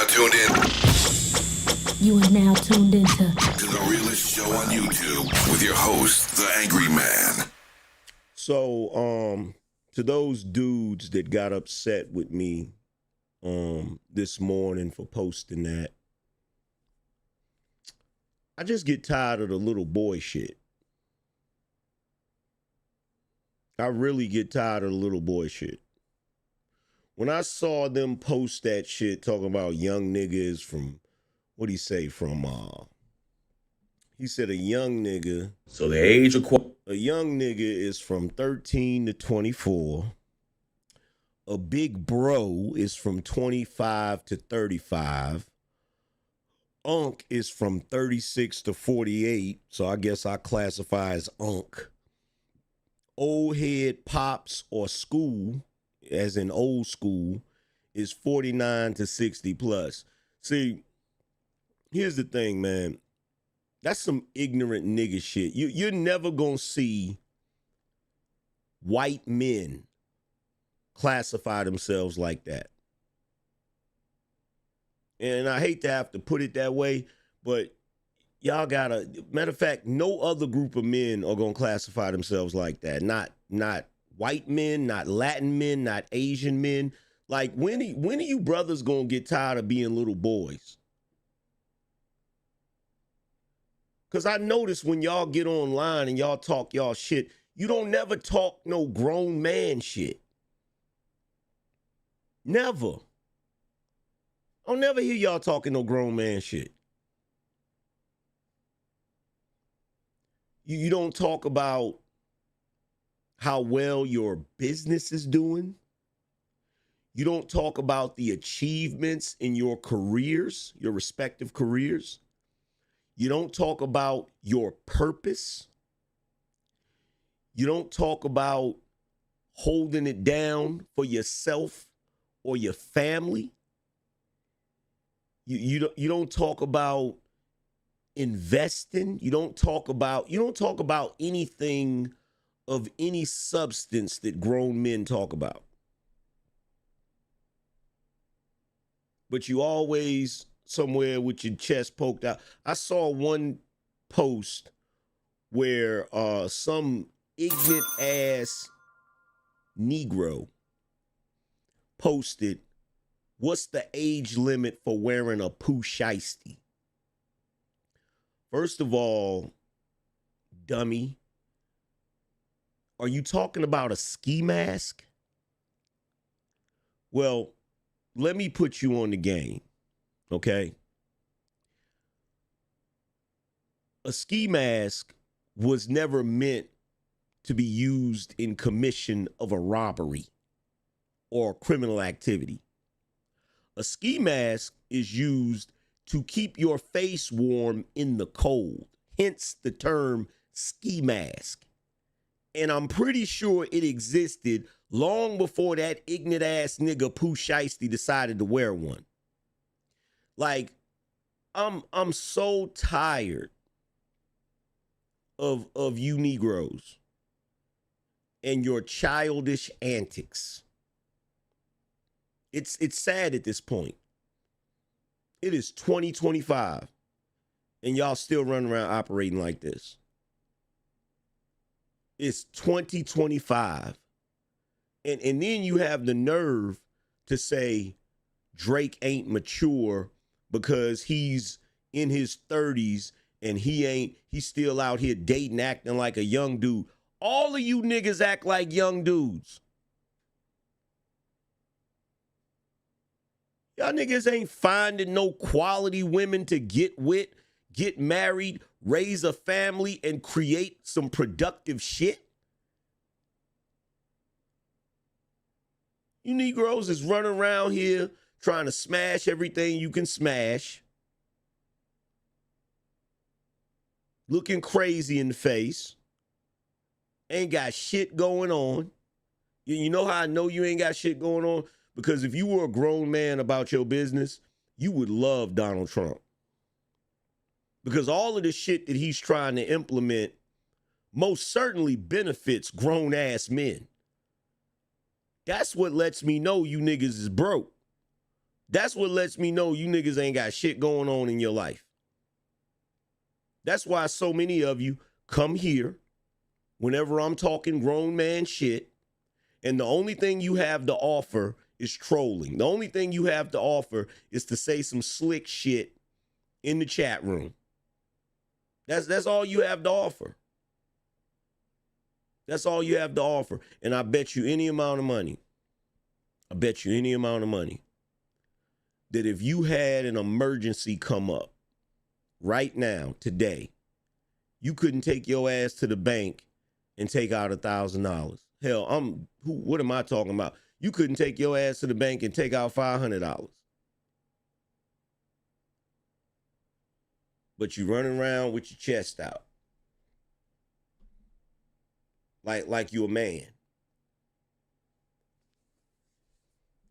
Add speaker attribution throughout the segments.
Speaker 1: tuned in
Speaker 2: You are now tuned into
Speaker 1: to the realest show on YouTube with your host, the Angryman.
Speaker 3: So, to those dudes that got upset with me this morning for posting that, I just get tired of the little boy shit. I really get tired of the little boy shit. When I saw them post that shit talking about young niggas from, what'd he say, he said a young nigga.
Speaker 4: So the age of
Speaker 3: a young nigga is from 13 to 24. A big bro is from 25 to 35. Unk is from 36 to 48. So I guess I classify as unk. Old head pops or school, as in old school, is 49 to 60 plus. See, here's the thing, man. That's some ignorant nigga shit. You're never gonna see white men classify themselves like that. And I hate to have to put it that way, but y'all gotta, matter of fact, no other group of men are gonna classify themselves like that. Not white men, not Latin men, not Asian men. Like, when are you brothers gonna get tired of being little boys? Because I notice when y'all get online and y'all talk y'all shit, you don't never talk no grown man shit. Never. I'll never hear y'all talking no grown man shit. You don't talk about how well your business is doing. You don't talk about the achievements in your careers, your respective careers. You don't talk about your purpose. You don't talk about holding it down for yourself or your family. You don't talk about investing. You don't talk about anything of any substance that grown men talk about. But you always somewhere with your chest poked out. I saw one post where some ignorant ass Negro posted, "What's the age limit for wearing a poo shiesty?" First of all, dummy, are you talking about a ski mask? Well, let me put you on the game, okay? A ski mask was never meant to be used in commission of a robbery or criminal activity. A ski mask is used to keep your face warm in the cold, hence the term ski mask. And I'm pretty sure it existed long before that ignorant ass nigga Pooh Shiesty decided to wear one. Like, I'm so tired of you Negroes and your childish antics. It's sad at this point. It is 2025 and y'all still running around operating like this. It's 2025. And then you have the nerve to say Drake ain't mature because he's in his 30s and he's still out here dating, acting like a young dude. All of you niggas act like young dudes. Y'all niggas ain't finding no quality women to get with, get married, raise a family, and create some productive shit. You Negroes is running around here trying to smash everything you can smash. Looking crazy in the face. Ain't got shit going on. You know how I know you ain't got shit going on? Because if you were a grown man about your business, you would love Donald Trump. Because all of the shit that he's trying to implement most certainly benefits grown-ass men. That's what lets me know you niggas is broke. That's what lets me know you niggas ain't got shit going on in your life. That's why so many of you come here whenever I'm talking grown man shit, and the only thing you have to offer is trolling. The only thing you have to offer is to say some slick shit in the chat room. That's all you have to offer. That's all you have to offer. And I bet you any amount of money, that if you had an emergency come up right now, today, you couldn't take your ass to the bank and take out $1,000. Hell, what am I talking about? You couldn't take your ass to the bank and take out $500. But you running around with your chest out. Like you a man.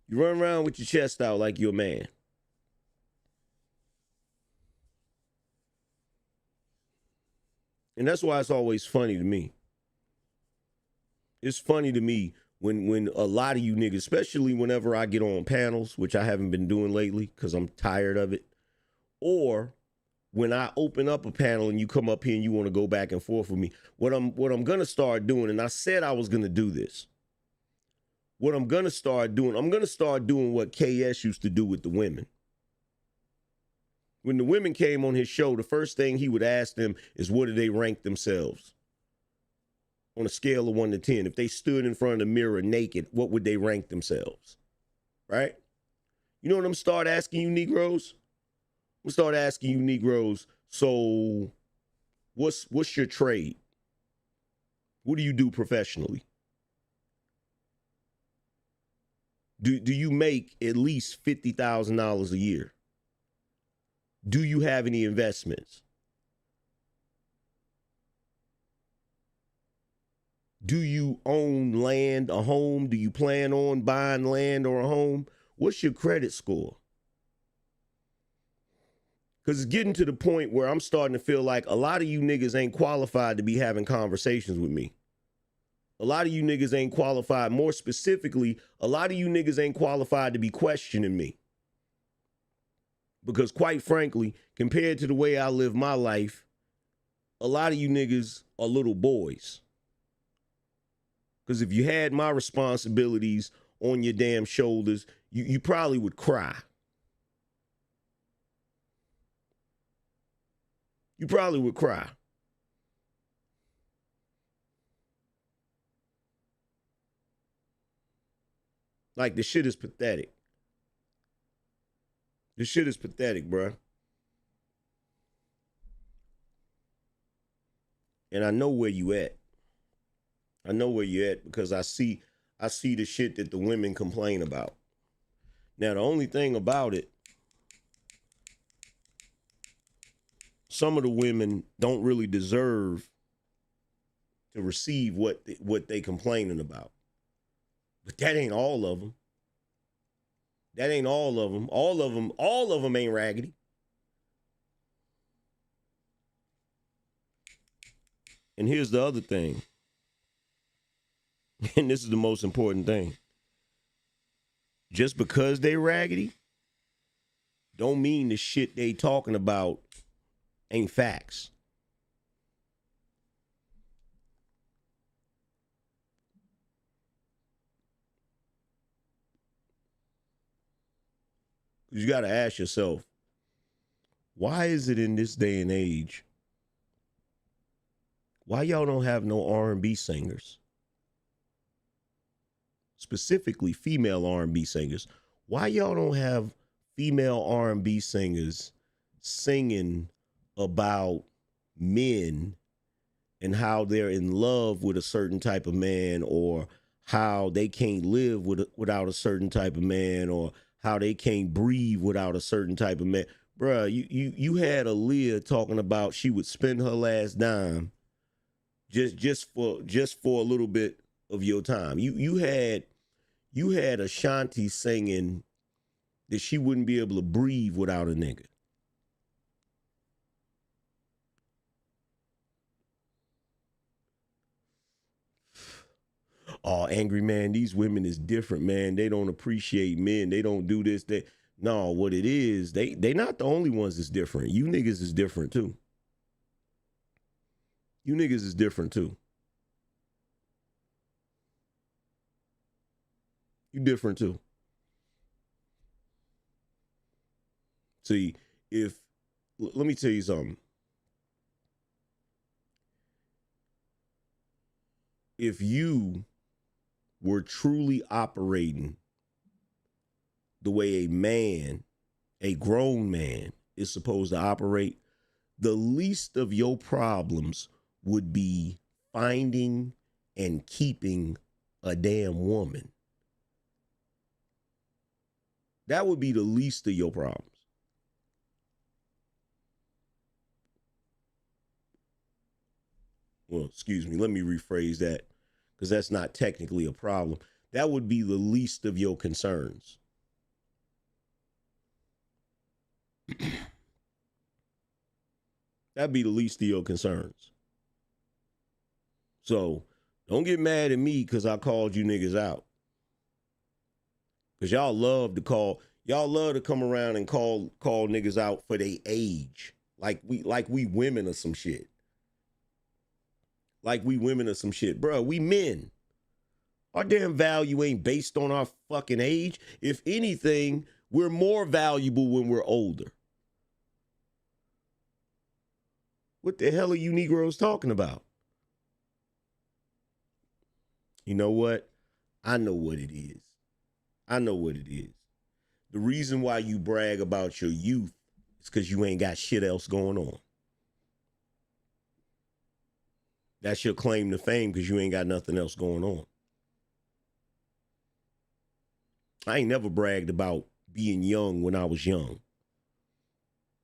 Speaker 3: You run around with your chest out like you're a man. And that's why it's always funny to me. It's funny to me when a lot of you niggas, especially whenever I get on panels, which I haven't been doing lately because I'm tired of it, or when I open up a panel and you come up here and you want to go back and forth with me, what I'm gonna start doing, and I said I was gonna do this. What I'm gonna start doing what KS used to do with the women. When the women came on his show, the first thing he would ask them is, what do they rank themselves? On a scale of 1 to 10. If they stood in front of the mirror naked, what would they rank themselves? Right? You know what I'm start asking you Negroes? I'm start asking you Negroes, so what's your trade? What do you do professionally? Do you make at least $50,000 a year? Do you have any investments? Do you own land, a home? Do you plan on buying land or a home? What's your credit score? Because it's getting to the point where I'm starting to feel like a lot of you niggas ain't qualified to be having conversations with me. A lot of you niggas ain't qualified. More specifically, a lot of you niggas ain't qualified to be questioning me. Because quite frankly, compared to the way I live my life, a lot of you niggas are little boys. Because if you had my responsibilities on your damn shoulders, you probably would cry. You probably would cry. Like, the shit is pathetic. This shit is pathetic, bruh. And I know where you at. I know where you at because I see the shit that the women complain about. Now, the only thing about it, some of the women don't really deserve to receive what they complaining about. But that ain't all of them. That ain't all of them. All of them ain't raggedy. And here's the other thing. And this is the most important thing. Just because they raggedy don't mean the shit they talking about ain't facts. You got to ask yourself, why is it in this day and age, why y'all don't have no R&B singers? Specifically female R&B singers. Why y'all don't have female R&B singers singing about men and how they're in love with a certain type of man, or how they can't live without a certain type of man, or how they can't breathe without a certain type of man? Bruh, you had Aaliyah talking about she would spend her last dime just for a little bit of your time. You had Ashanti singing that she wouldn't be able to breathe without a nigga. Oh, Angryman, these women is different, man. They don't appreciate men. They don't do this. No, what it is, they not the only ones that's different. You niggas is different too. You niggas is different too. You different too. See, let me tell you something. If you were truly operating the way a grown man is supposed to operate, the least of your problems would be finding and keeping a damn woman. That would be the least of your problems. Well, excuse me, let me rephrase that, because that's not technically a problem. That would be the least of your concerns. That'd be the least of your concerns. So don't get mad at me because I called you niggas out. Because y'all love to come around and call niggas out for their age. Like we women or some shit. Like we women or some shit. Bruh, we men. Our damn value ain't based on our fucking age. If anything, we're more valuable when we're older. What the hell are you Negroes talking about? You know what? I know what it is. I know what it is. The reason why you brag about your youth is because you ain't got shit else going on. That's your claim to fame because you ain't got nothing else going on. I ain't never bragged about being young when I was young.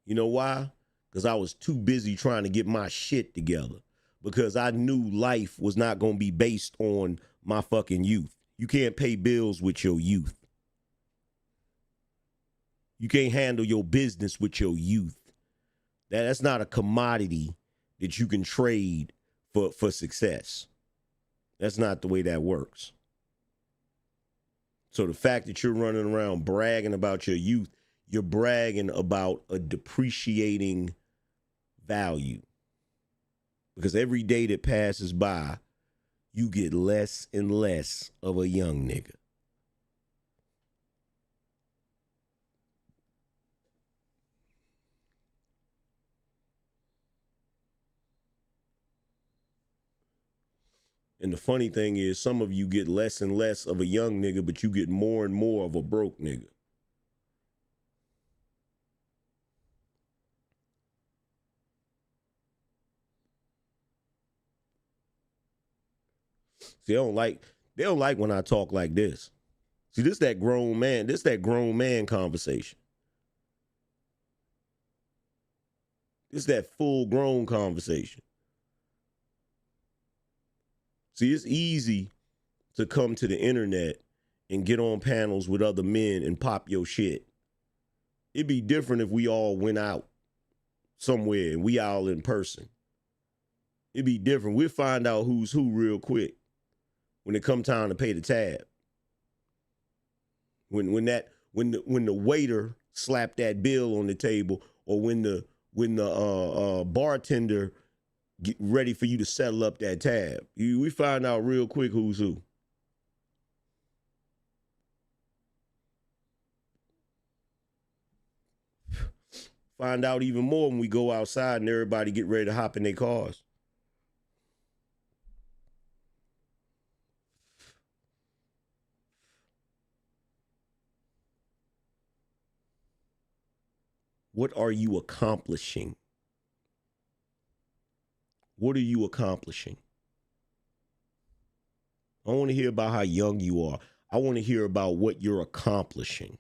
Speaker 3: You know why? Because I was too busy trying to get my shit together. Because I knew life was not going to be based on my fucking youth. You can't pay bills with your youth. You can't handle your business with your youth. That's not a commodity that you can trade for success. That's not the way that works. So the fact that you're running around bragging about your youth, you're bragging about a depreciating value. Because every day that passes by, you get less and less of a young nigga. And the funny thing is, some of you get less and less of a young nigga, but you get more and more of a broke nigga. See, they don't like when I talk like this. See, this that grown man conversation. This that full grown conversation. See, it's easy to come to the internet and get on panels with other men and pop your shit. It'd be different if we all went out somewhere and we all in person. It'd be different. We'll find out who's who real quick when it come time to pay the tab. When the waiter slapped that bill on the table, or when the bartender get ready for you to settle up that tab. We find out real quick who's who. Find out even more when we go outside and everybody get ready to hop in their cars. What are you accomplishing? What are you accomplishing? I want to hear about how young you are. I want to hear about what you're accomplishing.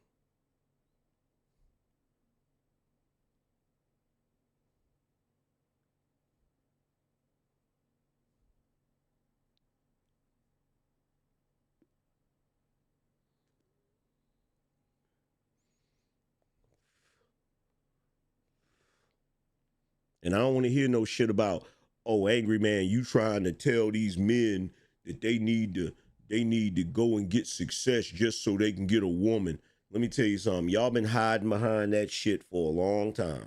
Speaker 3: And I don't want to hear no shit about, oh, Angryman, you trying to tell these men that they need to go and get success just so they can get a woman. Let me tell you something. Y'all been hiding behind that shit for a long time.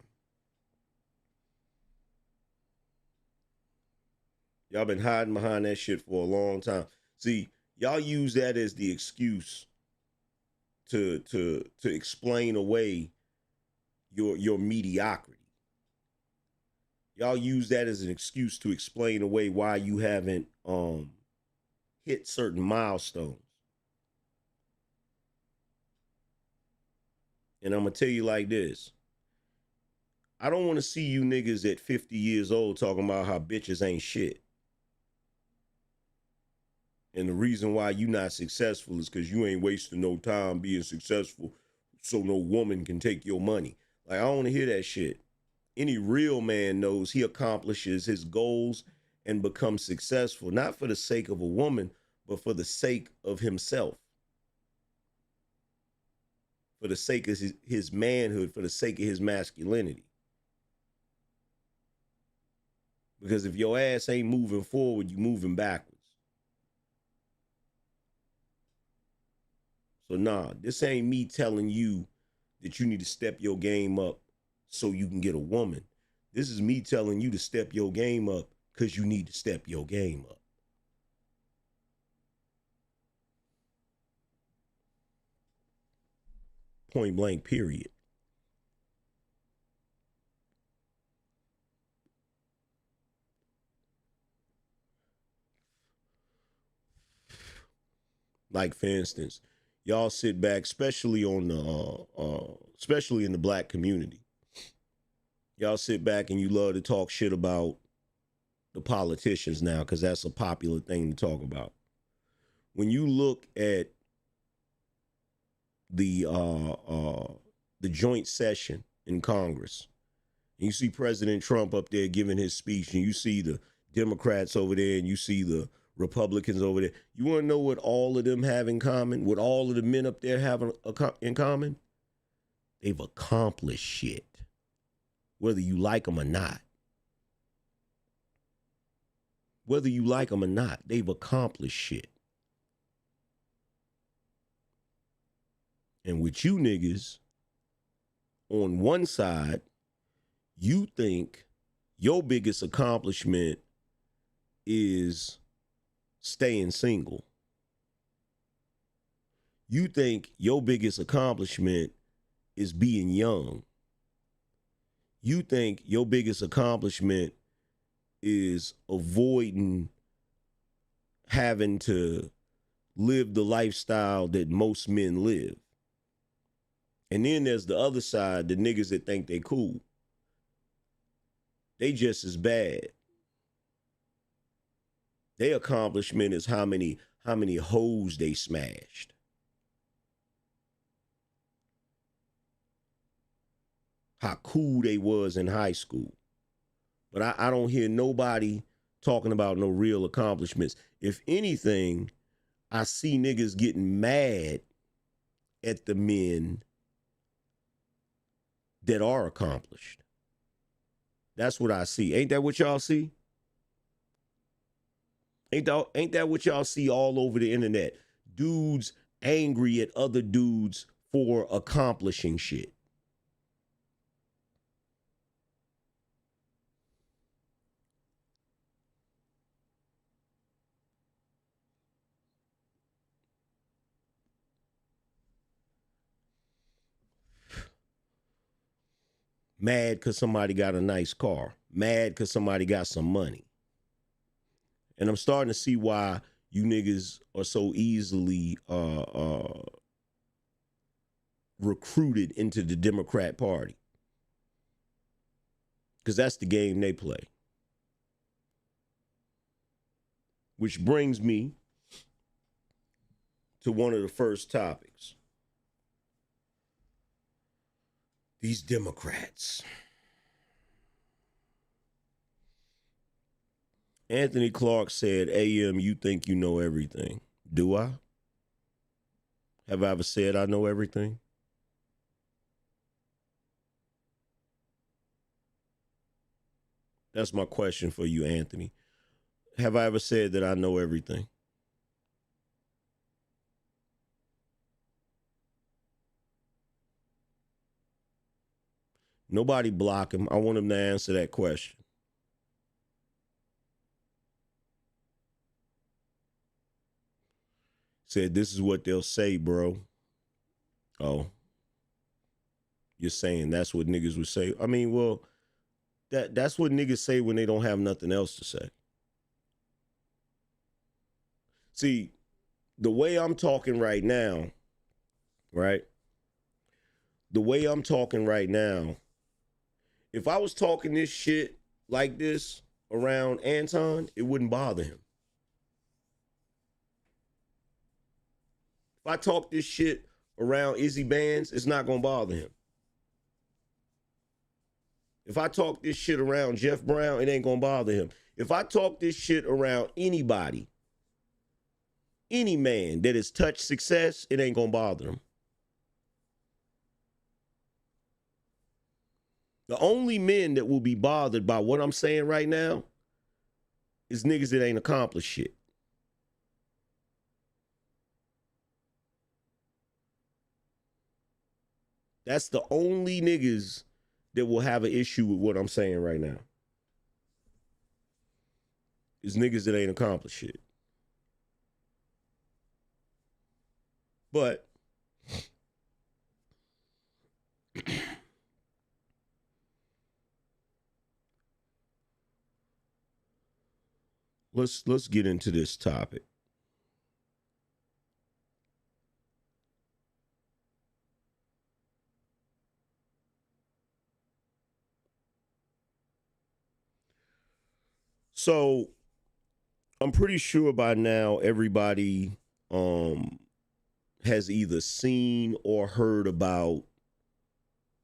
Speaker 3: Y'all been hiding behind that shit for a long time. See, y'all use that as the excuse to explain away your mediocrity. Y'all use that as an excuse to explain away why you haven't hit certain milestones. And I'm gonna tell you like this. I don't want to see you niggas at 50 years old talking about how bitches ain't shit. And the reason why you not successful is because you ain't wasting no time being successful so no woman can take your money. Like, I don't want to hear that shit. Any real man knows he accomplishes his goals and becomes successful, not for the sake of a woman, but for the sake of himself. For the sake of his manhood, for the sake of his masculinity. Because if your ass ain't moving forward, you moving backwards. So nah, this ain't me telling you that you need to step your game up so you can get a woman. This is me telling you to step your game up because you need to step your game up. Point blank, period. Like, for instance, y'all sit back, especially on the especially in the black community. Y'all sit back and you love to talk shit about the politicians now because that's a popular thing to talk about. When you look at the joint session in Congress, and you see President Trump up there giving his speech, and you see the Democrats over there, and you see the Republicans over there. You want to know what all of them have in common? What all of the men up there have in common? They've accomplished shit, whether you like them or not. Whether you like them or not, they've accomplished shit. And with you niggas, on one side, you think your biggest accomplishment is staying single. You think your biggest accomplishment is being young. You think your biggest accomplishment is avoiding having to live the lifestyle that most men live. And then there's the other side, the niggas that think they cool. They just as bad. Their accomplishment is how many hoes they smashed. How cool they was in high school. But I don't hear nobody talking about no real accomplishments. If anything, I see niggas getting mad at the men that are accomplished. That's what I see. Ain't that what y'all see? Ain't that what y'all see all over the internet? Dudes angry at other dudes for accomplishing shit. Mad because somebody got a nice car. Mad because somebody got some money. And I'm starting to see why you niggas are so easily recruited into the Democrat Party. Because that's the game they play. Which brings me to one of the first topics. These Democrats. Anthony Clark said, AM, you think you know everything. Do I? Have I ever said I know everything? That's my question for you, Anthony. Have I ever said that I know everything? Nobody block him. I want him to answer that question. Said, this is what they'll say, bro. Oh, you're saying that's what niggas would say? I mean, well, that's what niggas say when they don't have nothing else to say. See, the way I'm talking right now, right? The way I'm talking right now, if I was talking this shit like this around Anton, it wouldn't bother him. If I talk this shit around Izzy Bands, it's not gonna bother him. If I talk this shit around Jeff Brown, it ain't gonna bother him. If I talk this shit around anybody, any man that has touched success, it ain't gonna bother him. The only men that will be bothered by what I'm saying right now is niggas that ain't accomplished shit. That's the only niggas that will have an issue with what I'm saying right now. Is niggas that ain't accomplished shit. But let's get into this topic. So I'm pretty sure by now everybody has either seen or heard about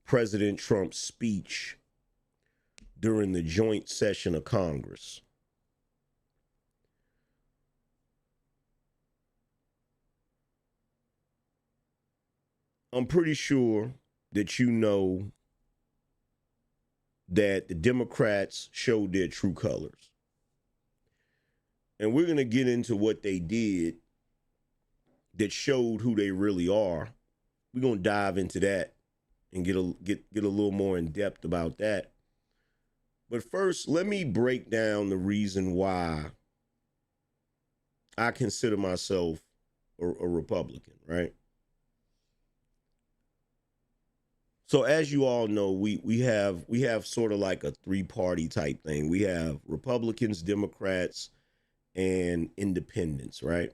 Speaker 3: President Trump's speech during the joint session of Congress. I'm pretty sure that you know that the Democrats showed their true colors. And we're going to get into what they did that showed who they really are. We're going to dive into that and get a little more in depth about that. But first, let me break down the reason why I consider myself a Republican, right? So as you all know, we have sort of like a three-party type thing. We have Republicans, Democrats, and independents, right?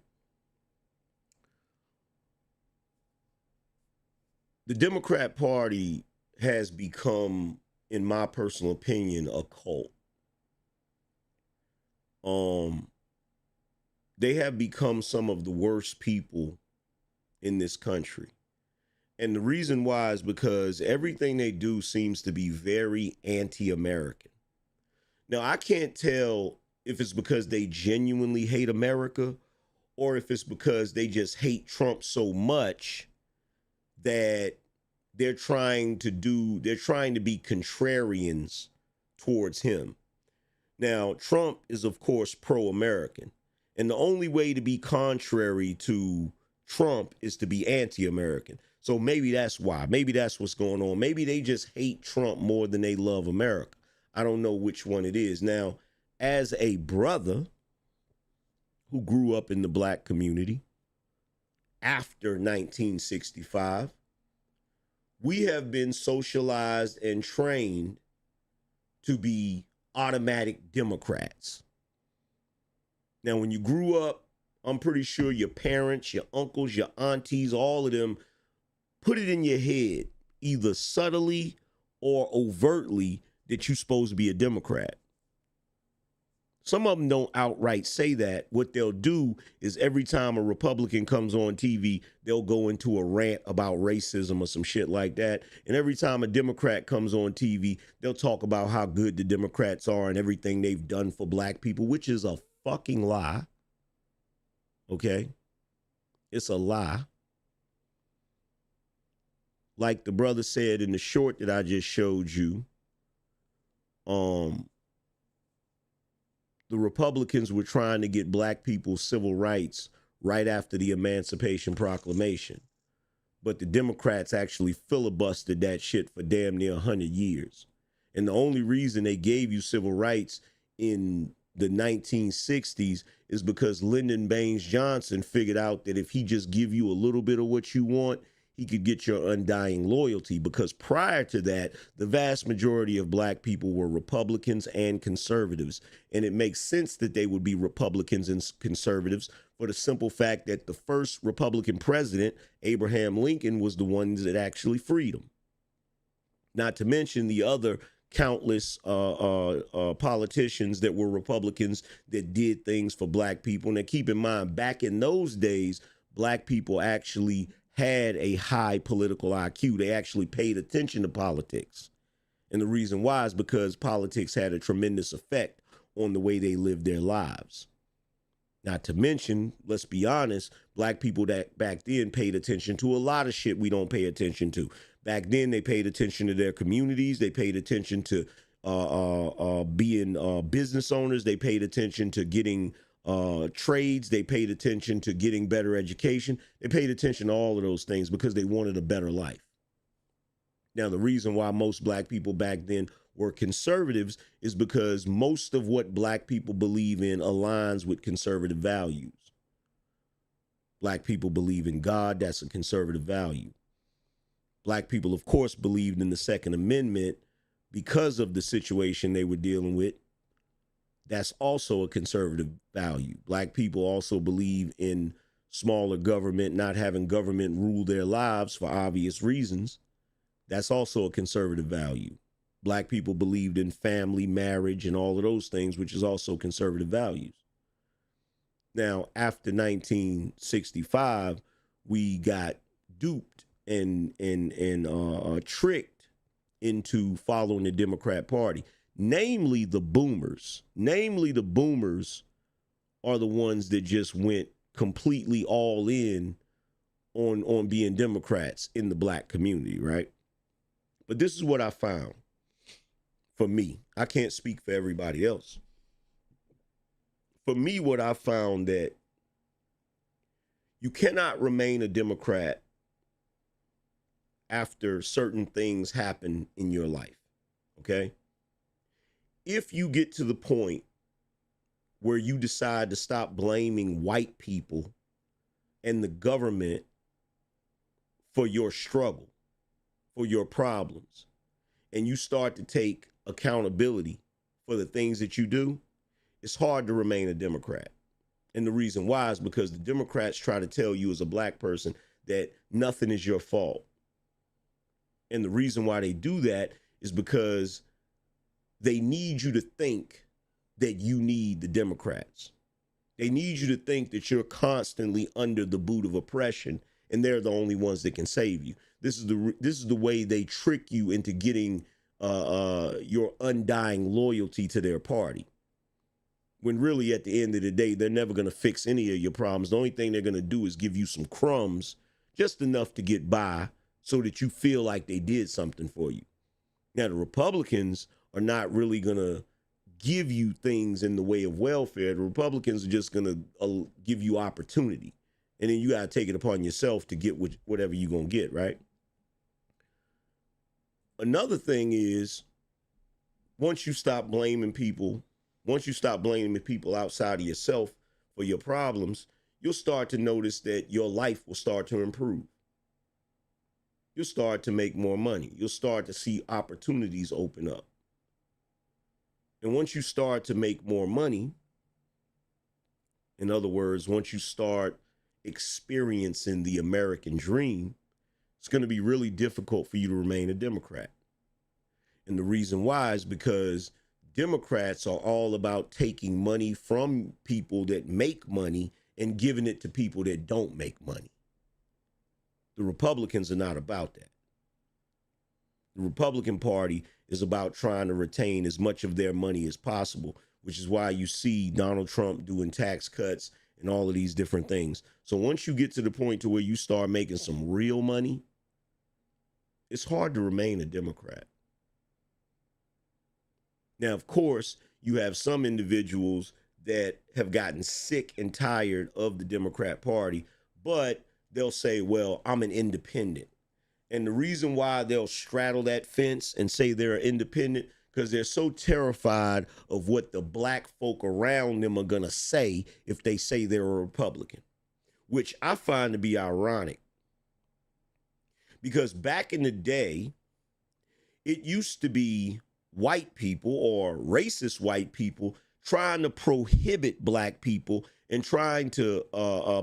Speaker 3: The Democrat Party has become, in my personal opinion, a cult. They have become some of the worst people in this country. And the reason why is because everything they do seems to be very anti-American. Now, I can't tell if it's because they genuinely hate America or if it's because they just hate Trump so much that they're trying to be contrarians towards him. Now, Trump is, of course, pro-American. And the only way to be contrary to Trump is to be anti-American. So maybe that's why. Maybe that's what's going on. Maybe they just hate Trump more than they love America. I don't know which one it is. Now, as a brother who grew up in the black community after 1965, we have been socialized and trained to be automatic Democrats. Now, when you grew up, I'm pretty sure your parents, your uncles, your aunties, all of them put it in your head, either subtly or overtly, that you're supposed to be a Democrat. Some of them don't outright say that. What they'll do is every time a Republican comes on TV, they'll go into a rant about racism or some shit like that. And every time a Democrat comes on TV, they'll talk about how good the Democrats are and everything they've done for black people, which is a fucking lie. Okay? It's a lie. Like the brother said in the short that I just showed you, the Republicans were trying to get black people civil rights right after the Emancipation Proclamation. but the Democrats actually filibustered that shit for damn near 100 years. And the only reason they gave you civil rights in the 1960s is because Lyndon Baines Johnson figured out that if he just give you a little bit of what you want, he could get your undying loyalty. Because prior to that, the vast majority of black people were Republicans and conservatives. And it makes sense that they would be Republicans and conservatives for the simple fact that the first Republican president, Abraham Lincoln, was the one that actually freed them. Not to mention the other countless politicians that were Republicans that did things for black people. Now, keep in mind, back in those days, black people actually had a high political IQ. They actually paid attention to politics. And the reason why is because politics had a tremendous effect on the way they lived their lives. Not to mention, let's be honest, black people that back then paid attention to a lot of shit we don't pay attention to. Back then, they paid attention to their communities. They paid attention to being business owners. They paid attention to getting trades. They paid attention to getting better education. They paid attention to all of those things because they wanted a better life. Now, the reason why most black people back then were conservatives is because most of what black people believe in aligns with conservative values. Black people believe in God. That's a conservative value. Black people, of course, believed in the Second Amendment because of the situation they were dealing with. That's also a conservative value. Black people also believe in smaller government, not having government rule their lives for obvious reasons. That's also a conservative value. Black people believed in family, marriage, and all of those things, which is also conservative values. Now, after 1965, we got duped and tricked into following the Democrat Party, namely the boomers. Namely, the boomers are the ones that just went completely all in on being Democrats in the black community, right? But this is what I found for me. I can't speak for everybody else. For me, what I found that you cannot remain a Democrat after certain things happen in your life, okay? If you get to the point where you decide to stop blaming white people and the government for your struggle, for your problems, and you start to take accountability for the things that you do, it's hard to remain a Democrat. And the reason why is because the Democrats try to tell you as a black person that nothing is your fault. And the reason why they do that is because they need you to think that you need the Democrats. They need you to think that you're constantly under the boot of oppression and they're the only ones that can save you. This is the way they trick you into getting your undying loyalty to their party. When really at the end of the day, they're never going to fix any of your problems. The only thing they're going to do is give you some crumbs, just enough to get by so that you feel like they did something for you. Now, the Republicans are not really going to give you things in the way of welfare. The Republicans are just going to give you opportunity. And then you got to take it upon yourself to get whatever you're going to get, right? Another thing is, once you stop blaming people outside of yourself for your problems, you'll start to notice that your life will start to improve. You'll start to make more money. You'll start to see opportunities open up. And once you start to make more money, in other words, once you start experiencing the American dream, it's going to be really difficult for you to remain a Democrat. And the reason why is because Democrats are all about taking money from people that make money and giving it to people that don't make money. The Republicans are not about that. The Republican Party is about trying to retain as much of their money as possible, which is why you see Donald Trump doing tax cuts and all of these different things. So once you get to the point to where you start making some real money, it's hard to remain a Democrat. Now, of course, you have some individuals that have gotten sick and tired of the Democrat Party, but they'll say, well, I'm an independent. And the reason why they'll straddle that fence and say they're independent, because they're so terrified of what the black folk around them are going to say if they say they're a Republican, which I find to be ironic. Because back in the day, it used to be white people or racist white people trying to prohibit black people and trying to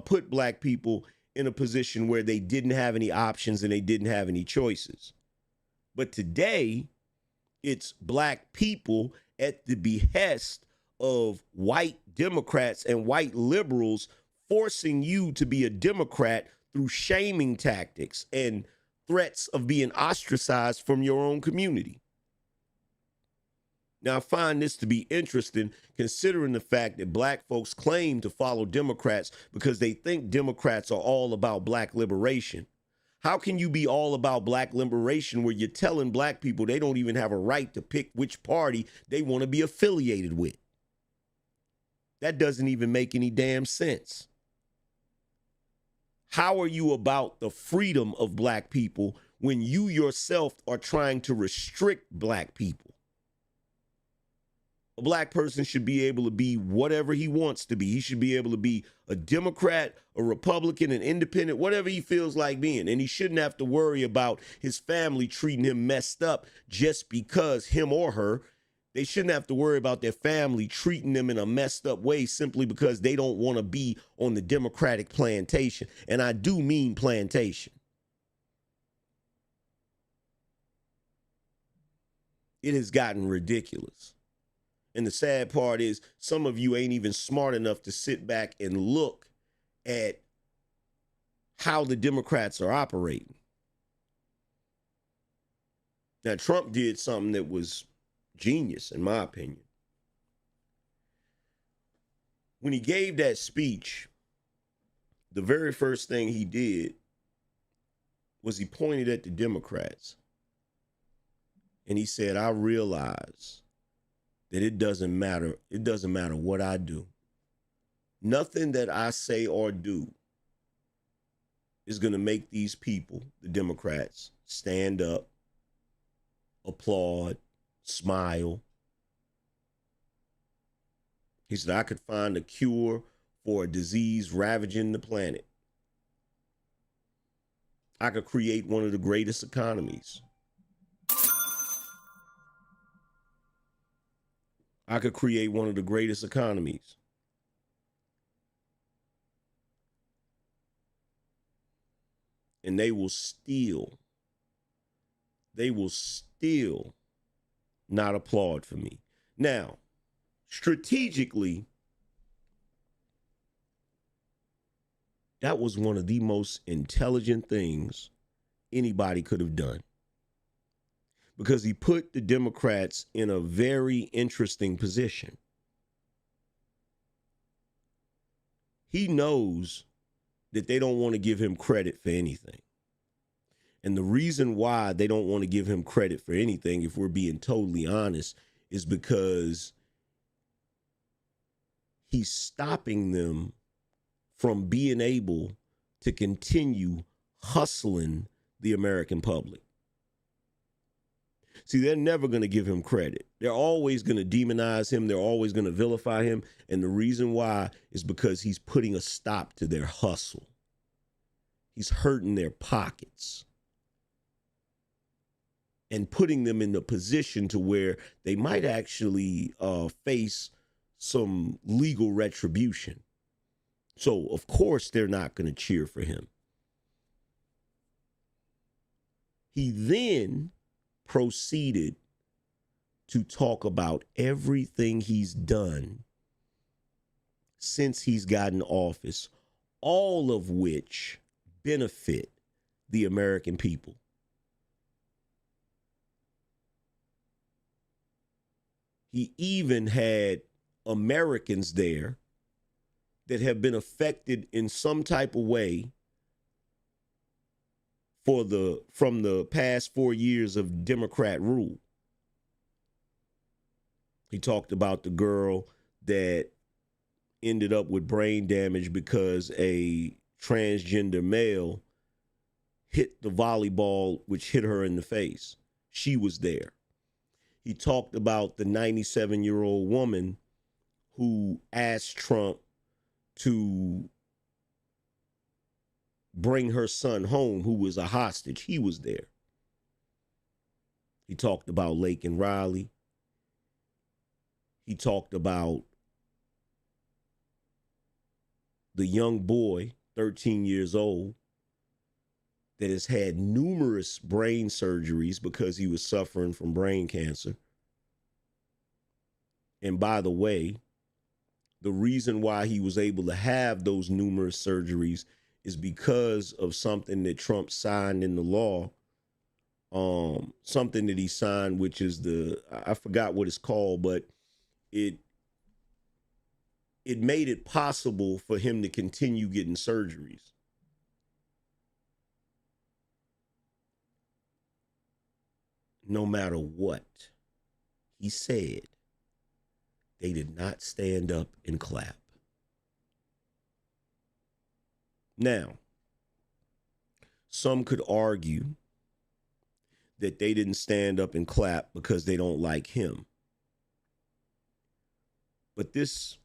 Speaker 3: put black people in a position where they didn't have any options and they didn't have any choices. But today, it's black people at the behest of white Democrats and white liberals forcing you to be a Democrat through shaming tactics and threats of being ostracized from your own community. Now, I find this to be interesting, considering the fact that black folks claim to follow Democrats because they think Democrats are all about black liberation. How can you be all about black liberation where you're telling black people they don't even have a right to pick which party they want to be affiliated with? That doesn't even make any damn sense. How are you about the freedom of black people when you yourself are trying to restrict black people? A black person should be able to be whatever he wants to be. He should be able to be a Democrat, a Republican, an independent, whatever he feels like being. And he shouldn't have to worry about his family treating him messed up just because him or her, they shouldn't have to worry about their family treating them in a messed up way simply because they don't want to be on the Democratic plantation. And I do mean plantation. It has gotten ridiculous. And the sad part is some of you ain't even smart enough to sit back and look at how the Democrats are operating. Now, Trump did something that was genius, in my opinion. When he gave that speech, the very first thing he did was he pointed at the Democrats. And he said, I realize that it doesn't matter. It doesn't matter what I do. Nothing that I say or do is going to make these people, the Democrats, stand up, applaud, smile. He said, I could find a cure for a disease ravaging the planet. I could create one of the greatest economies. I could create one of the greatest economies. And they will still not applaud for me. Now, strategically, that was one of the most intelligent things anybody could have done. Because he put the Democrats in a very interesting position. He knows that they don't want to give him credit for anything. And the reason why they don't want to give him credit for anything, if we're being totally honest, is because he's stopping them from being able to continue hustling the American public. See, they're never going to give him credit. They're always going to demonize him. They're always going to vilify him. And the reason why is because he's putting a stop to their hustle. He's hurting their pockets and putting them in the position to where they might actually face some legal retribution. So, of course, they're not going to cheer for him. He then proceeded to talk about everything he's done since he's gotten office, all of which benefit the American people. He even had Americans there that have been affected in some type of way from the past 4 years of Democrat rule. He talked about the girl that ended up with brain damage because a transgender male hit the volleyball, which hit her in the face. She was there. He talked about the 97-year-old woman who asked Trump to bring her son home, who was a hostage. He was there. He talked about Laken Riley. He talked about the young boy, 13 years old, that has had numerous brain surgeries because he was suffering from brain cancer. And by the way, the reason why he was able to have those numerous surgeries is because of something that Trump signed in the law, something that he signed, which is I forgot what it's called, but it made it possible for him to continue getting surgeries. No matter what he said, they did not stand up and clap. Now, some could argue that they didn't stand up and clap because they don't like him. But this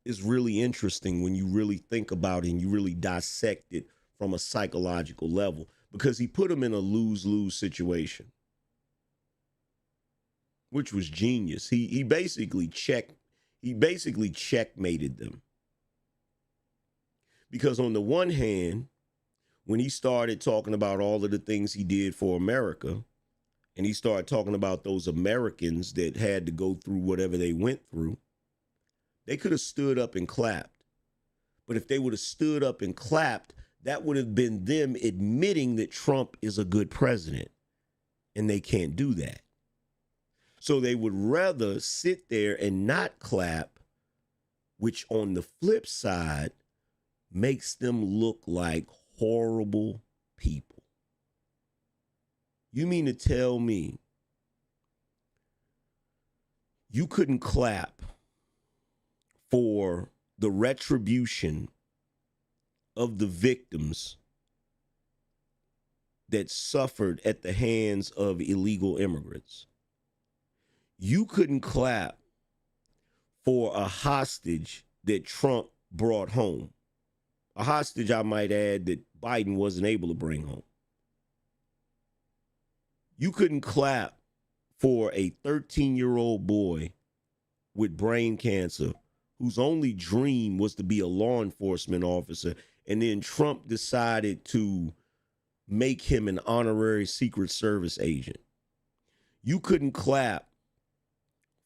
Speaker 3: is really interesting when you really think about it and you really dissect it from a psychological level, because he put them in a lose-lose situation, which was genius. He basically checkmated them. Because on the one hand, when he started talking about all of the things he did for America, and he started talking about those Americans that had to go through whatever they went through, they could have stood up and clapped. But if they would have stood up and clapped, that would have been them admitting that Trump is a good president. And they can't do that. So they would rather sit there and not clap, which on the flip side makes them look like horrible people. You mean to tell me you couldn't clap for the retribution of the victims that suffered at the hands of illegal immigrants? You couldn't clap for a hostage that Trump brought home. A hostage, I might add, that Biden wasn't able to bring home. You couldn't clap for a 13-year-old boy with brain cancer whose only dream was to be a law enforcement officer, and then Trump decided to make him an honorary Secret Service agent. You couldn't clap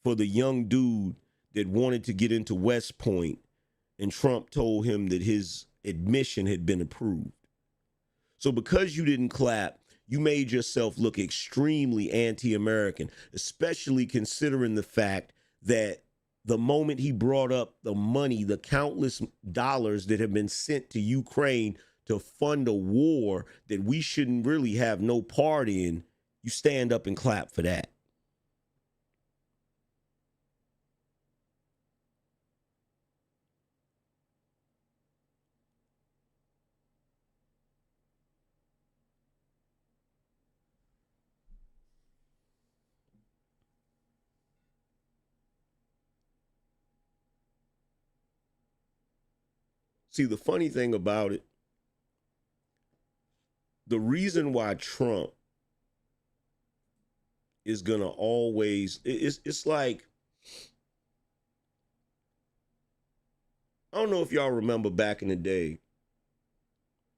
Speaker 3: for the young dude that wanted to get into West Point, and Trump told him that his admission had been approved. So because you didn't clap, you made yourself look extremely anti-American, especially considering the fact that the moment he brought up the money, the countless dollars that have been sent to Ukraine to fund a war that we shouldn't really have no part in, you stand up and clap for that. See, the funny thing about it, the reason why Trump is going to always, it's like, I don't know if y'all remember back in the day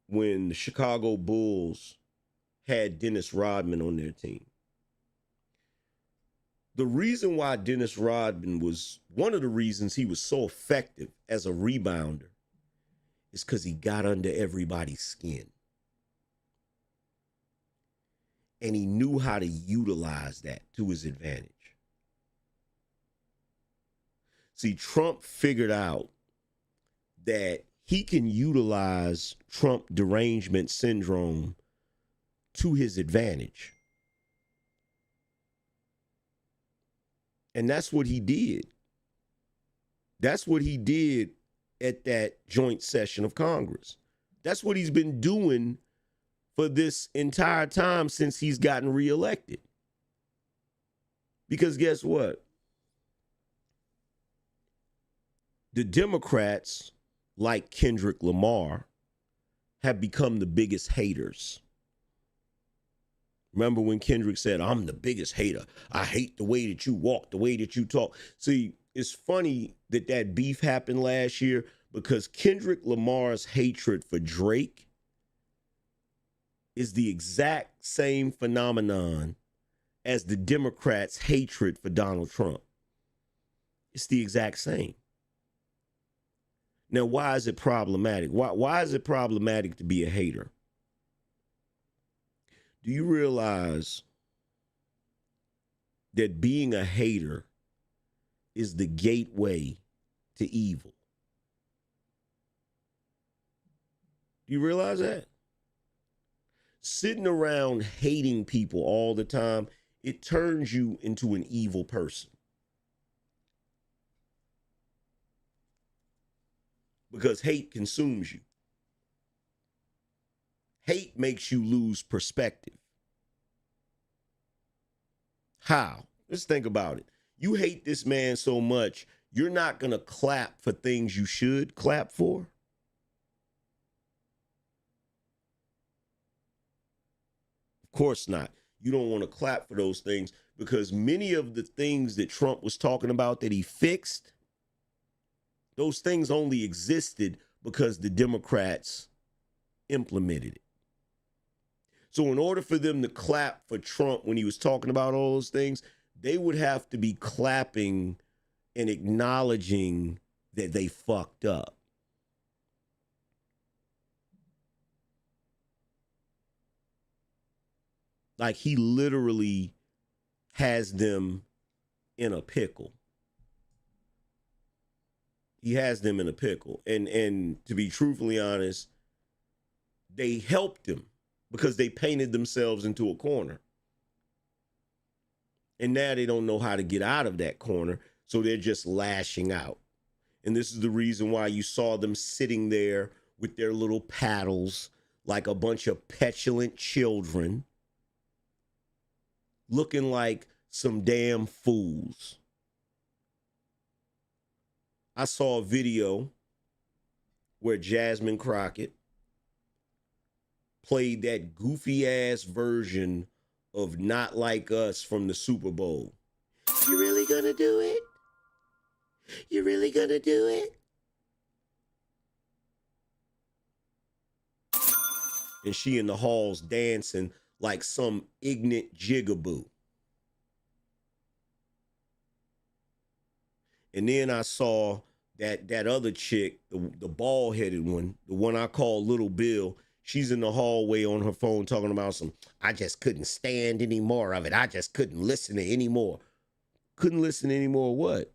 Speaker 3: when the Chicago Bulls had Dennis Rodman on their team. The reason why Dennis Rodman was, one of the reasons he was so effective as a rebounder is because he got under everybody's skin. And he knew how to utilize that to his advantage. See, Trump figured out that he can utilize Trump derangement syndrome to his advantage. And that's what he did. That's what he did at that joint session of Congress. That's what he's been doing for this entire time since he's gotten reelected. Because guess what? The Democrats, like Kendrick Lamar, have become the biggest haters. Remember when Kendrick said, I'm the biggest hater. I hate the way that you walk, the way that you talk. See, it's funny that that beef happened last year because Kendrick Lamar's hatred for Drake is the exact same phenomenon as the Democrats' hatred for Donald Trump. It's the exact same. Now, why is it problematic? Why is it problematic to be a hater? Do you realize that being a hater is the gateway to evil? Do you realize that? Sitting around hating people all the time, it turns you into an evil person. Because hate consumes you. Hate makes you lose perspective. How? Let's think about it. You hate this man so much, you're not going to clap for things you should clap for. Of course not. You don't want to clap for those things because many of the things that Trump was talking about that he fixed, those things only existed because the Democrats implemented it. So in order for them to clap for Trump when he was talking about all those things, they would have to be clapping and acknowledging that they fucked up. Like he literally has them in a pickle. He has them in a pickle. And to be truthfully honest, they helped him because they painted themselves into a corner. And now they don't know how to get out of that corner, so they're just lashing out. And this is the reason why you saw them sitting there with their little paddles like a bunch of petulant children, looking like some damn fools. I saw a video where Jasmine Crockett played that goofy ass version of Not Like Us from the Super Bowl. You really gonna do it? You really gonna do it? And she in the halls dancing like some ignorant jigaboo. And then I saw that other chick, the bald-headed one, the one I call Little Bill. She's in the hallway on her phone talking about some, I just couldn't stand any more of it. I just couldn't listen to any more. Couldn't listen to any more what?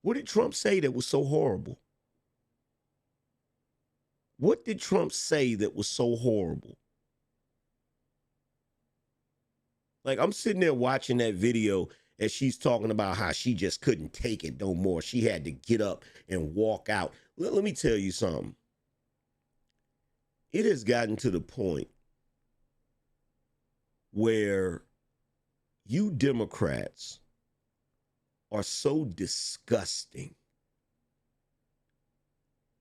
Speaker 3: What did Trump say that was so horrible? What did Trump say that was so horrible? Like, I'm sitting there watching that video as she's talking about how she just couldn't take it no more. She had to get up and walk out. Let me tell you something. It has gotten to the point where you Democrats are so disgusting.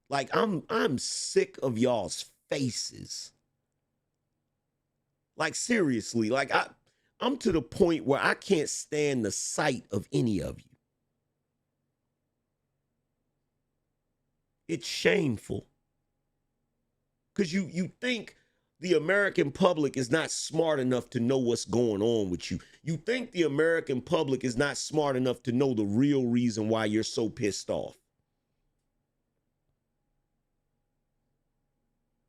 Speaker 3: Like, I'm sick of y'all's faces. Like, seriously, like I'm to the point where I can't stand the sight of any of you. It's shameful. Because you think the American public is not smart enough to know what's going on with you. You think the American public is not smart enough to know the real reason why you're so pissed off.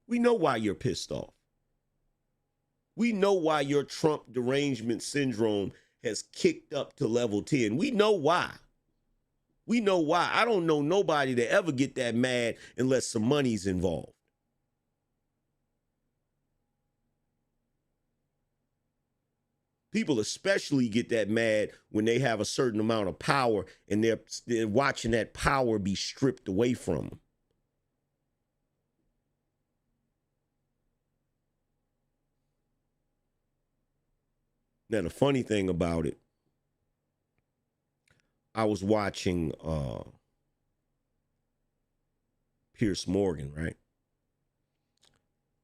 Speaker 3: We know why you're pissed off. We know why your Trump derangement syndrome has kicked up to level 10. We know why. We know why. I don't know nobody that ever get that mad unless some money's involved. People especially get that mad when they have a certain amount of power and they're watching that power be stripped away from them. Now, the funny thing about it, I was watching Pierce Morgan, right?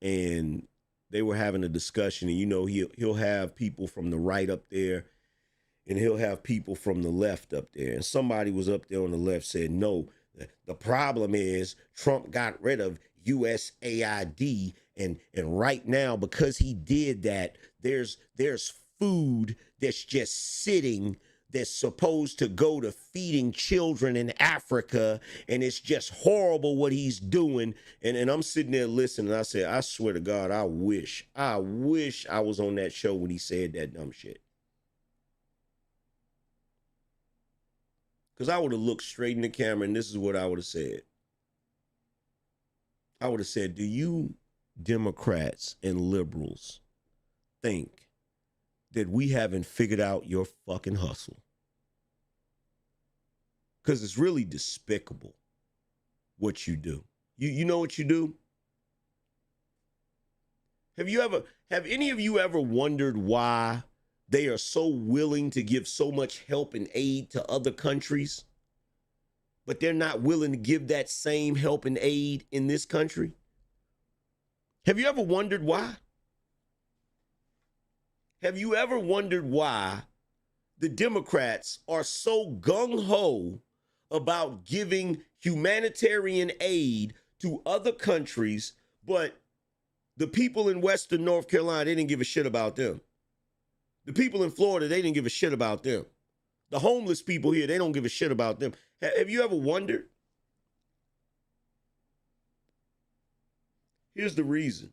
Speaker 3: And they were having a discussion, and he'll have people from the right up there, and he'll have people from the left up there. And somebody was up there on the left said, no, the problem is Trump got rid of USAID, and right now, because he did that, there's food that's just sitting that's supposed to go to feeding children in Africa, and it's just horrible what he's doing. And I'm sitting there listening, and I said, I swear to God, I wish I was on that show when he said that dumb shit. Because I would have looked straight in the camera, and this is what I would have said. I would have said, do you Democrats and liberals think that we haven't figured out your fucking hustle? Because it's really despicable what you do. You know what you do? Have any of you ever wondered why they are so willing to give so much help and aid to other countries, but they're not willing to give that same help and aid in this country? Have you ever wondered why? Have you ever wondered why the Democrats are so gung-ho about giving humanitarian aid to other countries, but the people in Western North Carolina, they didn't give a shit about them? The people in Florida, they didn't give a shit about them. The homeless people here, they don't give a shit about them. Have you ever wondered? Here's the reason.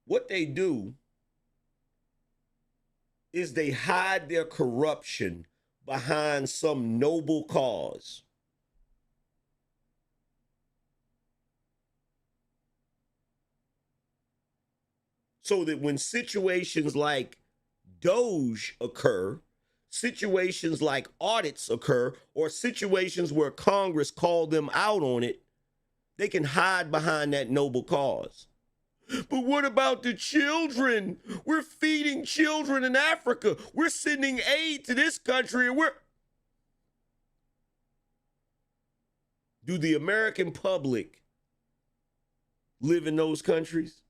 Speaker 3: What they do is they hide their corruption behind some noble cause. So that when situations like Doge occur, situations like audits occur, or situations where Congress called them out on it, they can hide behind that noble cause. But what about the children? We're feeding children in Africa. We're sending aid to this country, and do the American public live in those countries?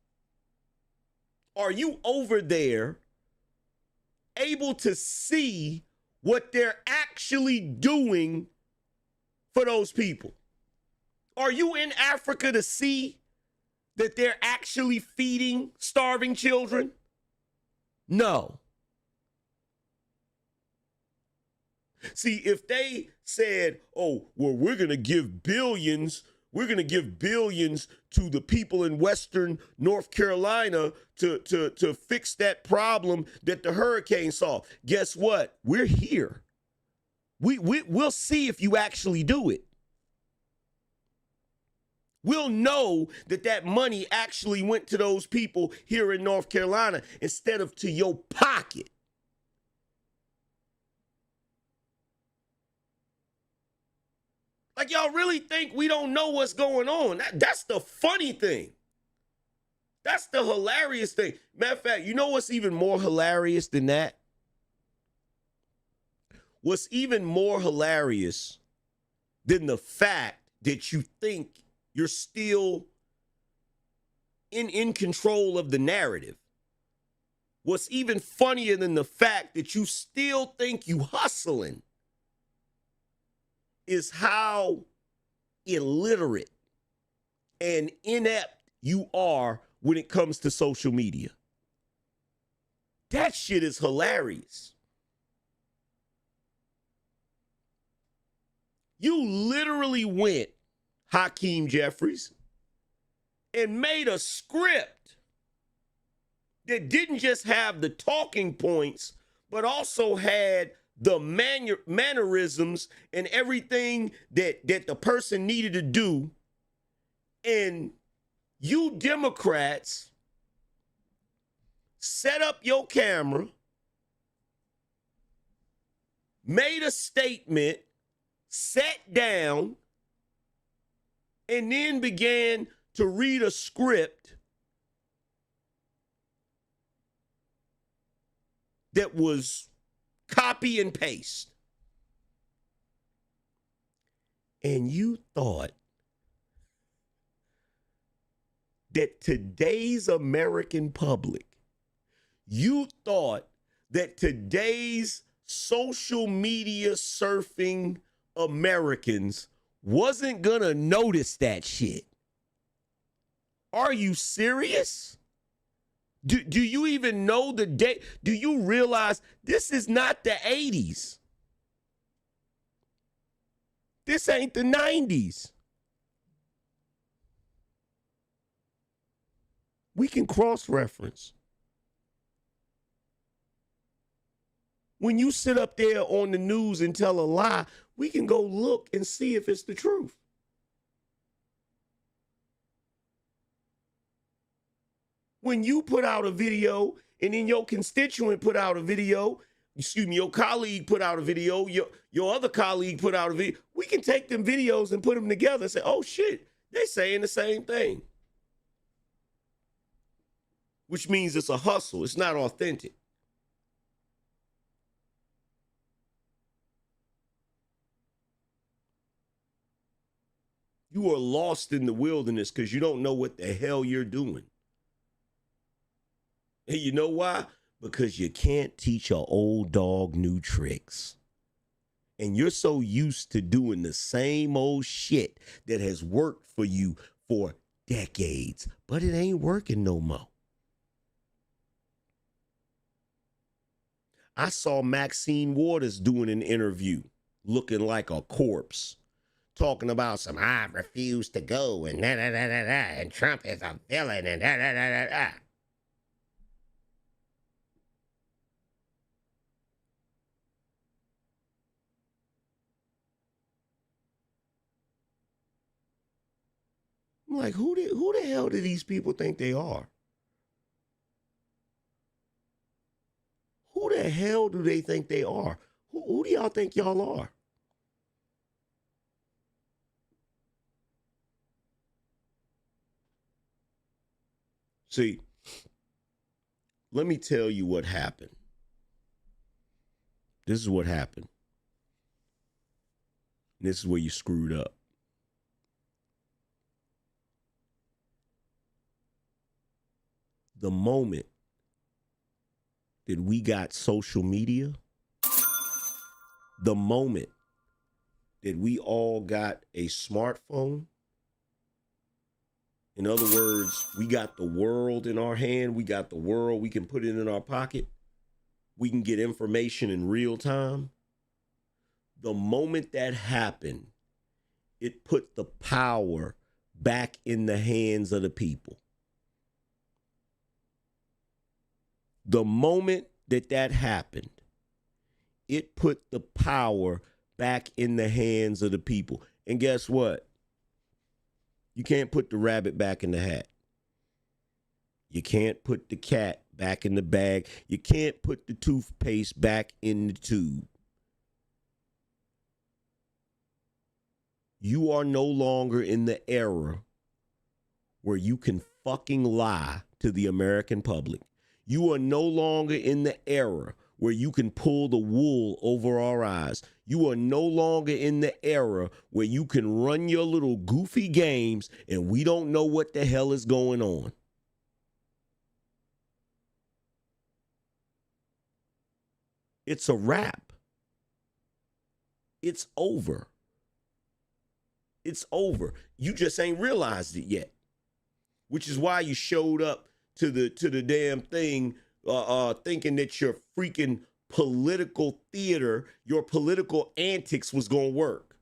Speaker 3: Are you over there able to see what they're actually doing for those people? Are you in Africa to see that they're actually feeding starving children? No. See, if they said, oh, well, we're going to give billions to the people in Western North Carolina to fix that problem that the hurricane solved. Guess what? We're here. We'll see if you actually do it. We'll know that money actually went to those people here in North Carolina instead of to your pocket. Like, y'all really think we don't know what's going on? That's the funny thing. That's the hilarious thing. Matter of fact, you know what's even more hilarious than that? What's even more hilarious than the fact that you think you're still in control of the narrative? What's even funnier than the fact that you still think you hustling is how illiterate and inept you are when it comes to social media. That shit is hilarious. You literally went, Hakeem Jeffries, and made a script that didn't just have the talking points, but also had the mannerisms and everything that the person needed to do. And you Democrats set up your camera, made a statement, sat down, and then began to read a script that was copy and paste. And you thought that today's American public, you thought that today's social media surfing Americans wasn't gonna notice that shit. Are you serious? Do you even know the day? Do you realize this is not the 80s? This ain't the 90s. We can cross-reference. When you sit up there on the news and tell a lie, we can go look and see if it's the truth. When you put out a video and then your constituent put out a video, your colleague put out a video, your other colleague put out a video, we can take them videos and put them together and say, oh shit, they're saying the same thing. Which means it's a hustle. It's not authentic. You are lost in the wilderness because you don't know what the hell you're doing. And you know why? Because you can't teach an old dog new tricks. And you're so used to doing the same old shit that has worked for you for decades, but it ain't working no more. I saw Maxine Waters doing an interview looking like a corpse, talking about some, I refuse to go and da-da-da-da-da, and Trump is a villain and da-da-da-da-da. I'm like, who the hell do these people think they are? Who the hell do they think they are? Who do y'all think y'all are? See, let me tell you what happened. This is what happened. This is where you screwed up. The moment that we got social media, the moment that we all got a smartphone, in other words, we got the world in our hand, we got the world, we can put it in our pocket, we can get information in real time. The moment that happened, it put the power back in the hands of the people. The moment that happened, it put the power back in the hands of the people. And guess what? You can't put the rabbit back in the hat. You can't put the cat back in the bag. You can't put the toothpaste back in the tube. You are no longer in the era where you can fucking lie to the American public. You are no longer in the era where you can pull the wool over our eyes. You are no longer in the era where you can run your little goofy games and we don't know what the hell is going on. It's a wrap. It's over. It's over. You just ain't realized it yet, which is why you showed up to the damn thing thinking that your freaking political theater, your political antics was going to work.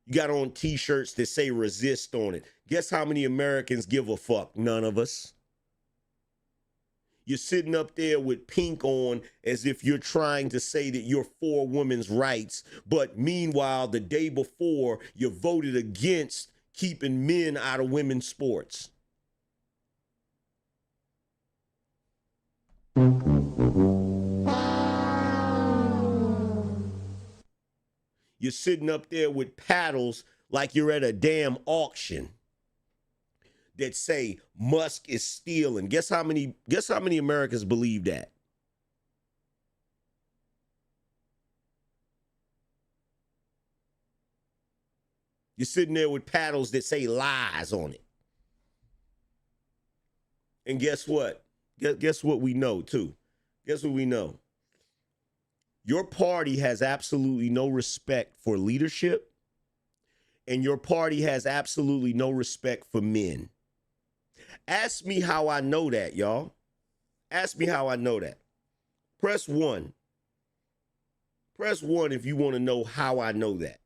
Speaker 3: You got on t-shirts that say resist on it. Guess how many Americans give a fuck? None of us. You're sitting up there with pink on as if you're trying to say that you're for women's rights, but meanwhile, the day before, you voted against keeping men out of women's sports. You're sitting up there with paddles like you're at a damn auction that say Musk is stealing. Guess how many Americans believe that? You're sitting there with paddles that say lies on it. And guess what? Guess what we know, too? Guess what we know? Your party has absolutely no respect for leadership, and your party has absolutely no respect for men. Ask me how I know that, y'all. Ask me how I know that. Press 1. Press 1 if you want to know how I know that.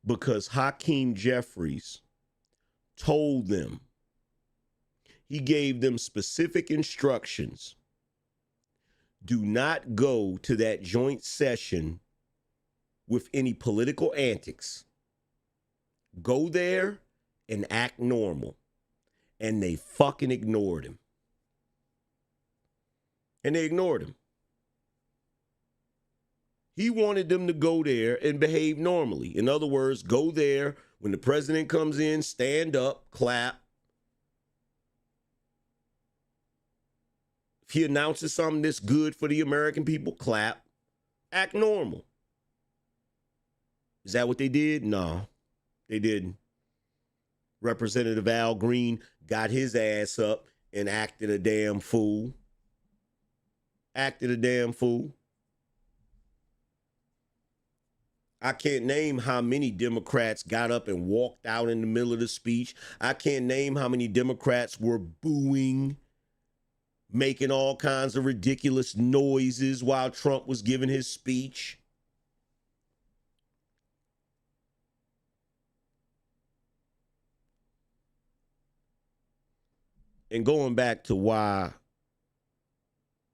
Speaker 3: Because Hakeem Jeffries told them, he gave them specific instructions. Do not go to that joint session with any political antics. Go there and act normal. And they fucking ignored him. And they ignored him. He wanted them to go there and behave normally. In other words, go there when the president comes in, stand up, clap. If he announces something that's good for the American people, clap. Act normal. Is that what they did? No, they didn't. Representative Al Green got his ass up and acted a damn fool. Acted a damn fool. I can't name how many Democrats got up and walked out in the middle of the speech. I can't name how many Democrats were booing, making all kinds of ridiculous noises while Trump was giving his speech. And going back to why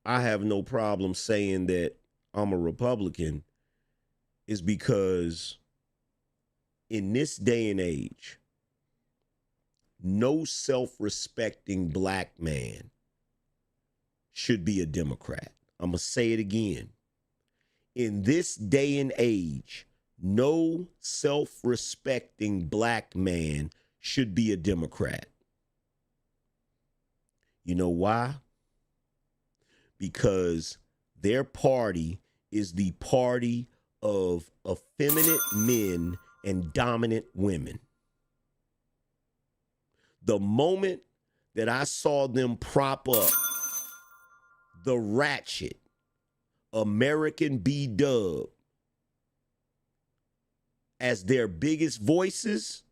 Speaker 3: I have no problem saying that I'm a Republican is because in this day and age, no self-respecting black man should be a Democrat. I'm going to say it again. In this day and age, no self-respecting black man should be a Democrat. You know why? Because their party is the party of effeminate men and dominant women. The moment that I saw them prop up the ratchet American B-Dub as their biggest voices,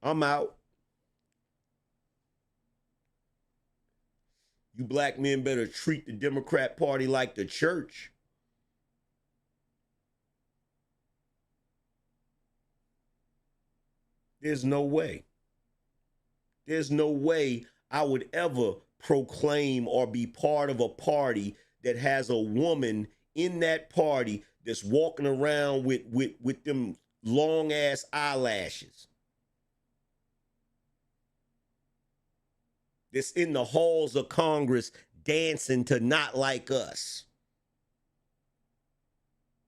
Speaker 3: I'm out. You black men better treat the Democrat Party like the church. There's no way. There's no way I would ever proclaim or be part of a party that has a woman in that party that's walking around with them long ass eyelashes. That's in the halls of Congress dancing to Not Like Us.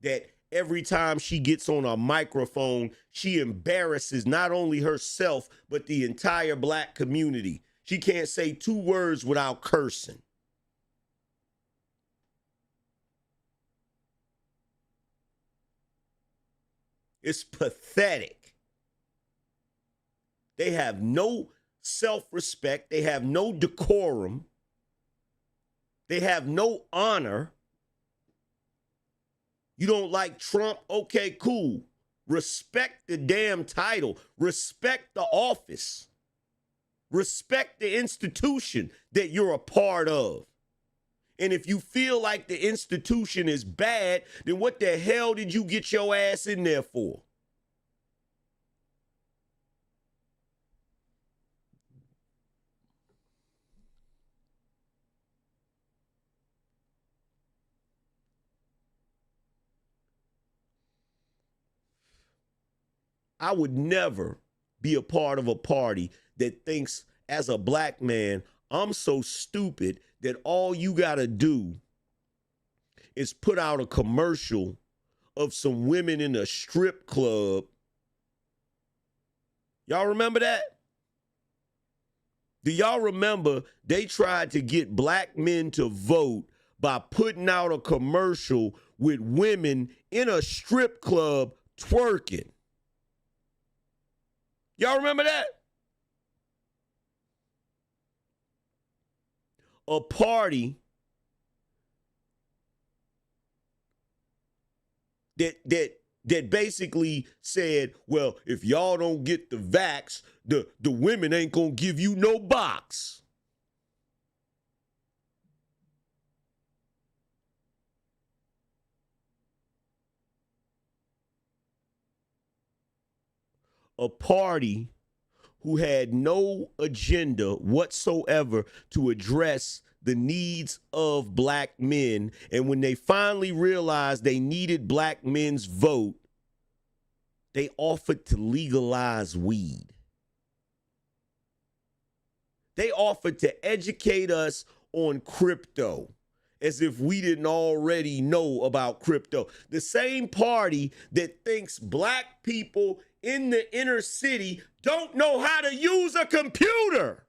Speaker 3: That every time she gets on a microphone, she embarrasses not only herself, but the entire black community. She can't say 2 words without cursing. It's pathetic. They have no self-respect. They have no decorum. They have no honor. You don't like Trump? Okay, cool. Respect the damn title. Respect the office. Respect the institution that you're a part of. And if you feel like the institution is bad, then what the hell did you get your ass in there for? I would never be a part of a party that thinks, as a black man, I'm so stupid that all you got to do is put out a commercial of some women in a strip club Y'all remember that? Do y'all remember they tried to get black men to vote by putting out a commercial with women in a strip club twerking? Y'all remember that? A party that basically said, well, if y'all don't get the vax, the women ain't gonna give you no box. A party who had no agenda whatsoever to address the needs of black men. And when they finally realized they needed black men's vote, they offered to legalize weed. They offered to educate us on crypto as if we didn't already know about crypto. The same party that thinks black people in the inner city don't know how to use a computer.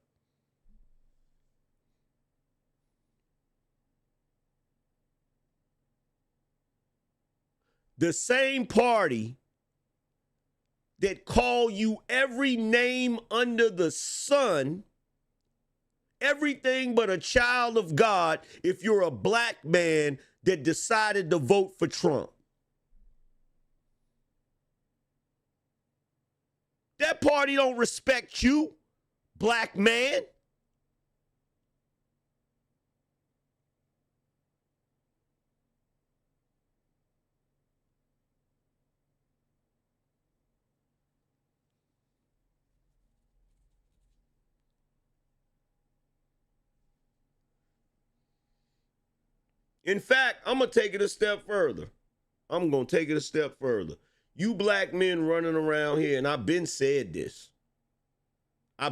Speaker 3: The same party that call you every name under the sun, everything but a child of God, if you're a black man that decided to vote for Trump. That party don't respect you, black man. In fact, I'm going to take it a step further. You black men running around here, and I've been said this. I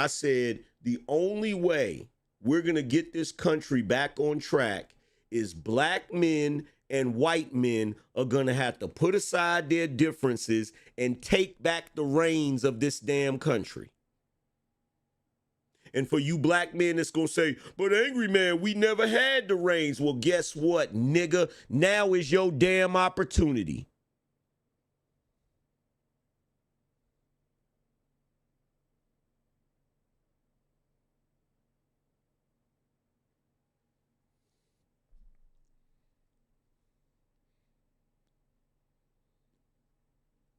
Speaker 3: said the only way we're going to get this country back on track is black men and white men are going to have to put aside their differences and take back the reins of this damn country. And for you black men that's going to say, but Angryman, we never had the reins. Well, guess what, nigga? Now is your damn opportunity.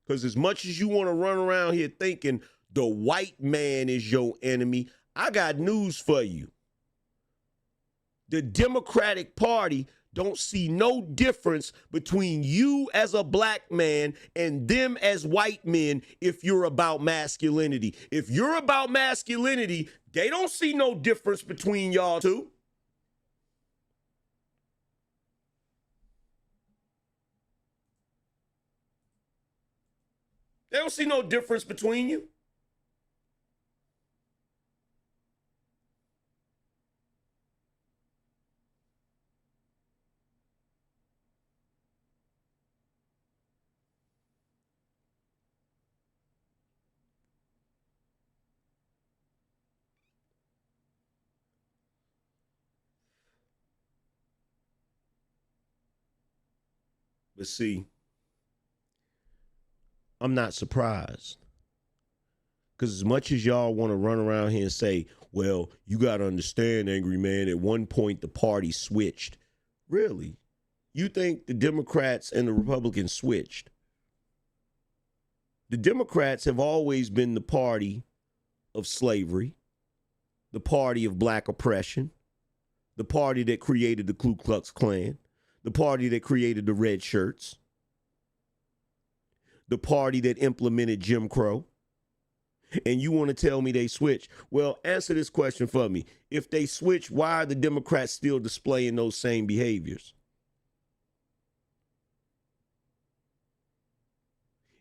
Speaker 3: Because as much as you want to run around here thinking the white man is your enemy, I got news for you. The Democratic Party don't see no difference between you as a black man and them as white men if you're about masculinity. If you're about masculinity, they don't see no difference between y'all two. They don't see no difference between you. But see, I'm not surprised. Because as much as y'all want to run around here and say, well, you got to understand, Angryman, at one point the party switched. Really? You think the Democrats and the Republicans switched? The Democrats have always been the party of slavery, the party of black oppression, the party that created the Ku Klux Klan, the party that created the red shirts, the party that implemented Jim Crow. And you want to tell me they switch? Well, answer this question for me. If they switch, why are the Democrats still displaying those same behaviors?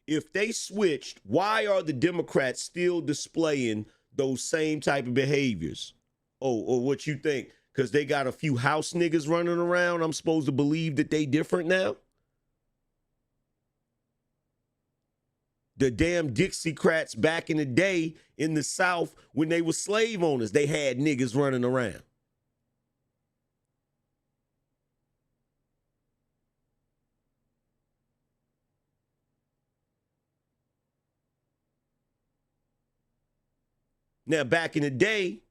Speaker 3: If they switched, why are the Democrats still displaying those same type of behaviors? Oh, or what you think? Because they got a few house niggas running around, I'm supposed to believe that they different now? The damn Dixiecrats back in the day in the South when they were slave owners, they had niggas running around. Now, back in the day,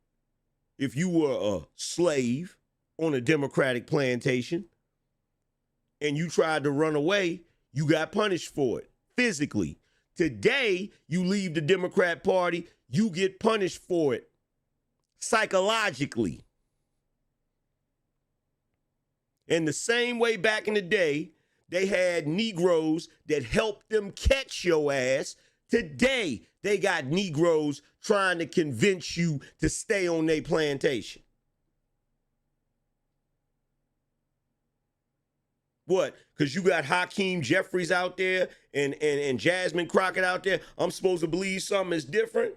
Speaker 3: if you were a slave on a Democratic plantation and you tried to run away, you got punished for it physically. Today, you leave the Democrat Party, you get punished for it psychologically. And the same way back in the day, they had Negroes that helped them catch your ass. Today, they got Negroes trying to convince you to stay on their plantation. What? Because you got Hakeem Jeffries out there and Jasmine Crockett out there, I'm supposed to believe something is different?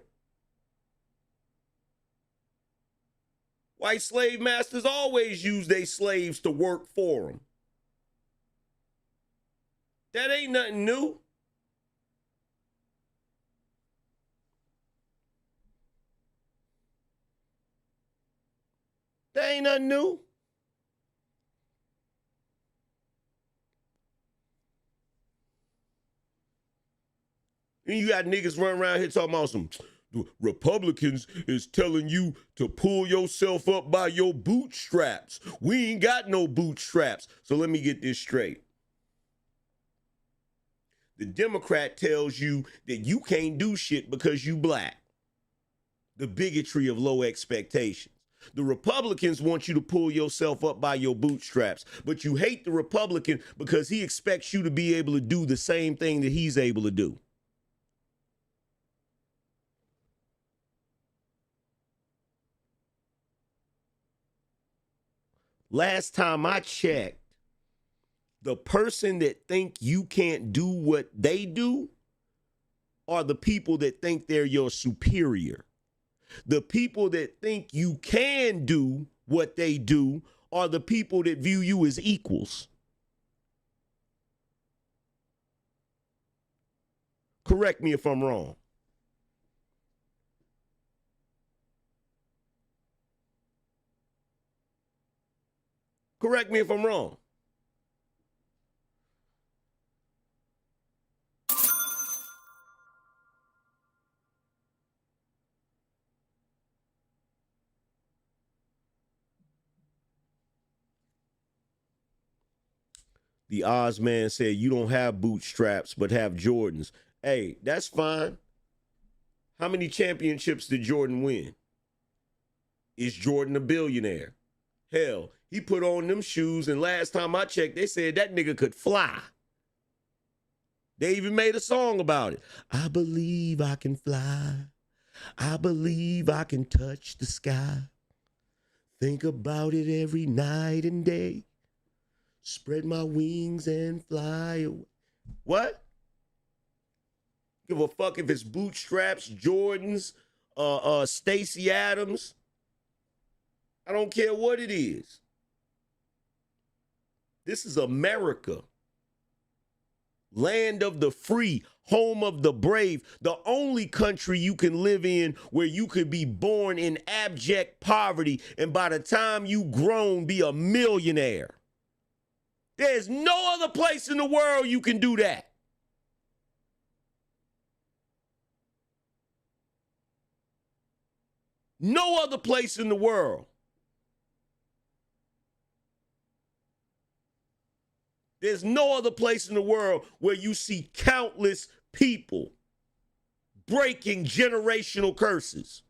Speaker 3: White slave masters always use their slaves to work for them. That ain't nothing new. That ain't nothing new. And you got niggas running around here talking about some Republicans is telling you to pull yourself up by your bootstraps. We ain't got no bootstraps. So let me get this straight. The Democrat tells you that you can't do shit because you black. The bigotry of low expectations. The Republicans want you to pull yourself up by your bootstraps, but you hate the Republican because he expects you to be able to do the same thing that he's able to do. Last time I checked, the person that think you can't do what they do are the people that think they're your superior. The people that think you can do what they do are the people that view you as equals. Correct me if I'm wrong. Correct me if I'm wrong. The Oz man said, you don't have bootstraps, but have Jordans. Hey, that's fine. How many championships did Jordan win? Is Jordan a billionaire? Hell, he put on them shoes, and last time I checked, they said that nigga could fly. They even made a song about it. I believe I can fly. I believe I can touch the sky. Think about it every night and day. Spread my wings and fly away. What? Give a fuck if it's bootstraps, Jordans, Stacey Adams. I don't care what it is. This is America. Land of the free, home of the brave, the only country you can live in where you could be born in abject poverty and by the time you grown be a millionaire. There's no other place in the world you can do that. No other place in the world. There's no other place in the world where you see countless people breaking generational curses.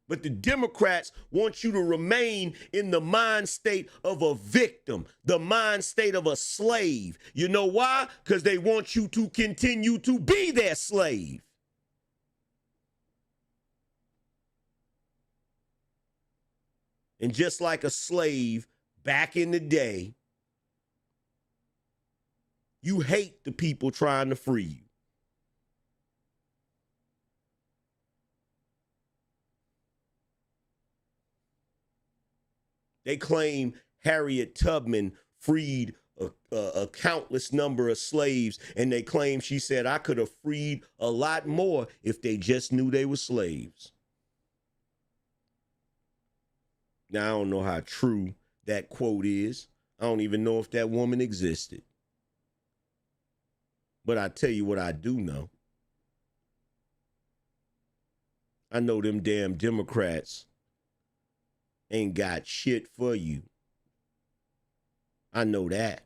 Speaker 3: But the Democrats want you to remain in the mind state of a victim, the mind state of a slave. You know why? Because they want you to continue to be their slave. And just like a slave back in the day, you hate the people trying to free you. They claim Harriet Tubman freed a countless number of slaves, and they claim she said, I could have freed a lot more if they just knew they were slaves. Now, I don't know how true that quote is. I don't even know if that woman existed. But I tell you what I do know. I know them damn Democrats ain't got shit for you. I know that.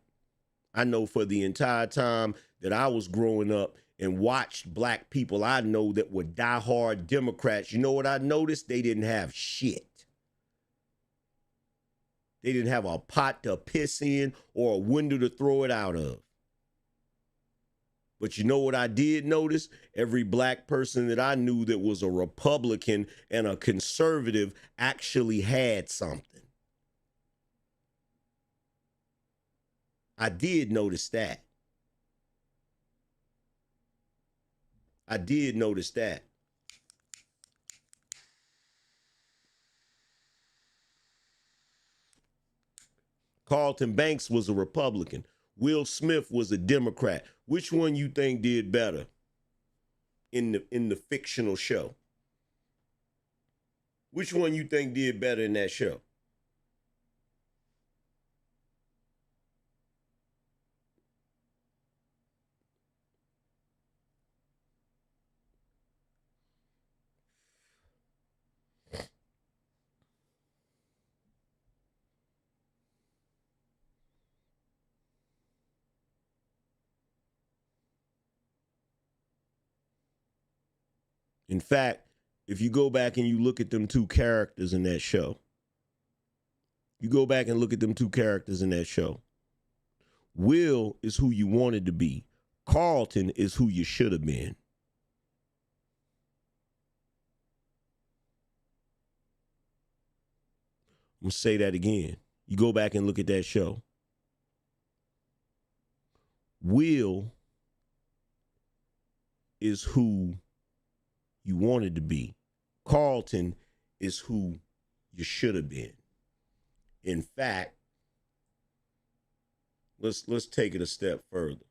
Speaker 3: I know for the entire time that I was growing up and watched black people I know that were diehard Democrats, you know what I noticed? They didn't have shit. They didn't have a pot to piss in or a window to throw it out of. But you know what I did notice? Every black person that I knew that was a Republican and a conservative actually had something. I did notice that. I did notice that. Carlton Banks was a Republican. Will Smith was a Democrat. Which one you think did better in the fictional show? Which one you think did better in that show? In fact, if you go back and you look at them two characters in that show, Will is who you wanted to be. Carlton is who you should have been. I'm going to say that again. You go back and look at that show. Will is who you wanted to be. Carlton is who you should have been. In fact, let's take it a step further.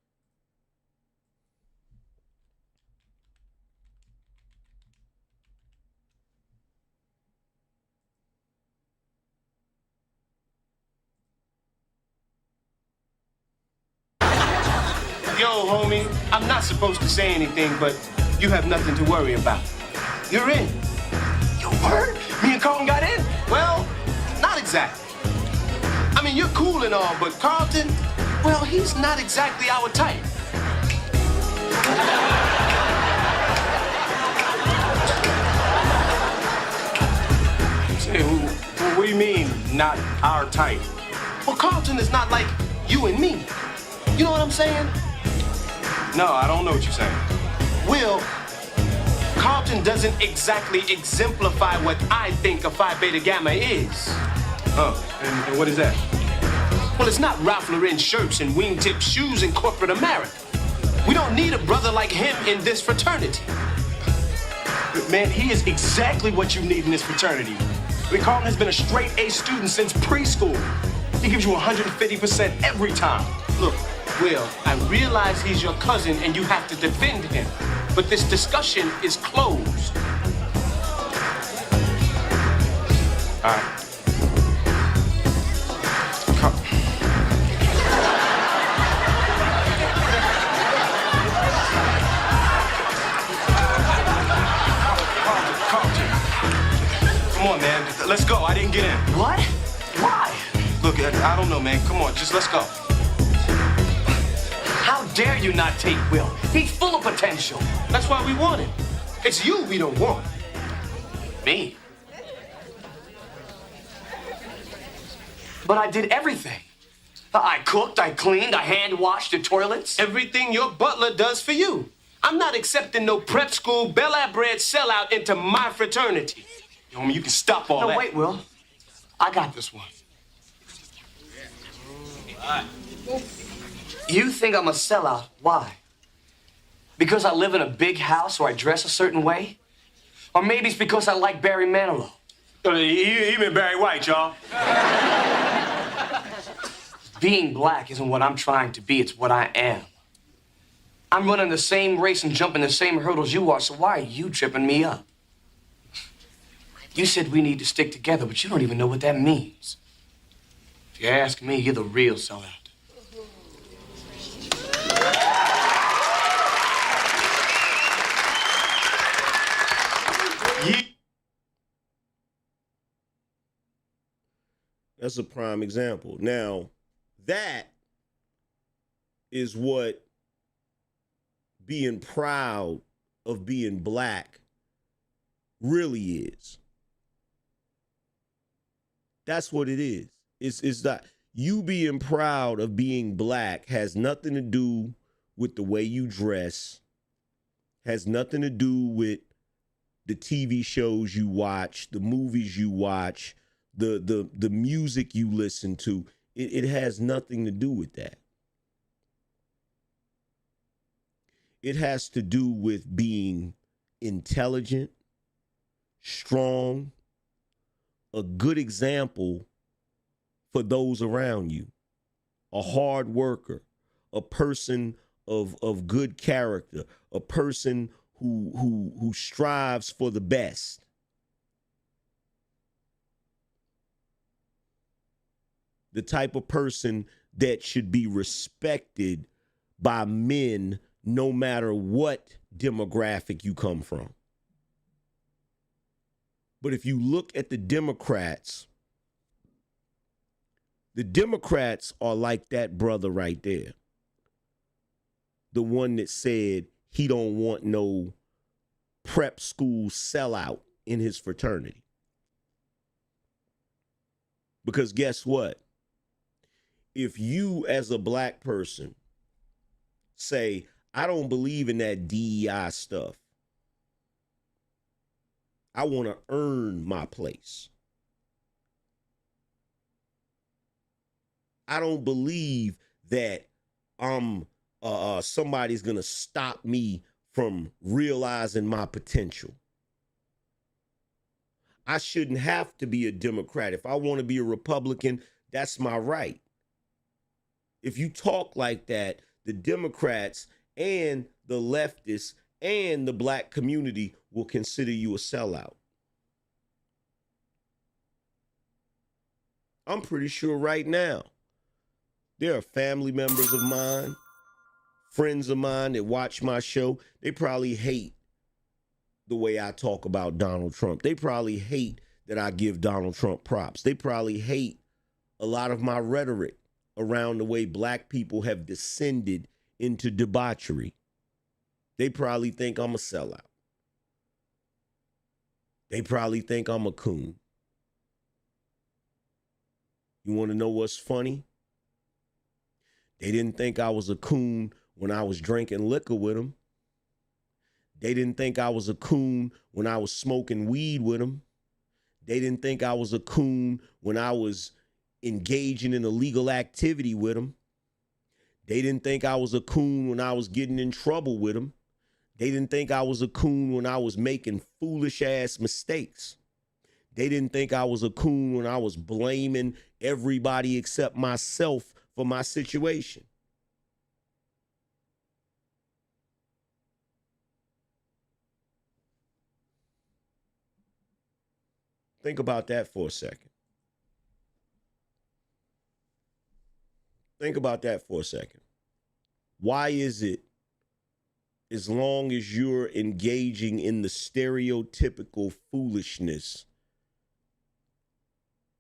Speaker 4: Yo, homie, I'm not supposed to say anything, but you have nothing to worry about. You're in. Your word? Me and Carlton got in? Well, not exactly. I mean, you're cool and all, but Carlton, well, he's not exactly our type. Say, what do you mean, not our type? Well, Carlton is not like you and me. You know what I'm saying? No, I don't know what you're saying. Will, Carlton doesn't exactly exemplify what I think a Phi Beta Gamma is. Oh, and what is that? Well, it's not Ralph Lauren shirts and wingtip shoes in corporate America. We don't need a brother like him in this fraternity. Man, he is exactly what you need in this fraternity. I mean, Carlton has been a straight A student since preschool. He gives you 150% every time. Look, Will, I realize he's your cousin and you have to defend him, but this discussion is closed. All right. Come on, man. Let's go. I didn't get in.
Speaker 5: What? Why?
Speaker 4: Look, I don't know, man. Come on, just let's go.
Speaker 5: How dare you not take Will? He's full of potential.
Speaker 4: That's why we want him. It's you we don't want.
Speaker 5: Me? But I did everything. I cooked, I cleaned, I hand-washed the toilets.
Speaker 4: Everything your butler does for you. I'm not accepting no prep school, Bel Air bred sellout into my fraternity. Yo, homie, you can stop all that.
Speaker 5: No, wait, Will. I got this one. You think I'm a sellout. Why? Because I live in a big house or I dress a certain way? Or maybe it's because I like Barry Manilow.
Speaker 4: He been Barry White, y'all.
Speaker 5: Being black isn't what I'm trying to be, it's what I am. I'm running the same race and jumping the same hurdles you are, so why are you tripping me up? You said we need to stick together, but you don't even know what that means. If you ask me, you're the real sellout.
Speaker 3: That's a prime example. Now, that is what being proud of being black really is. That's what it is. It's that you being proud of being black has nothing to do with the way you dress, has nothing to do with the TV shows you watch, the movies you watch, the music you listen to. It has nothing to do with that. It has to do with being intelligent, strong, a good example for those around you, a hard worker, a person of good character, a person who strives for the best. The type of person that should be respected by men no matter what demographic you come from. But if you look at the Democrats are like that brother right there. The one that said he don't want no prep school sellout in his fraternity. Because guess what? If you as a black person say, I don't believe in that DEI stuff, I want to earn my place. I don't believe that somebody's going to stop me from realizing my potential. I shouldn't have to be a Democrat. If I want to be a Republican, that's my right. If you talk like that, the Democrats and the leftists and the black community will consider you a sellout. I'm pretty sure right now there are family members of mine, friends of mine that watch my show. They probably hate the way I talk about Donald Trump. They probably hate that I give Donald Trump props. They probably hate a lot of my rhetoric around the way black people have descended into debauchery. They probably think I'm a sellout. They probably think I'm a coon. You want to know what's funny? They didn't think I was a coon when I was drinking liquor with them. They didn't think I was a coon when I was smoking weed with them. They didn't think I was a coon when I was engaging in illegal activity with them. They didn't think I was a coon when I was getting in trouble with them. They didn't think I was a coon when I was making foolish ass mistakes. They didn't think I was a coon when I was blaming everybody except myself for my situation. Think about that for a second. Think about that for a second. Why is it, as long as you're engaging in the stereotypical foolishness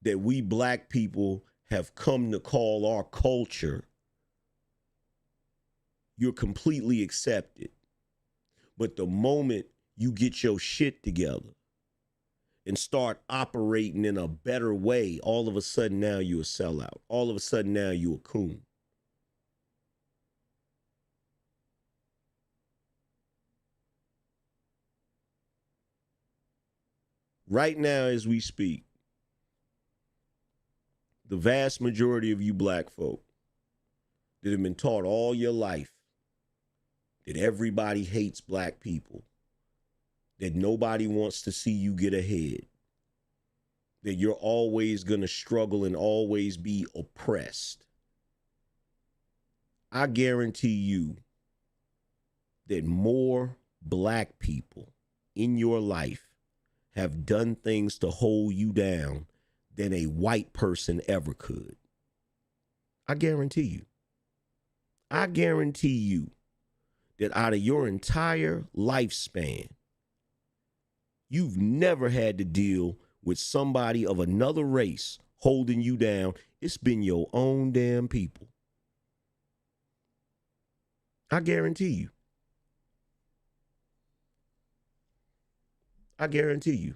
Speaker 3: that we black people have come to call our culture, you're completely accepted? But the moment you get your shit together and start operating in a better way, all of a sudden now you a sellout. All of a sudden now you a coon. Right now as we speak, the vast majority of you black folk that have been taught all your life that everybody hates black people, that nobody wants to see you get ahead, that you're always going to struggle and always be oppressed. I guarantee you that more black people in your life have done things to hold you down than a white person ever could. I guarantee you. I guarantee you that out of your entire lifespan, you've never had to deal with somebody of another race holding you down. It's been your own damn people. I guarantee you. I guarantee you.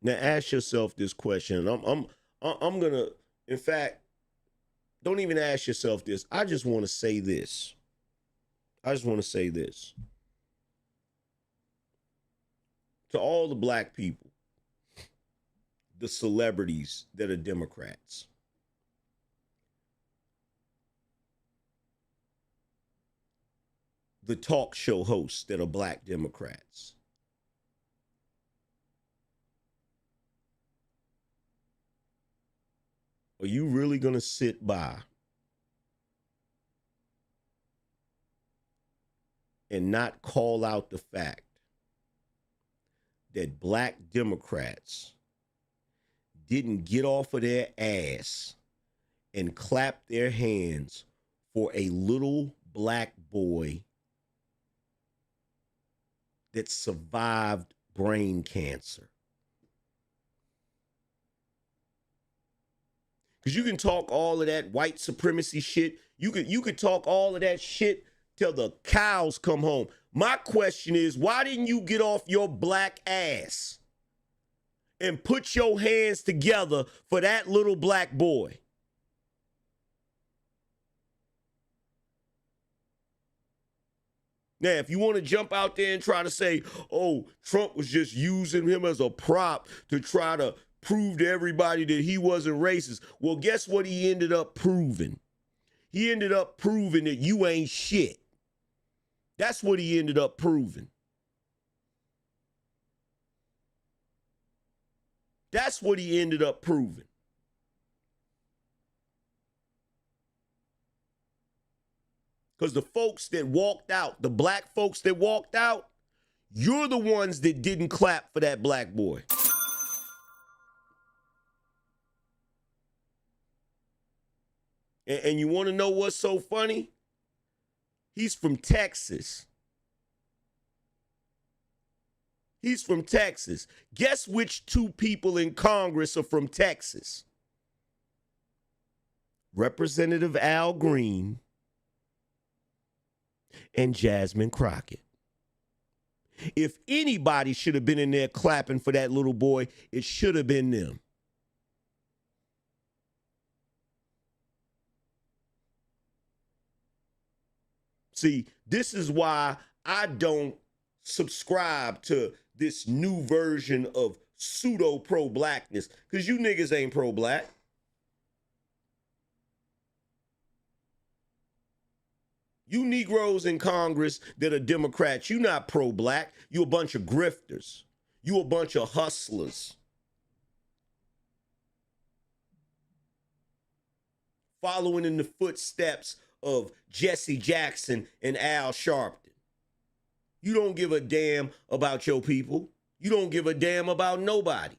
Speaker 3: Now ask yourself this question. I'm gonna, in fact, don't even ask yourself this. I just want to say this. I just want to say this. To all the black people, the celebrities that are Democrats. The talk show hosts that are black Democrats. Are you really going to sit by and not call out the fact that black Democrats didn't get off of their ass and clap their hands for a little black boy that survived brain cancer? Because you can talk all of that white supremacy shit. You could talk all of that shit till the cows come home. My question is, why didn't you get off your black ass and put your hands together for that little black boy? Now, if you want to jump out there and try to say, oh, Trump was just using him as a prop to try to prove to everybody that he wasn't racist. Well, guess what he ended up proving? He ended up proving that you ain't shit. That's what he ended up proving. That's what he ended up proving. Because the folks that walked out, the black folks that walked out, you're the ones that didn't clap for that black boy. And you want to know what's so funny? He's from Texas. He's from Texas. Guess which two people in Congress are from Texas? Representative Al Green and Jasmine Crockett. If anybody should have been in there clapping for that little boy, it should have been them. See, this is why I don't subscribe to this new version of pseudo pro-blackness, because you niggas ain't pro-black. You Negroes in Congress that are Democrats, you not pro-black. You a bunch of grifters. You a bunch of hustlers. Following in the footsteps of Jesse Jackson and Al Sharpton. You don't give a damn about your people. You don't give a damn about nobody.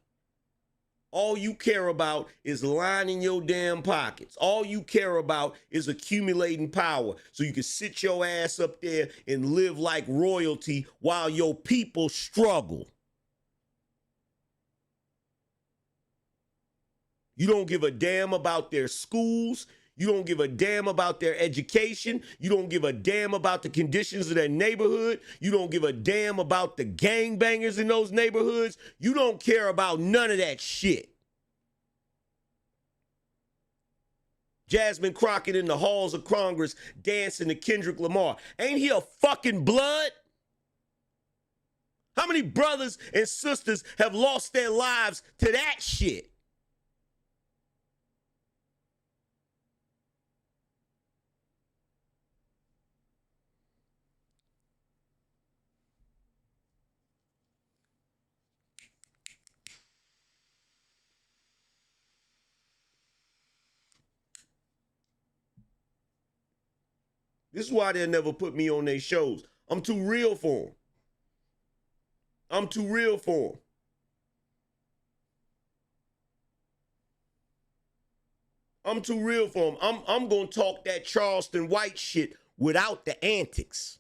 Speaker 3: All you care about is lining your damn pockets. All you care about is accumulating power so you can sit your ass up there and live like royalty while your people struggle. You don't give a damn about their schools. You don't give a damn about their education. You don't give a damn about the conditions of their neighborhood. You don't give a damn about the gangbangers in those neighborhoods. You don't care about none of that shit. Jasmine Crockett in the halls of Congress dancing to Kendrick Lamar. Ain't he a fucking blood? How many brothers and sisters have lost their lives to that shit? This is why they'll never put me on their shows. I'm too real for them. I'm too real for them. I'm too real for them. I'm going to talk that Charleston White shit without the antics.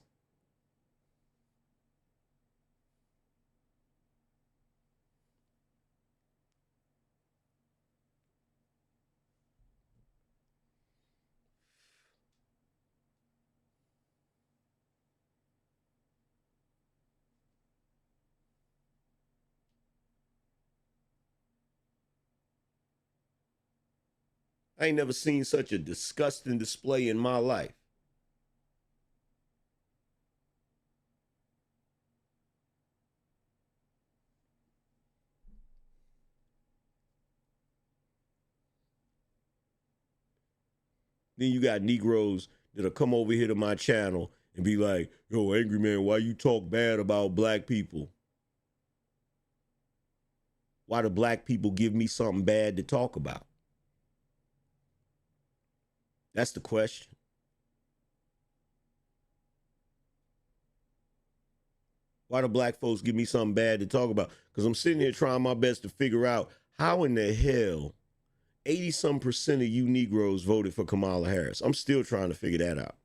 Speaker 3: I ain't never seen such a disgusting display in my life. Then you got Negroes that'll come over here to my channel and be like, yo, Angryman, why you talk bad about black people? Why do black people give me something bad to talk about? That's the question. Why do black folks give me something bad to talk about? Because I'm sitting here trying my best to figure out how in the hell 80-some% of you Negroes voted for Kamala Harris. I'm still trying to figure that out.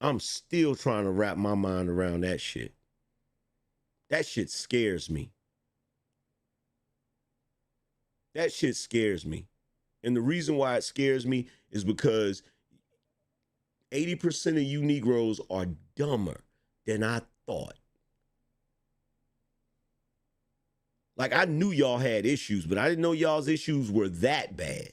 Speaker 3: I'm still trying to wrap my mind around that shit. That shit scares me. That shit scares me. And the reason why it scares me is because 80% of you Negroes are dumber than I thought. Like, I knew y'all had issues, but I didn't know y'all's issues were that bad.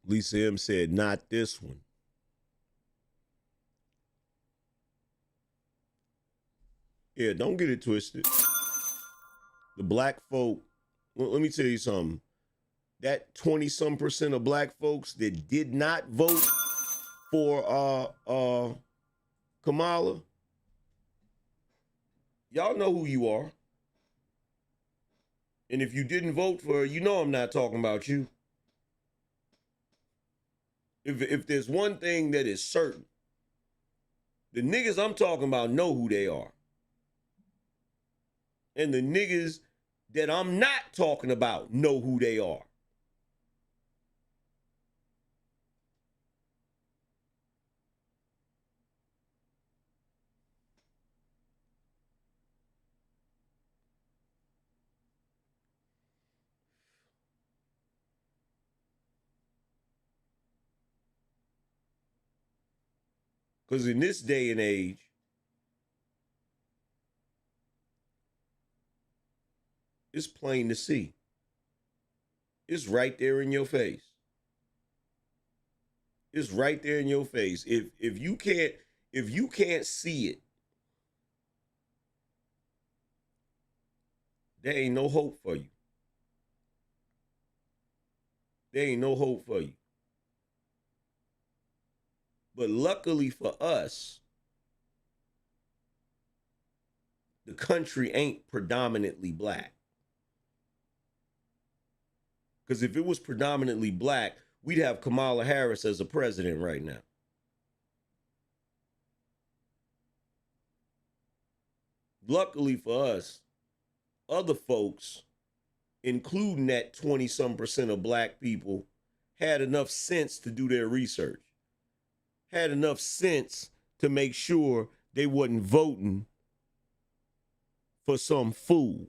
Speaker 3: Lisa M said, not this one. Yeah, don't get it twisted. The black folk, well, let me tell you something. That 20-some% of black folks that did not vote for Kamala, y'all know who you are. And if you didn't vote for her, you know I'm not talking about you. If there's one thing that is certain, the niggas I'm talking about know who they are. And the niggas that I'm not talking about know who they are. Because in this day and age, it's plain to see. It's right there in your face. It's right there in your face. If you can't see it, there ain't no hope for you. There ain't no hope for you. But luckily for us, the country ain't predominantly black. Because if it was predominantly black, we'd have Kamala Harris as a president right now. Luckily for us, other folks, including that 20-some% of black people, had enough sense to do their research. Had enough sense to make sure they wasn't voting for some fool.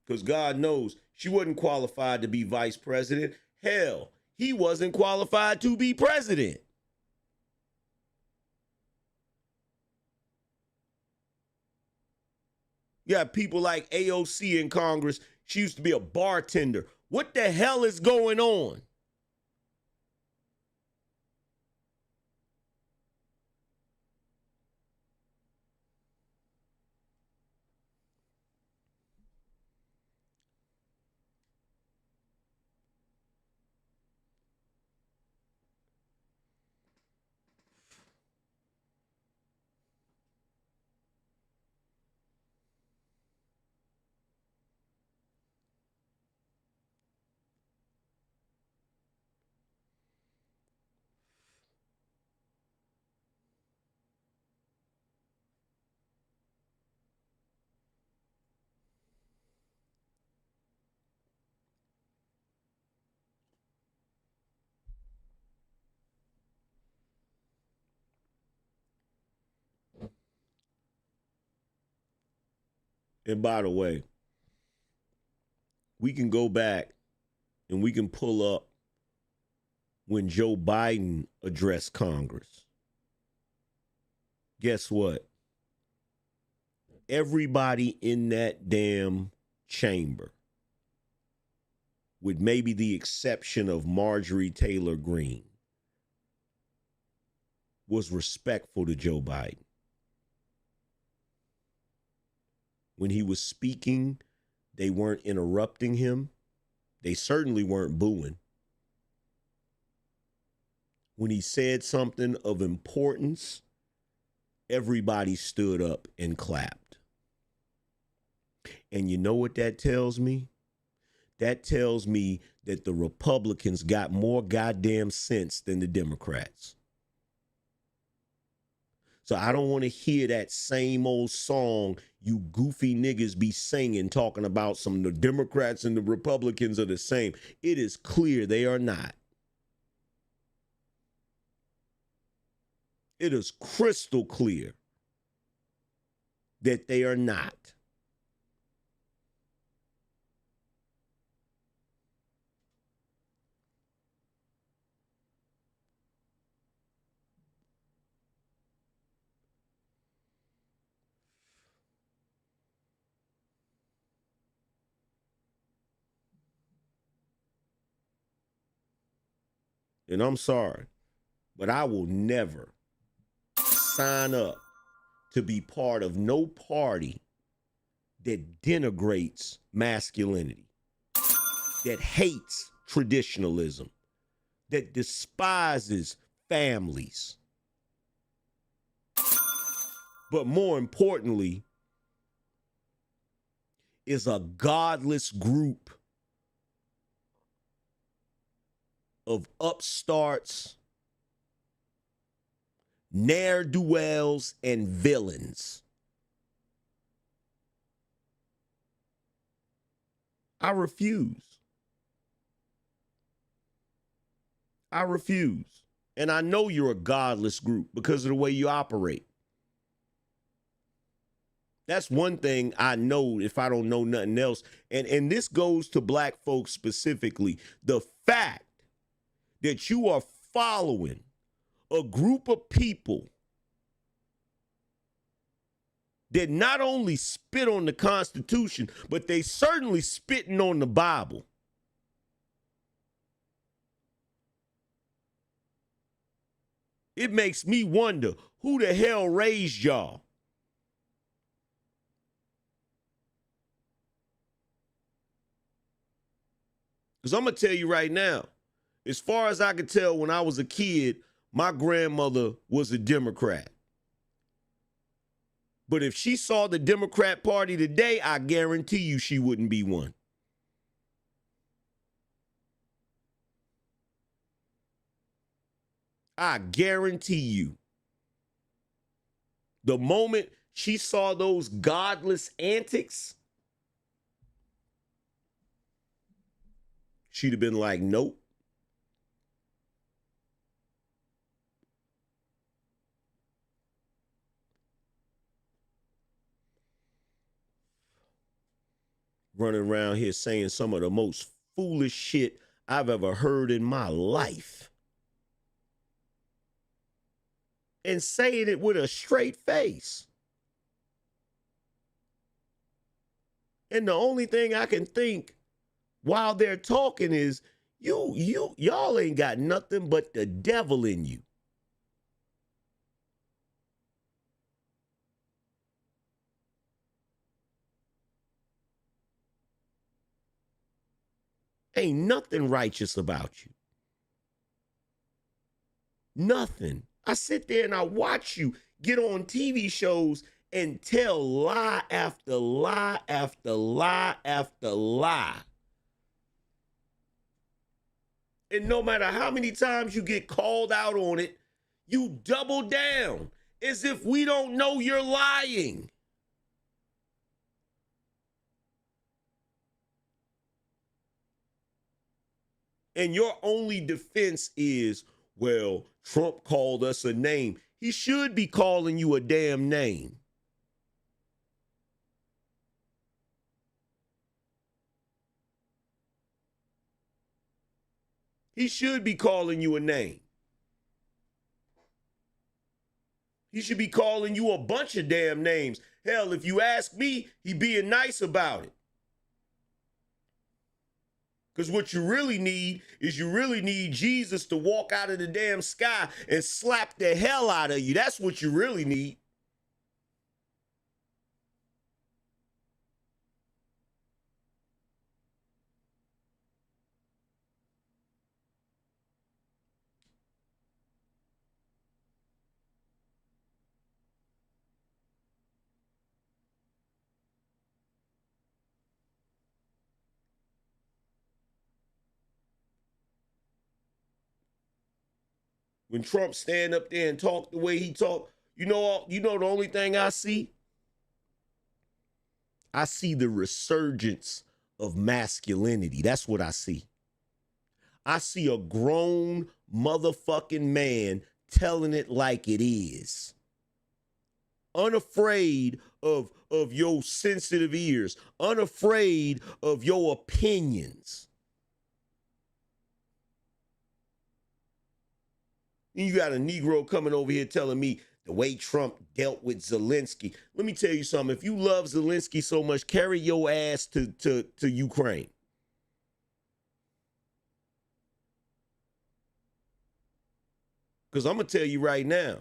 Speaker 3: Because God knows she wasn't qualified to be vice president. Hell, he wasn't qualified to be president. You have people like AOC in Congress. She used to be a bartender. What the hell is going on? And by the way, we can go back and we can pull up when Joe Biden addressed Congress. Guess what? Everybody in that damn chamber, with maybe the exception of Marjorie Taylor Greene, was respectful to Joe Biden. When he was speaking, they weren't interrupting him. They certainly weren't booing. When he said something of importance, everybody stood up and clapped. And you know what that tells me? That tells me that the Republicans got more goddamn sense than the Democrats. So I don't want to hear that same old song you goofy niggas be singing, talking about the Democrats and the Republicans are the same. It is clear they are not. It is crystal clear that they are not. And I'm sorry, but I will never sign up to be part of no party that denigrates masculinity, that hates traditionalism, that despises families. But more importantly, is a godless group of upstarts, ne'er-do-wells, and villains. I refuse. I refuse. And I know you're a godless group because of the way you operate. That's one thing I know if I don't know nothing else. And this goes to black folks specifically. The fact that you are following a group of people that not only spit on the Constitution, but they certainly spitting on the Bible. It makes me wonder who the hell raised y'all. Because I'm going to tell you right now, as far as I could tell when I was a kid, my grandmother was a Democrat. But if she saw the Democrat Party today, I guarantee you she wouldn't be one. I guarantee you. The moment she saw those godless antics, she'd have been like, nope. Running around here saying some of the most foolish shit I've ever heard in my life. And saying it with a straight face. And the only thing I can think while they're talking is, y'all ain't got nothing but the devil in you. Ain't nothing righteous about you. Nothing. I sit there and I watch you get on TV shows and tell lie after lie after lie after lie. And no matter how many times you get called out on it, you double down as if we don't know you're lying. And your only defense is, well, Trump called us a name. He should be calling you a damn name. He should be calling you a name. He should be calling you a bunch of damn names. Hell, if you ask me, he being nice about it. Because what you really need is Jesus to walk out of the damn sky and slap the hell out of you. That's what you really need. When Trump stand up there and talk the way he talk, you know the only thing I see? I see the resurgence of masculinity. That's what I see. I see a grown motherfucking man telling it like it is. Unafraid of your sensitive ears, unafraid of your opinions. And you got a Negro coming over here telling me the way Trump dealt with Zelensky. Let me tell you something. If you love Zelensky so much, carry your ass to Ukraine. Because I'm going to tell you right now,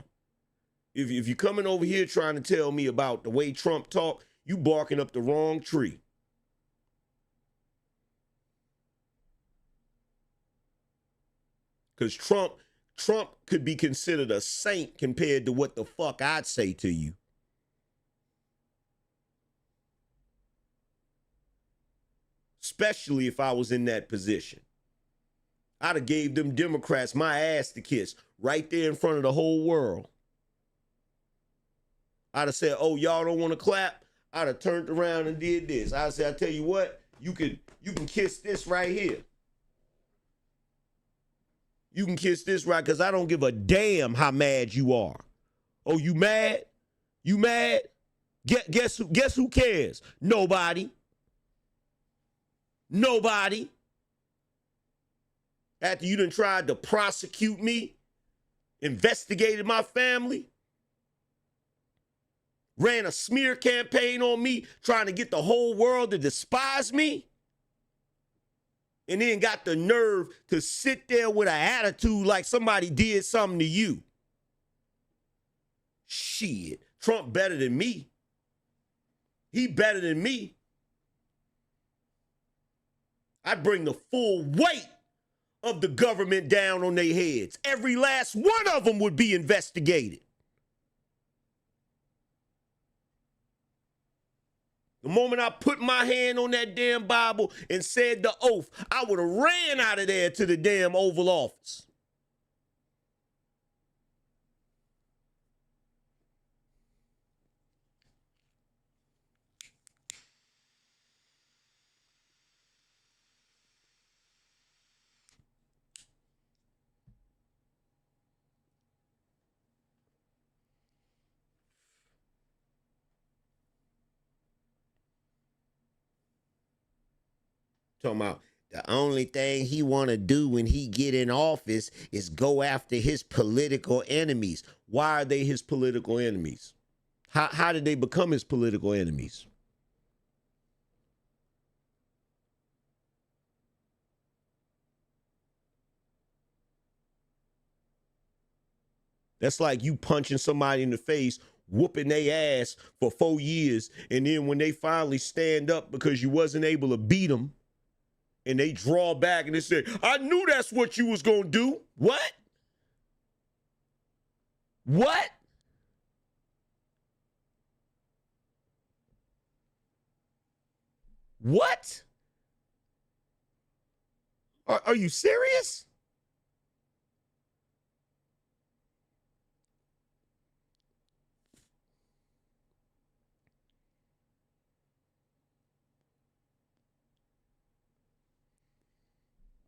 Speaker 3: if you're coming over here trying to tell me about the way Trump talked, you barking up the wrong tree. Because Trump could be considered a saint compared to what the fuck I'd say to you. Especially if I was in that position. I'd have gave them Democrats my ass to kiss right there in front of the whole world. I'd have said, oh, y'all don't want to clap? I'd have turned around and did this. I'd say, I tell you what, you can kiss this right here. You can kiss this right, because I don't give a damn how mad you are. Oh, you mad? You mad? Guess who cares? Nobody. Nobody. After you done tried to prosecute me, investigated my family, ran a smear campaign on me, trying to get the whole world to despise me, and then got the nerve to sit there with an attitude like somebody did something to you. Shit, Trump better than me. He better than me. I'd bring the full weight of the government down on their heads. Every last one of them would be investigated. The moment I put my hand on that damn Bible and said the oath, I would have ran out of there to the damn Oval Office. Talking about the only thing he want to do when he get in office is go after his political enemies. Why are they his political enemies? How did they become his political enemies? That's like you punching somebody in the face, whooping their ass for 4 years, and then when they finally stand up because you wasn't able to beat them, and they draw back and they say, I knew that's what you was gonna do. What? What? What? Are you serious?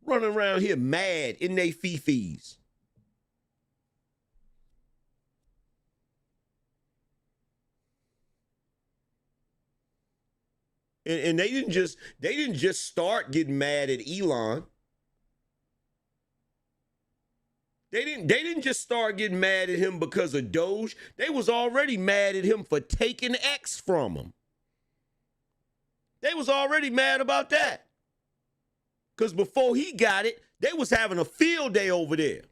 Speaker 3: Running around here mad in they fifis. And they didn't just start getting mad at Elon. They didn't just start getting mad at him because of Doge. They was already mad at him for taking X from him. They was already mad about that. Because before he got it, they was having a field day over there.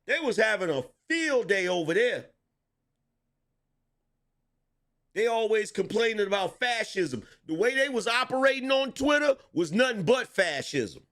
Speaker 3: They was having a field day over there. They always complaining about fascism. The way they was operating on Twitter was nothing but fascism.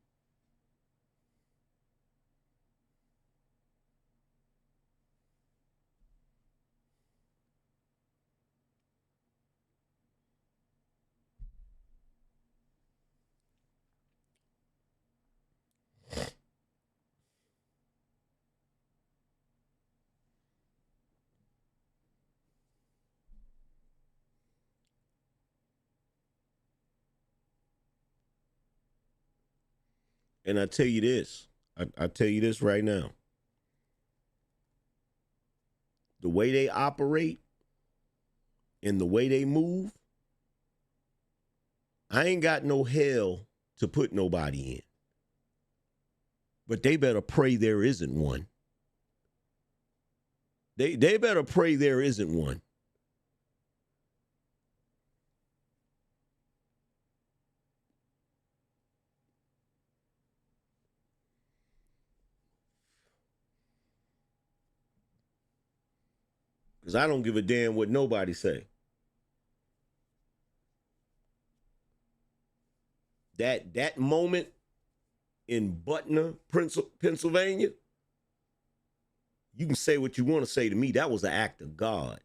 Speaker 3: And I tell you this, I tell you this right now. The way they operate and the way they move, I ain't got no hell to put nobody in. But they better pray there isn't one. They better pray there isn't one. Because I don't give a damn what nobody say. That moment in Butner, Pennsylvania, you can say what you want to say to me. That was an act of God.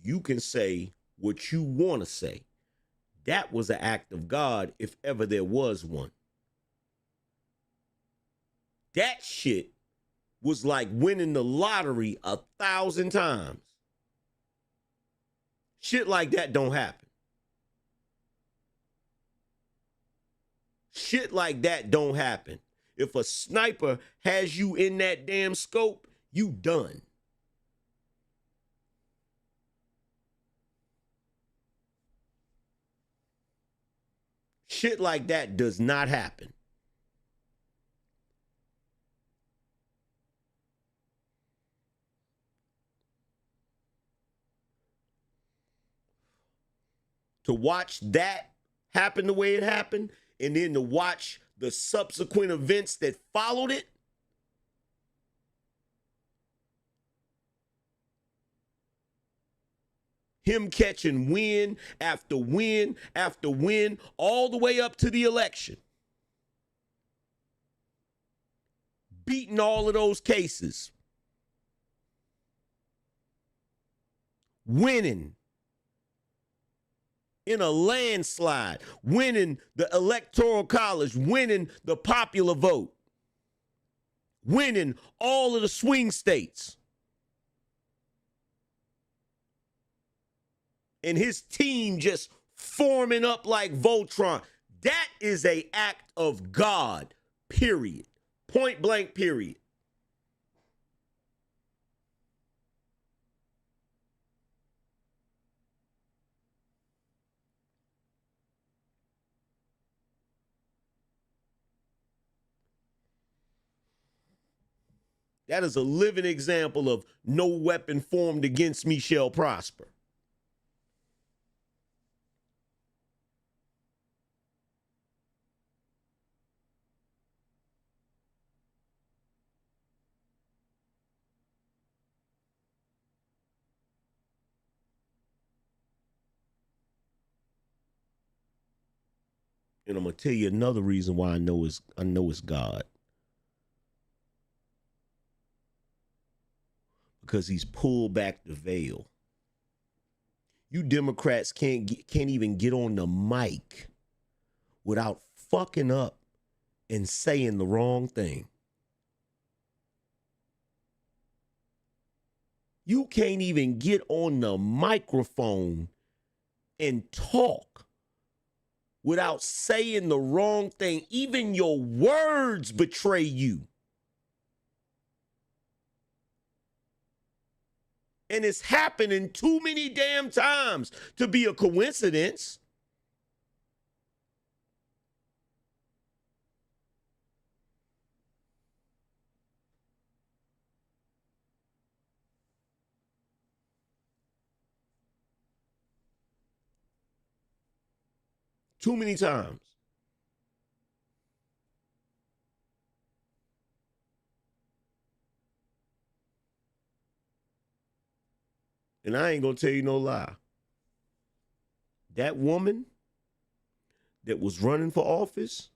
Speaker 3: You can say what you want to say. That was an act of God if ever there was one. That shit was like winning the lottery 1,000 times. Shit like that don't happen. Shit like that don't happen. If a sniper has you in that damn scope, you done. Shit like that does not happen. To watch that happen the way it happened, and then to watch the subsequent events that followed it, him catching win after win after win, all the way up to the election. Beating all of those cases. Winning. In a landslide, winning the Electoral College, winning the popular vote, winning all of the swing states. And his team just forming up like Voltron. That is an act of God, period. Point blank, period. That is a living example of no weapon formed against me shall prosper. And I'm gonna tell you another reason why I know it's God. Because he's pulled back the veil. You Democrats can't even get on the mic without fucking up and saying the wrong thing. You can't even get on the microphone and talk without saying the wrong thing. Even your words betray you. And it's happening too many damn times to be a coincidence. Too many times. And I ain't gonna tell you no lie. That woman that was running for office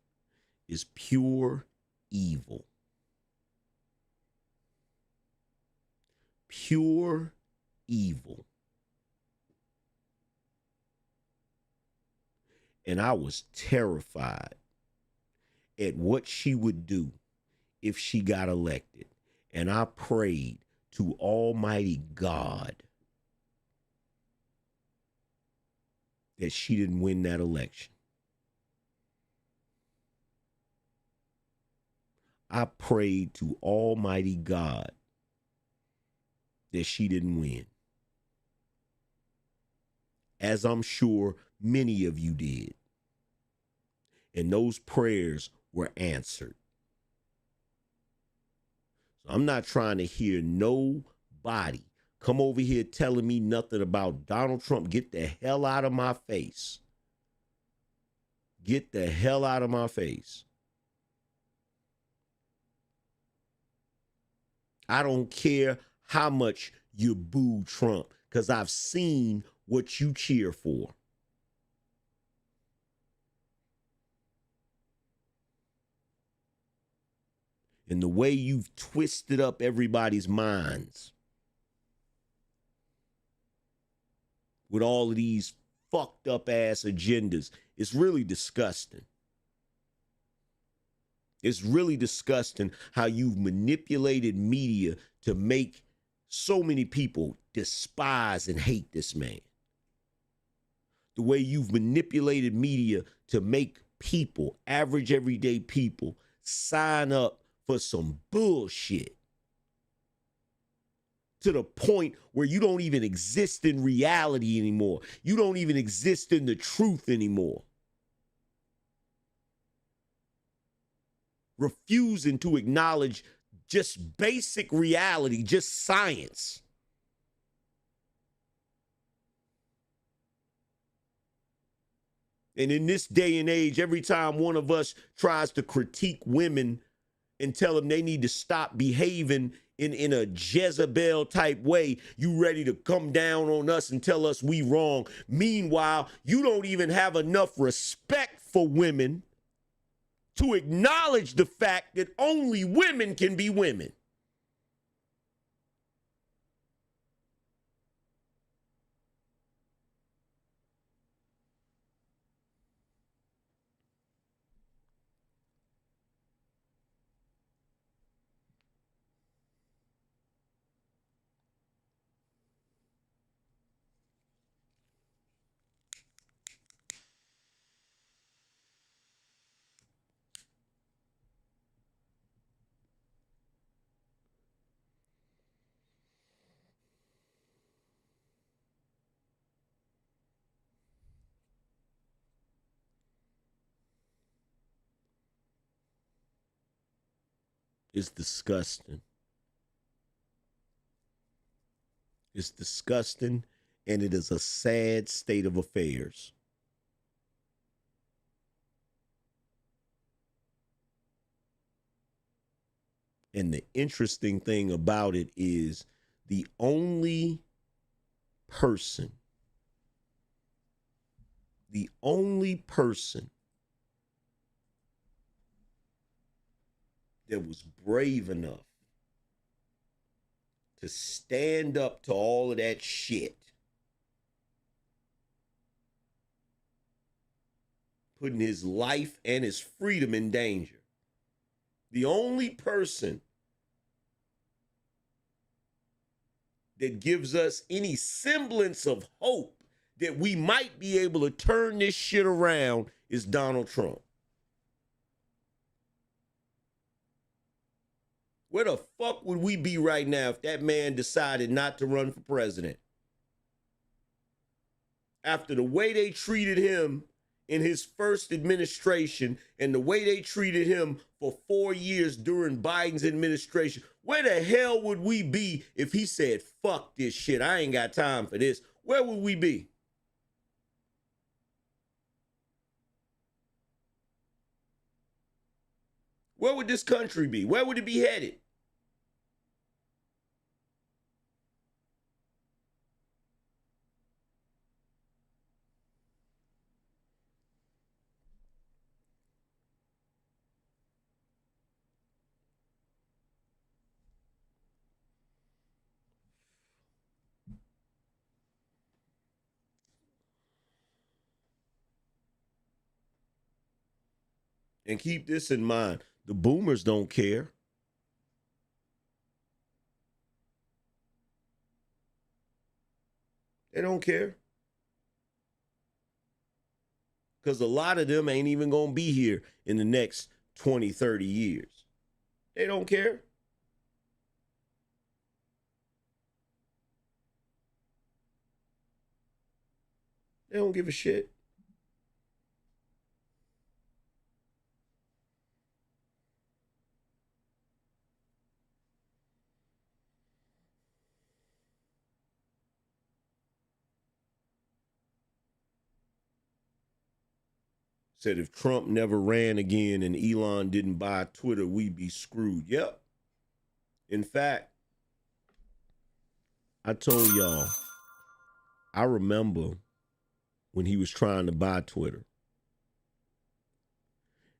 Speaker 3: is pure evil. Pure evil. And I was terrified at what she would do if she got elected. And I prayed to Almighty God that she didn't win that election. I prayed to Almighty God that she didn't win. As I'm sure many of you did. And those prayers were answered. So I'm not trying to hear nobody come over here telling me nothing about Donald Trump. Get the hell out of my face. Get the hell out of my face. I don't care how much you boo Trump, because I've seen what you cheer for. And the way you've twisted up everybody's minds with all of these fucked up ass agendas, it's really disgusting. It's really disgusting how you've manipulated media to make so many people despise and hate this man. The way you've manipulated media to make people, average everyday people, sign up for some bullshit to the point where you don't even exist in reality anymore. You don't even exist in the truth anymore. Refusing to acknowledge just basic reality, just science. And in this day and age, every time one of us tries to critique women and tell them they need to stop behaving in a Jezebel type way, you ready to come down on us and tell us we wrong. Meanwhile, you don't even have enough respect for women to acknowledge the fact that only women can be women. It's disgusting. It's disgusting, and it is a sad state of affairs. And the interesting thing about it is the only person that was brave enough to stand up to all of that shit, putting his life and his freedom in danger. The only person that gives us any semblance of hope that we might be able to turn this shit around is Donald Trump. Where the fuck would we be right now if that man decided not to run for president? After the way they treated him in his first administration and the way they treated him for 4 years during Biden's administration, where the hell would we be if he said, fuck this shit, I ain't got time for this? Where would we be? Where would this country be? Where would it be headed? And keep this in mind, the boomers don't care. They don't care. Because a lot of them ain't even going to be here in the next 20, 30 years. They don't care. They don't give a shit. Said if Trump never ran again and Elon didn't buy Twitter, we'd be screwed. Yep. In fact, I told y'all, I remember when he was trying to buy Twitter.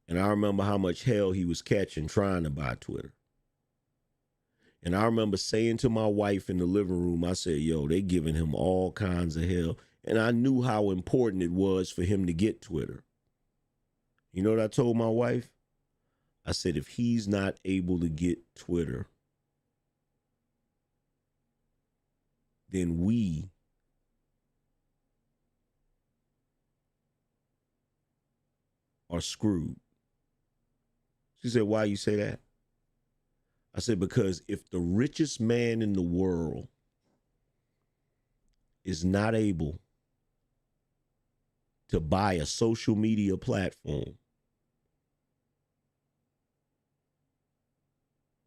Speaker 3: And I remember how much hell he was catching trying to buy Twitter. And I remember saying to my wife in the living room, I said, yo, they giving him all kinds of hell. And I knew how important it was for him to get Twitter. You know what I told my wife? I said, if he's not able to get Twitter, then we are screwed. She said, why you say that? I said, because if the richest man in the world is not able to buy a social media platform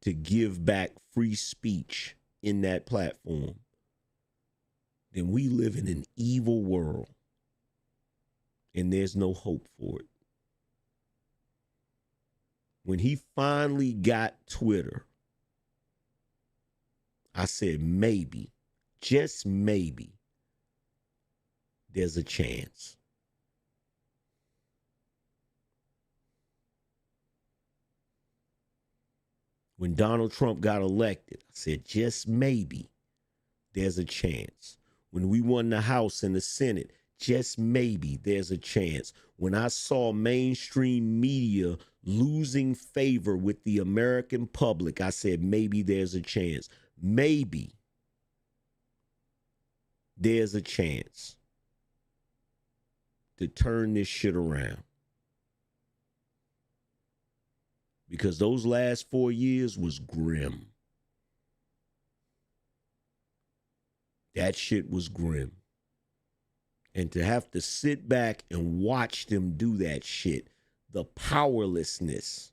Speaker 3: to give back free speech in that platform, then we live in an evil world and there's no hope for it. When he finally got Twitter, I said, maybe, just maybe, there's a chance. When Donald Trump got elected, I said, just maybe there's a chance. When we won the House and the Senate, just maybe there's a chance. When I saw mainstream media losing favor with the American public, I said, maybe there's a chance. Maybe there's a chance to turn this shit around. Because those last 4 years was grim. That shit was grim. And to have to sit back and watch them do that shit, the powerlessness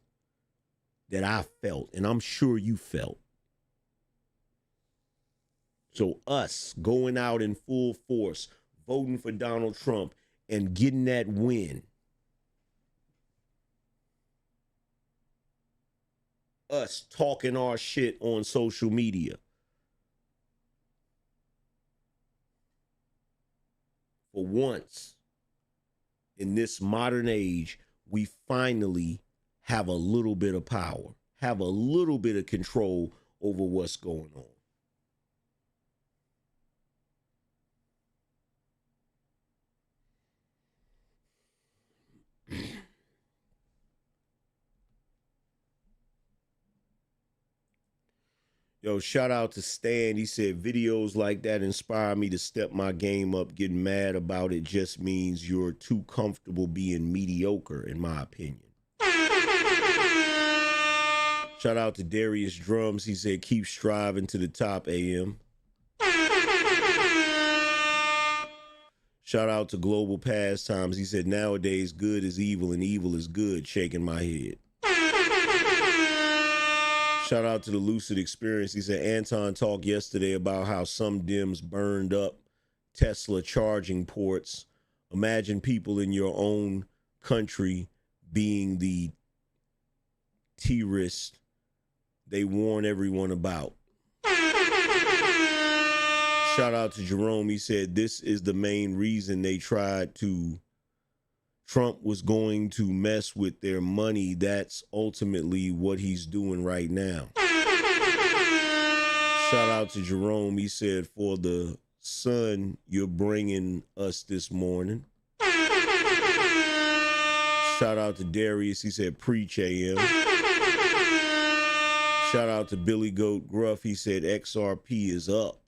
Speaker 3: that I felt, and I'm sure you felt. So us going out in full force, voting for Donald Trump and getting that win, us talking our shit on social media. For once, in this modern age, we finally have a little bit of power, have a little bit of control over what's going on. Yo, shout out to Stan. He said, videos like that inspire me to step my game up. Getting mad about it just means you're too comfortable being mediocre, in my opinion. Shout out to Darius Drums. He said, keep striving to the top, AM. Shout out to Global Pastimes. He said, nowadays, good is evil and evil is good, shaking my head. Shout out to the Lucid Experience. He said, Anton talked yesterday about how some Dems burned up Tesla charging ports. Imagine people in your own country being the terrorists they warn everyone about. Shout out to Jerome. He said, this is the main reason they tried to Trump was going to mess with their money. That's ultimately what he's doing right now. Shout out to Jerome. He said, for the sun you're bringing us this morning. Shout out to Darius. He said, preach, AM. Shout out to Billy Goat Gruff. He said, XRP is up.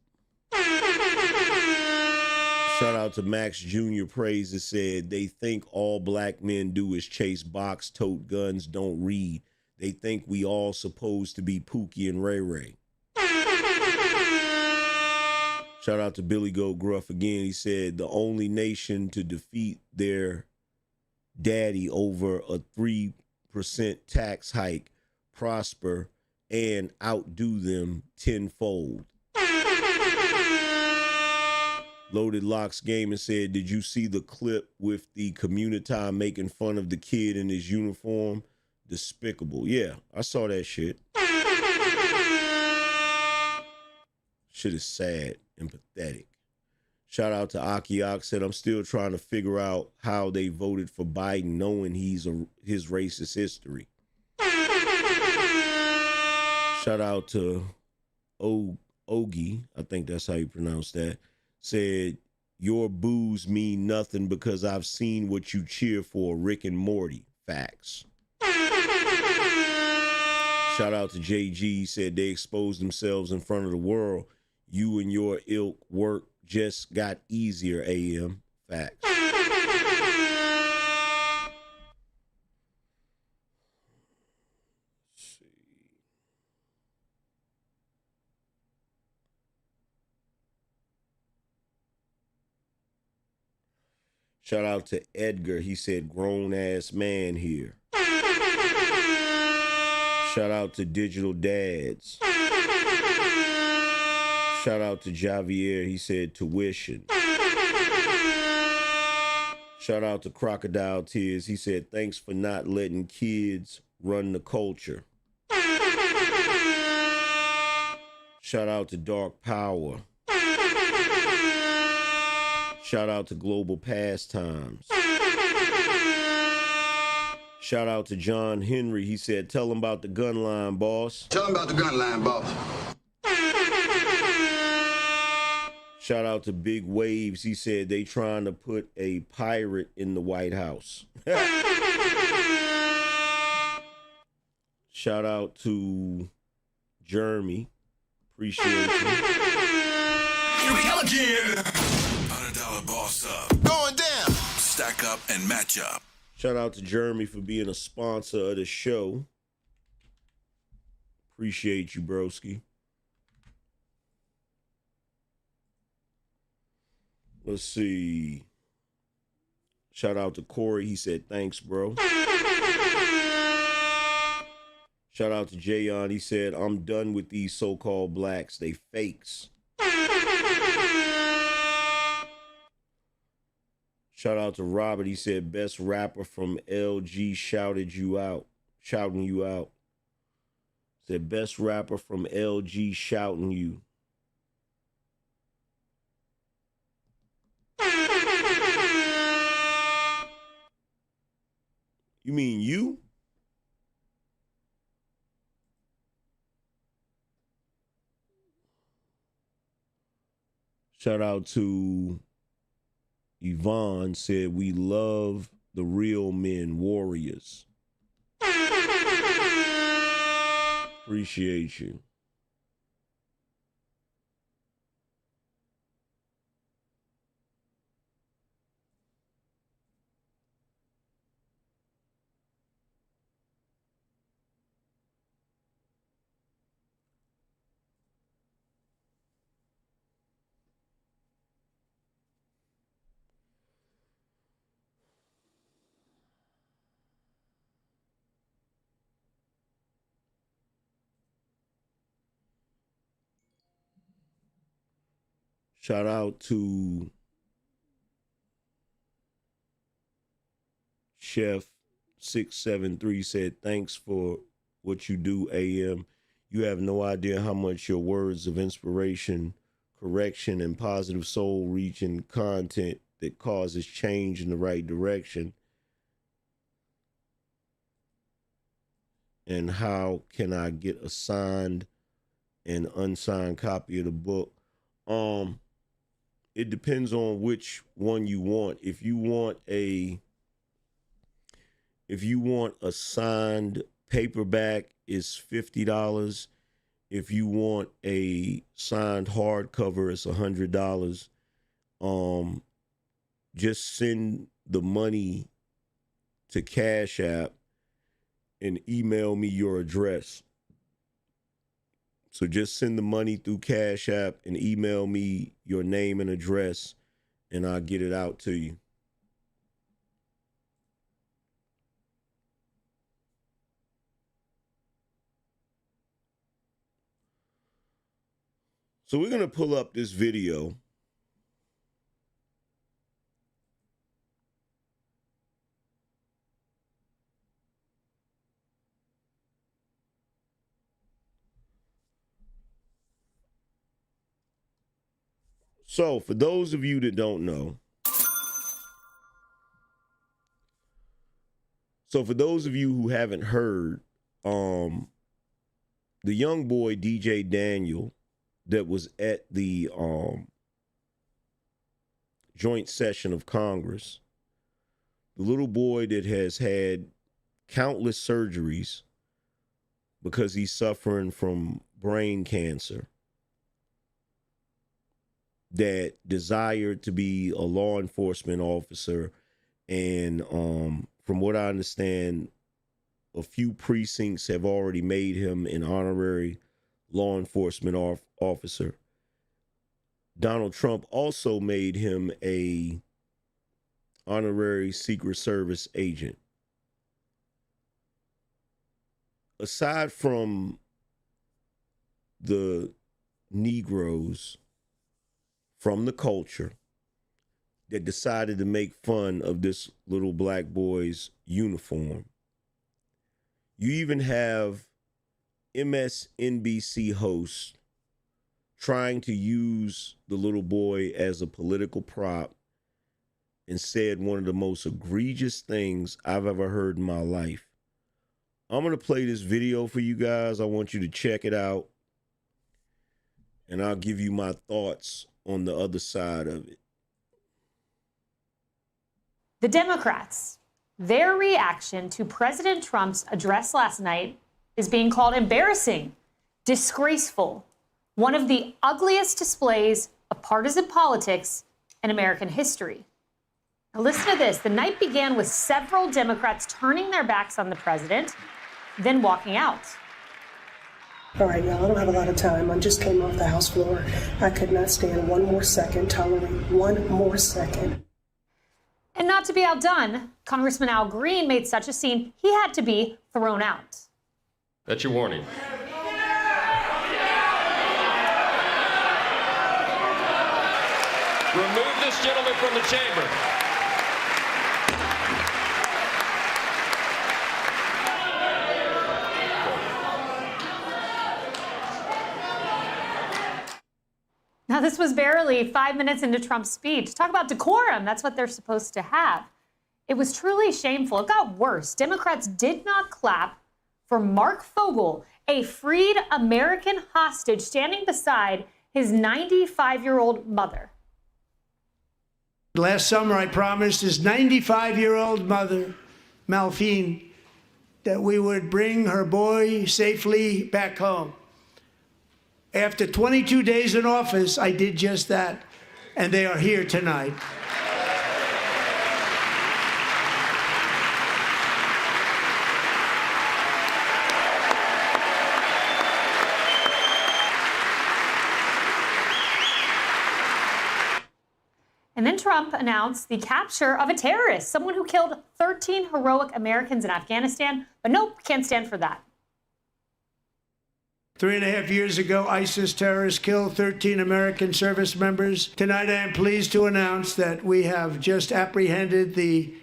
Speaker 3: Shout out to Max Jr. Praises said, they think all black men do is chase box, tote guns, don't read. They think we all supposed to be Pookie and Ray Ray. Shout out to Billy Goat Gruff again. He said, the only nation to defeat their daddy over a 3% tax hike, prosper, and outdo them tenfold. Loaded Locks Gaming said, did you see the clip with the community making fun of the kid in his uniform? Despicable. Yeah, I saw that shit. Shit is sad and pathetic. Shout out to Akiak, said, I'm still trying to figure out how they voted for Biden knowing his racist history. Shout out to Ogie, I think that's how you pronounce that. Said, your boos mean nothing because I've seen what you cheer for, Rick and Morty. Facts. Shout out to JG, said they exposed themselves in front of the world. You and your ilk work just got easier, AM. Facts. Shout out to Edgar. He said, grown ass man here. Shout out to Digital Dads. Shout out to Javier. He said, tuition. Shout out to Crocodile Tears. He said, thanks for not letting kids run the culture. Shout out to Dark Power. Shout out to Global Pastimes. Shout out to John Henry. He said, tell him about the gun line, boss.
Speaker 6: Tell him about the gun line, boss.
Speaker 3: Shout out to Big Waves. He said they trying to put a pirate in the White House. Shout out to Jeremy. Appreciate you.
Speaker 1: Here we go again. $100 boss up. Going down. Stack up and match up.
Speaker 3: Shout out to Jeremy for being a sponsor of the show. Appreciate you, broski. Let's see. Shout out to Corey. He said, thanks, bro. Shout out to Jayon. He said, I'm done with these so-called blacks. They fakes. Shout out to Robert. He said, best rapper from LG shouting you out. Said, best rapper from LG shouting you. You mean you? Shout out to Yvonne, said, we love the real men, warriors. Appreciate you. Shout out to Chef 673, said, thanks for what you do, AM. You have no idea how much your words of inspiration, correction, and positive soul-reaching content that causes change in the right direction. And how can I get a signed and unsigned copy of the book? It depends on which one you want. If you want a signed paperback, it's $50. If you want a signed hardcover, it's $100. Just send the money to Cash App and email me your address. So just send the money through Cash App and email me your name and address, and I'll get it out to you. So we're going to pull up this video. So for those of you that don't know, so for those of you who haven't heard, the young boy DJ Daniel that was at the joint session of Congress, the little boy that has had countless surgeries because he's suffering from brain cancer, that desired to be a law enforcement officer, and from what I understand, a few precincts have already made him an honorary law enforcement officer. Donald Trump also made him a honorary Secret Service agent. Aside from the Negroes from the culture that decided to make fun of this little black boy's uniform, you even have MSNBC hosts trying to use the little boy as a political prop, and said one of the most egregious things I've ever heard in my life. I'm going to play this video for you guys. I want you to check it out, and I'll give you my thoughts on the other side of it.
Speaker 6: The Democrats, their reaction to President Trump's address last night is being called embarrassing, disgraceful, one of the ugliest displays of partisan politics in American history. Now listen to this. The night began with several Democrats turning their backs on the president, then walking out.
Speaker 7: All right, y'all, I don't have a lot of time. I just came off the House floor. I could not stand one more second, tolerate one more second.
Speaker 6: And not to be outdone, Congressman Al Green made such a scene, he had to be thrown out.
Speaker 8: That's your warning. Remove this gentleman from the chamber.
Speaker 6: Now, this was barely 5 minutes into Trump's speech. Talk about decorum. That's what they're supposed to have. It was truly shameful. It got worse. Democrats did not clap for Mark Fogel, a freed American hostage standing beside his 95-year-old mother.
Speaker 9: Last summer, I promised his 95-year-old mother, Malphine, that we would bring her boy safely back home. After 22 days in office, I did just that, and they are here tonight.
Speaker 6: And then Trump announced the capture of a terrorist, someone who killed 13 heroic Americans in Afghanistan. But nope, can't stand for that.
Speaker 9: 3.5 years ago, ISIS terrorists killed 13 American service members. Tonight, I am pleased to announce that we have just apprehended the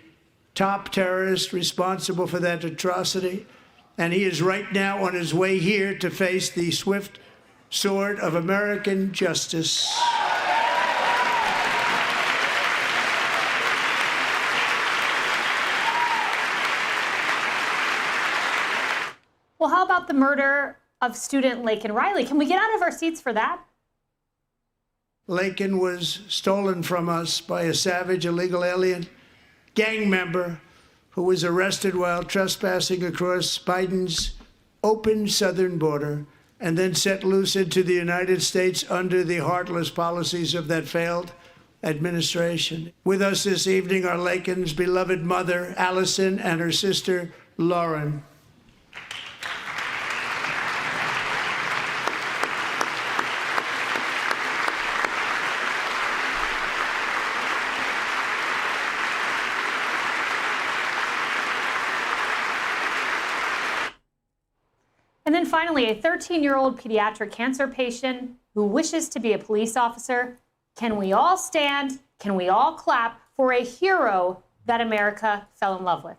Speaker 9: top terrorist responsible for that atrocity. And he is right now on his way here to face the swift sword of American justice.
Speaker 6: Well, how about the murder of student Laken Riley? Can we get out of our seats for that?
Speaker 9: Laken was stolen from us by a savage illegal alien gang member who was arrested while trespassing across Biden's open southern border and then set loose into the United States under the heartless policies of that failed administration. With us this evening are Laken's beloved mother, Allison, and her sister, Lauren.
Speaker 6: And then finally, a 13-year-old pediatric cancer patient who wishes to be a police officer. Can we all stand? Can we all clap for a hero that America fell in love with?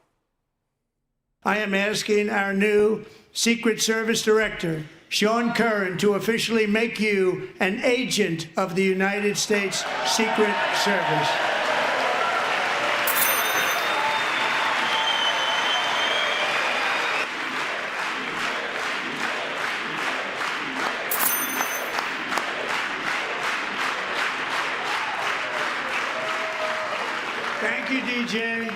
Speaker 9: I am asking our new Secret Service Director, Sean Curran, to officially make you an agent of the United States Secret Service. Thank you, DJ.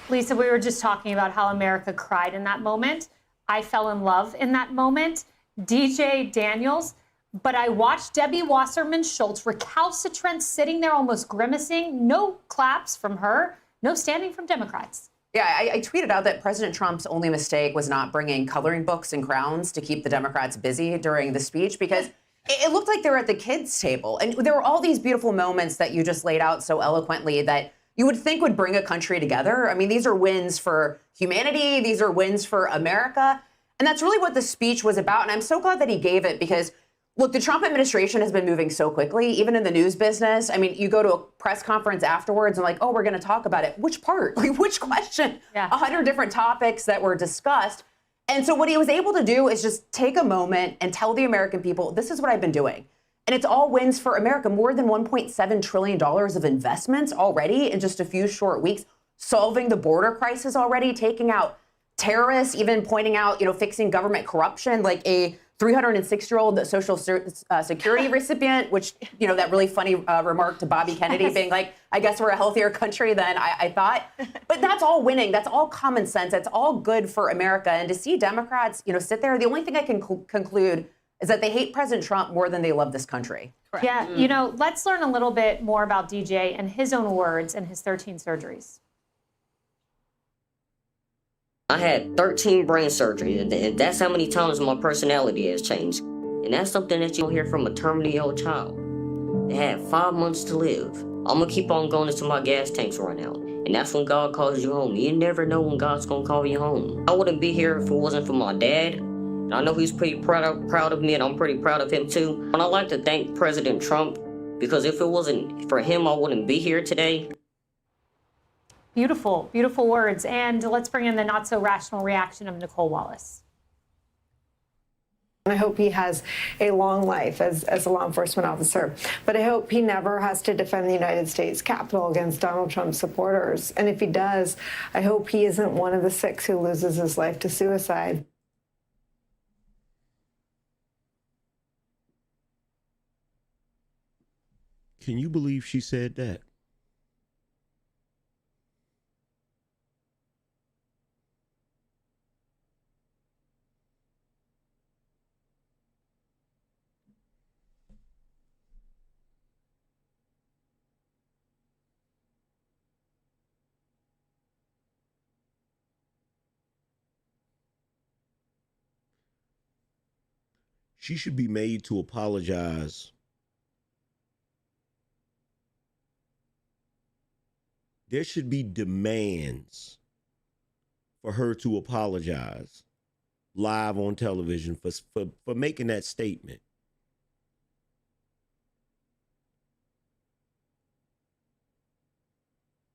Speaker 6: Lisa, we were just talking about how America cried in that moment. I fell in love in that moment. DJ Daniels. But I watched Debbie Wasserman Schultz recalcitrant, sitting there almost grimacing. No claps from her. No standing from Democrats.
Speaker 10: Yeah, I tweeted out that President Trump's only mistake was not bringing coloring books and crowns to keep the Democrats busy during the speech, because it looked like they were at the kids' table. And there were all these beautiful moments that you just laid out so eloquently that you would think would bring a country together. I mean, these are wins for humanity. These are wins for America. And that's really what the speech was about. And I'm so glad that he gave it because, look, the Trump administration has been moving so quickly, even in the news business. I mean, you go to a press conference afterwards and like, oh, we're going to talk about it. Which part? Like, which question?
Speaker 6: Yeah.
Speaker 10: 100 different topics that were discussed. And so what he was able to do is just take a moment and tell the American people, this is what I've been doing. And it's all wins for America. More than $1.7 trillion of investments already in just a few short weeks, solving the border crisis already, taking out terrorists, even pointing out, fixing government corruption, like a 306-year-old Social Security recipient, which, that really funny remark to Bobby Kennedy being like, I guess we're a healthier country than I thought. But that's all winning. That's all common sense. That's all good for America. And to see Democrats, sit there, the only thing I can conclude is that they hate President Trump more than they love this country.
Speaker 6: Correct. Yeah, let's learn a little bit more about DJ and his own words and his 13 surgeries.
Speaker 11: I had 13 brain surgeries, and that's how many times my personality has changed. And that's something that you don't hear from a terminally ill child. They had 5 months to live. I'm gonna keep on going until my gas tanks run out. And that's when God calls you home. You never know when God's gonna call you home. I wouldn't be here if it wasn't for my dad. And I know he's pretty proud of me, and I'm pretty proud of him too. And I'd like to thank President Trump, because if it wasn't for him, I wouldn't be here today.
Speaker 6: Beautiful, beautiful words. And let's bring in the not so rational reaction of Nicole Wallace.
Speaker 12: I hope he has a long life as a law enforcement officer, but I hope he never has to defend the United States Capitol against Donald Trump's supporters. And if he does, I hope he isn't one of the 6 who loses his life to suicide.
Speaker 3: Can you believe she said that? She should be made to apologize. There should be demands for her to apologize live on television for making that statement.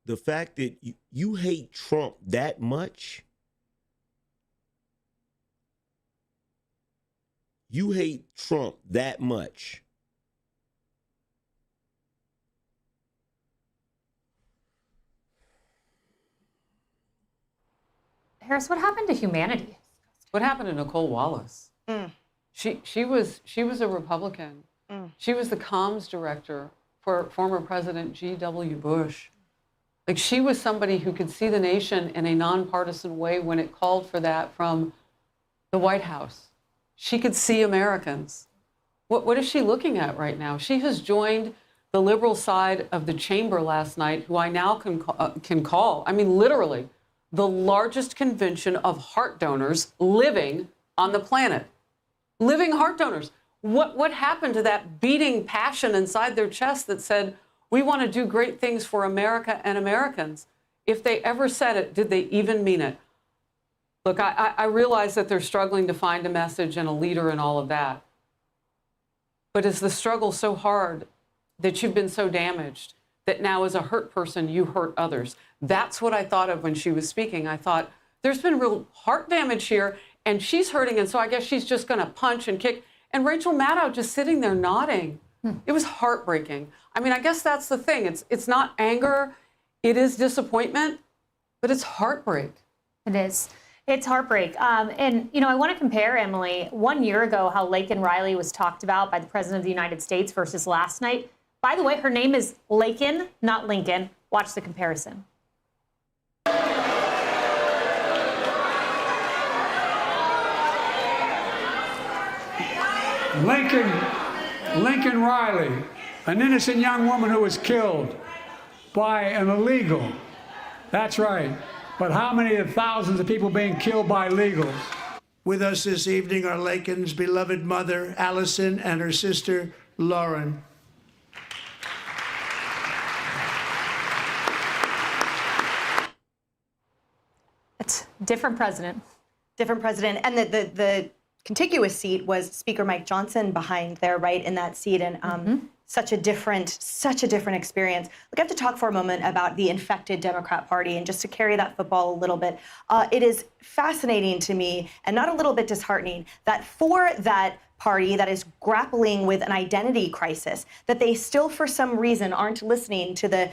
Speaker 3: The fact that you hate Trump that much, you hate Trump that much,
Speaker 6: Harris, what happened to humanity?
Speaker 13: What happened to Nicole Wallace? She was a Republican. She was the comms director for former President G.W. Bush. Like, she was somebody who could see the nation in a nonpartisan way when it called for that from the White House. She could see Americans. What is she looking at right now? She has joined the liberal side of the chamber last night, who I now can call, I mean, literally, the largest convention of heart donors living on the planet. Living heart donors. What happened to that beating passion inside their chest that said, we want to do great things for America and Americans? If they ever said it, did they even mean it? Look, I realize that they're struggling to find a message and a leader and all of that. But is the struggle so hard that you've been so damaged that now as a hurt person, you hurt others? That's what I thought of when she was speaking. I thought, there's been real heart damage here, and she's hurting, and so I guess she's just going to punch and kick. And Rachel Maddow just sitting there nodding. It was heartbreaking. I mean, I guess that's the thing. It's not anger. It is disappointment, but it's heartbreak.
Speaker 6: It is. It's heartbreak. And, you know, I want to compare, Emily, 1 year ago, how Laken Riley was talked about by the President of the United States versus last night. By the way, her name is Laken, not Lincoln. Watch the comparison.
Speaker 14: Lincoln Riley, an innocent young woman who was killed by an illegal. That's right. But how many of thousands of people being killed by illegals?
Speaker 9: With us this evening are Laken's beloved mother, Allison, and her sister, Lauren.
Speaker 6: It's different president.
Speaker 15: Different president. And the contiguous seat was Speaker Mike Johnson behind there, right in that seat. And such a different experience. Look, I have to talk for a moment about the infected Democrat Party, and just to carry that football a little bit. It is fascinating to me, and not a little bit disheartening, that for that party that is grappling with an identity crisis, that they still, for some reason, aren't listening to the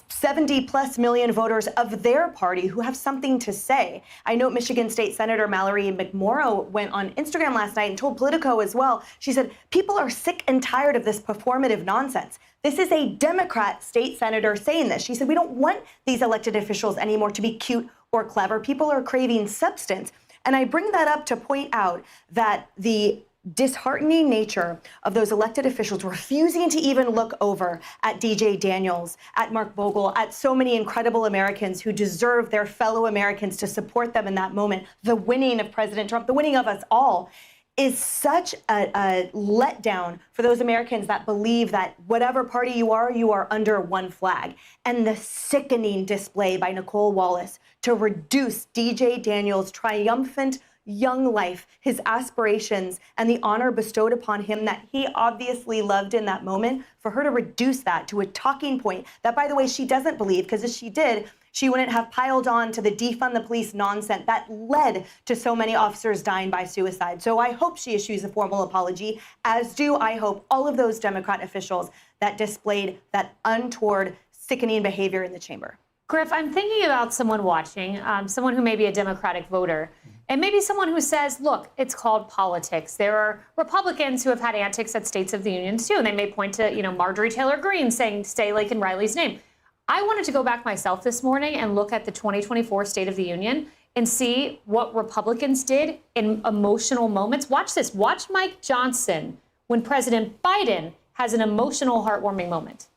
Speaker 15: 70+ million voters of their party who have something to say. I know Michigan State Senator Mallory McMorrow went on Instagram last night and told Politico as well. She said, people are sick and tired of this performative nonsense. This is a Democrat state senator saying this. She said, we don't want these elected officials anymore to be cute or clever. People are craving substance. And I bring that up to point out that the disheartening nature of those elected officials refusing to even look over at DJ Daniels, at Mark Vogel, at so many incredible Americans who deserve their fellow Americans to support them in that moment. The winning of President Trump, the winning of us all, is such a letdown for those Americans that believe that whatever party you are under one flag. And the sickening display by Nicole Wallace to reduce DJ Daniels' triumphant young life, his aspirations, and the honor bestowed upon him that he obviously loved in that moment, for her to reduce that to a talking point that, by the way, she doesn't believe, because if she did, she wouldn't have piled on to the defund the police nonsense that led to so many officers dying by suicide. So I hope she issues a formal apology, as do I hope all of those Democrat officials that displayed that untoward, sickening behavior in the chamber.
Speaker 6: Griff, I'm thinking about someone watching, someone who may be a Democratic voter, and maybe someone who says, look, it's called politics. There are Republicans who have had antics at States of the Union too, and they may point to, Marjorie Taylor Greene saying, stay Laken Riley's name. I wanted to go back myself this morning and look at the 2024 State of the Union and see what Republicans did in emotional moments. Watch this. Watch Mike Johnson when President Biden has an emotional, heartwarming moment.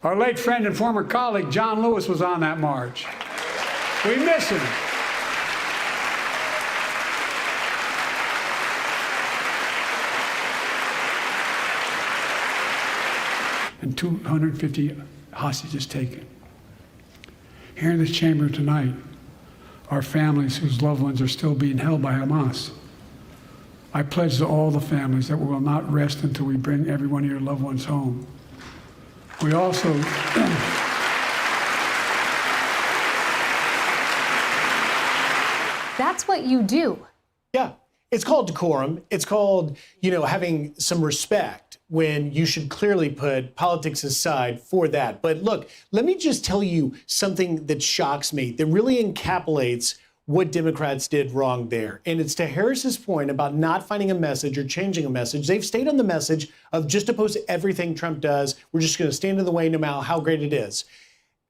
Speaker 14: Our late friend and former colleague, John Lewis, was on that march. We miss him. And 250 hostages taken. Here in this chamber tonight are families whose loved ones are still being held by Hamas. I pledge to all the families that we will not rest until we bring every one of your loved ones home. We also
Speaker 6: That's what you do.
Speaker 16: Yeah, it's called decorum. It's called, having some respect when you should clearly put politics aside for that. But look, let me just tell you something that shocks me, that really encapsulates what Democrats did wrong there. And it's to Harris's point about not finding a message or changing a message. They've stayed on the message of just oppose everything Trump does. We're just going to stand in the way no matter how great it is.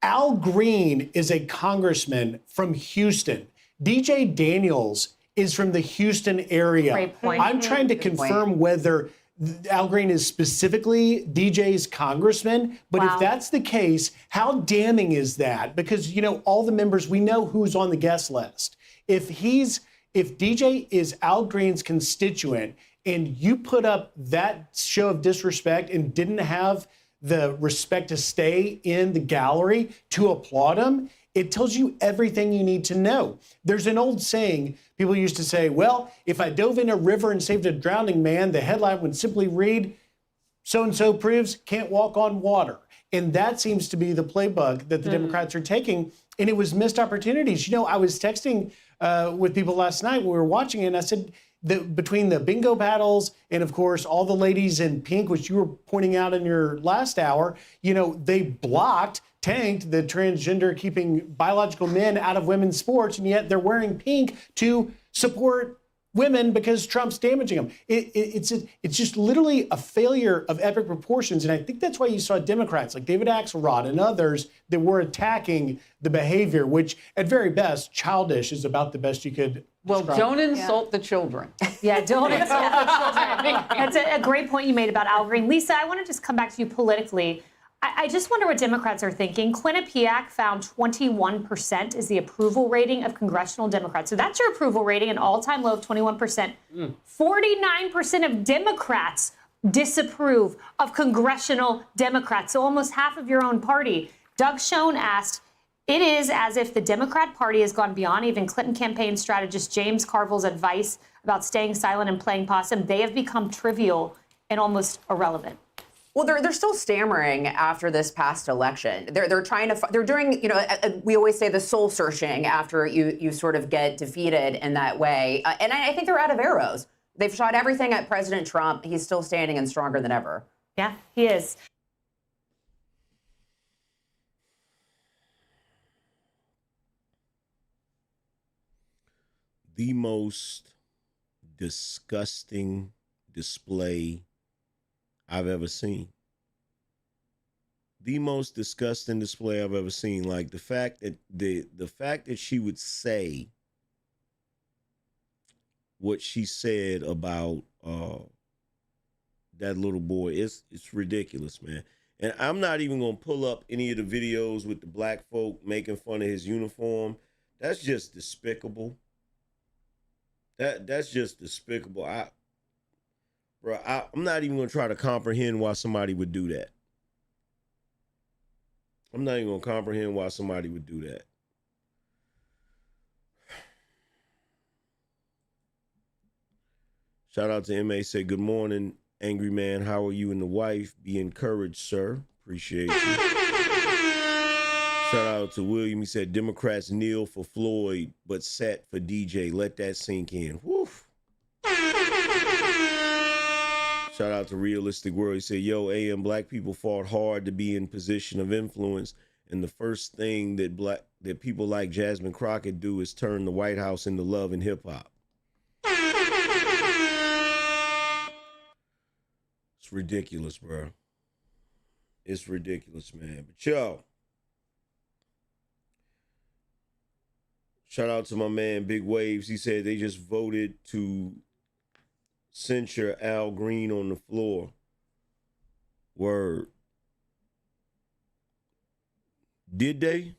Speaker 16: Al Green is a congressman from Houston. DJ Daniels is from the Houston area.
Speaker 6: Great point.
Speaker 16: I'm trying to confirm whether Al Green is specifically DJ's congressman, but if that's the case, how damning is that? Because, all the members, we know who's on the guest list. If DJ is Al Green's constituent and you put up that show of disrespect and didn't have the respect to stay in the gallery to applaud him, it tells you everything you need to know. There's an old saying, people used to say, well, if I dove in a river and saved a drowning man, the headline would simply read, so-and-so proves can't walk on water. And that seems to be the playbook that the Democrats are taking. And it was missed opportunities. I was texting with people last night when we were watching it, and I said, between the bingo battles and, of course, all the ladies in pink, which you were pointing out in your last hour, they tanked the transgender keeping biological men out of women's sports, and yet they're wearing pink to support women because Trump's damaging them. It's just literally a failure of epic proportions, and I think that's why you saw Democrats like David Axelrod and others that were attacking the behavior, which at very best, childish is about the best you could describe.
Speaker 13: Don't insult the children.
Speaker 6: Yeah, don't insult the children. That's a great point you made about Al Green. Lisa, I want to just come back to you politically. I just wonder what Democrats are thinking. Quinnipiac found 21% is the approval rating of congressional Democrats. So that's your approval rating, an all-time low of 21%. 49% of Democrats disapprove of congressional Democrats, so almost half of your own party. Doug Schoen asked, it is as if the Democrat Party has gone beyond even Clinton campaign strategist James Carville's advice about staying silent and playing possum. They have become trivial and almost irrelevant.
Speaker 10: Well, they're still stammering after this past election. They're trying to, they're doing, we always say the soul searching after you sort of get defeated in that way. And I think they're out of arrows. They've shot everything at President Trump. He's still standing and stronger than ever.
Speaker 6: Yeah, he is.
Speaker 3: The most disgusting display I've ever seen. The most disgusting display I've ever seen. Like the fact that the fact that she would say what she said about that little boy, it's ridiculous, man. And I'm not even gonna pull up any of the videos with the black folk making fun of his uniform. That's just despicable. That's just despicable. I'm not even gonna try to comprehend why somebody would do that. I'm not even gonna comprehend why somebody would do that. Shout out to MA, say good morning, Angryman. How are you and the wife? Be encouraged, sir. Appreciate you. Shout out to William. He said Democrats kneel for Floyd, but sat for DJ. Let that sink in. Woof. Shout out to Realistic World. He said, yo, AM, black people fought hard to be in position of influence, And the first thing that people like Jasmine Crockett do is turn the White House into Love and Hip Hop. It's ridiculous, bro. It's ridiculous, man. But yo, shout out to my man Big Waves. He said they just voted to censure Al Green on the floor. Word. Did they?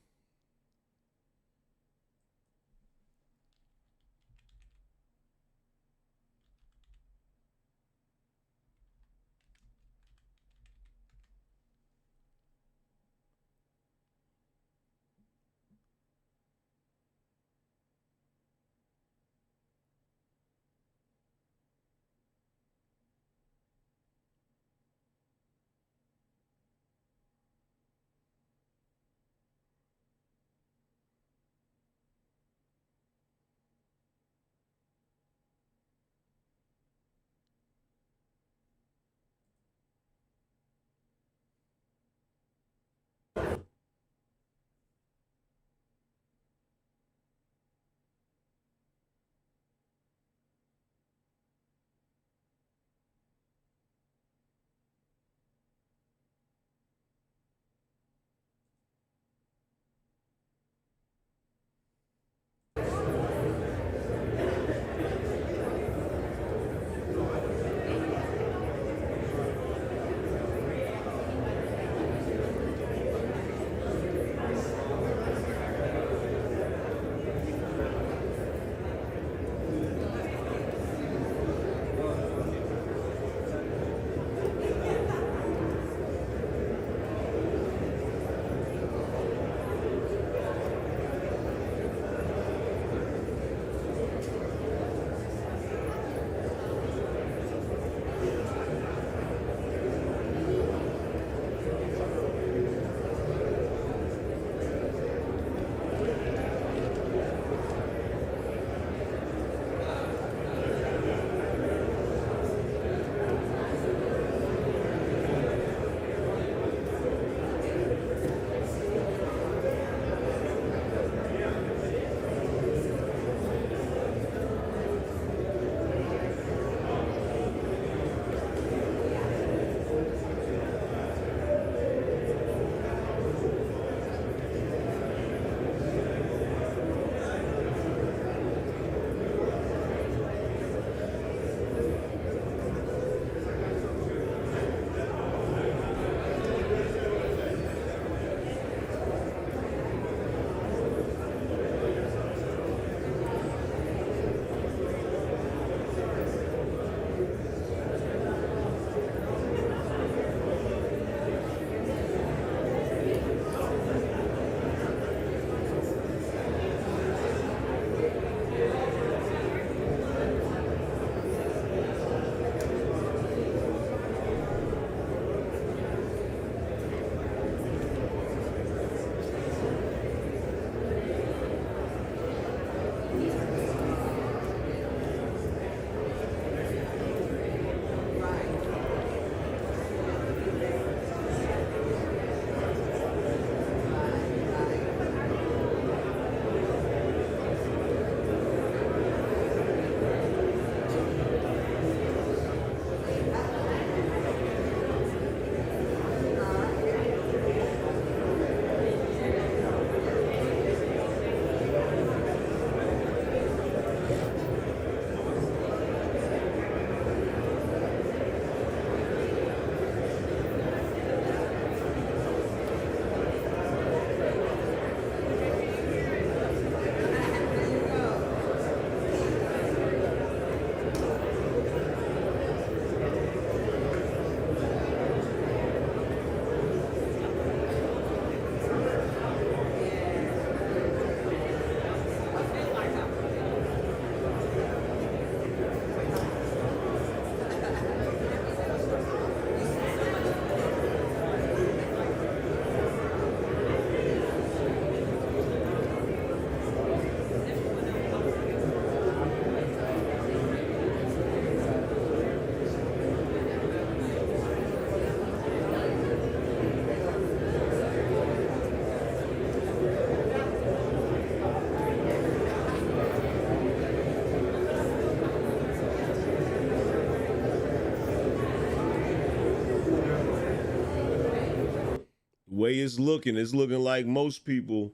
Speaker 3: way it's looking like most people.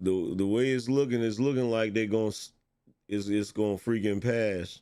Speaker 3: The way it's looking like they're going it's going to freaking pass.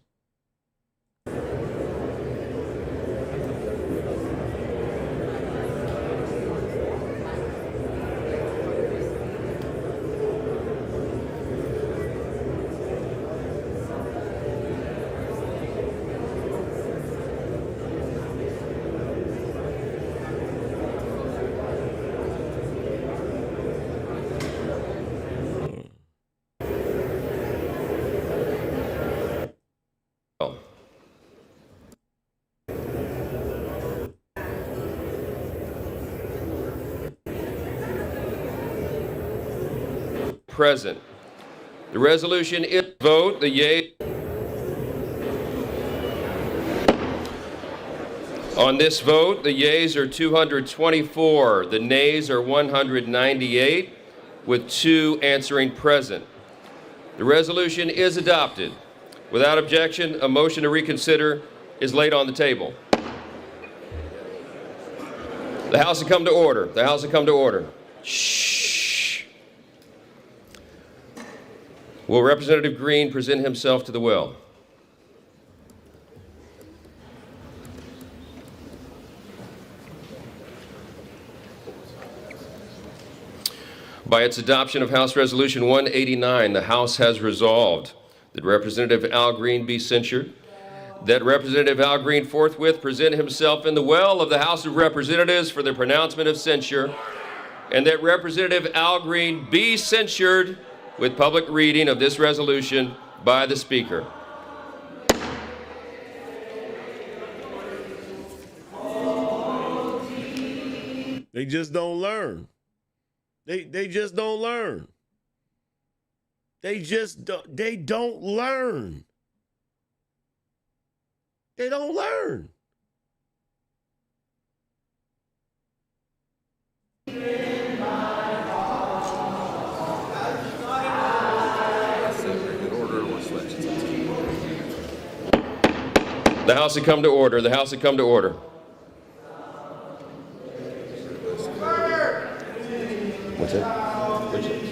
Speaker 8: Present. The resolution is vote. The yea. On this vote, the yeas are 224. The nays are 198, with 2 answering present. The resolution is adopted. Without objection, a motion to reconsider is laid on the table. The House will come to order. The House will come to order. Shh. Will Representative Green present himself to the well? By its adoption of House Resolution 189, the House has resolved that Representative Al Green be censured, that Representative Al Green forthwith present himself in the well of the House of Representatives for the pronouncement of censure, and that Representative Al Green be censured with public reading of this resolution by the Speaker.
Speaker 3: They just don't learn. They just don't learn. They don't learn. They don't learn.
Speaker 8: The House has come to order. The House has come to order. What's that? What's it?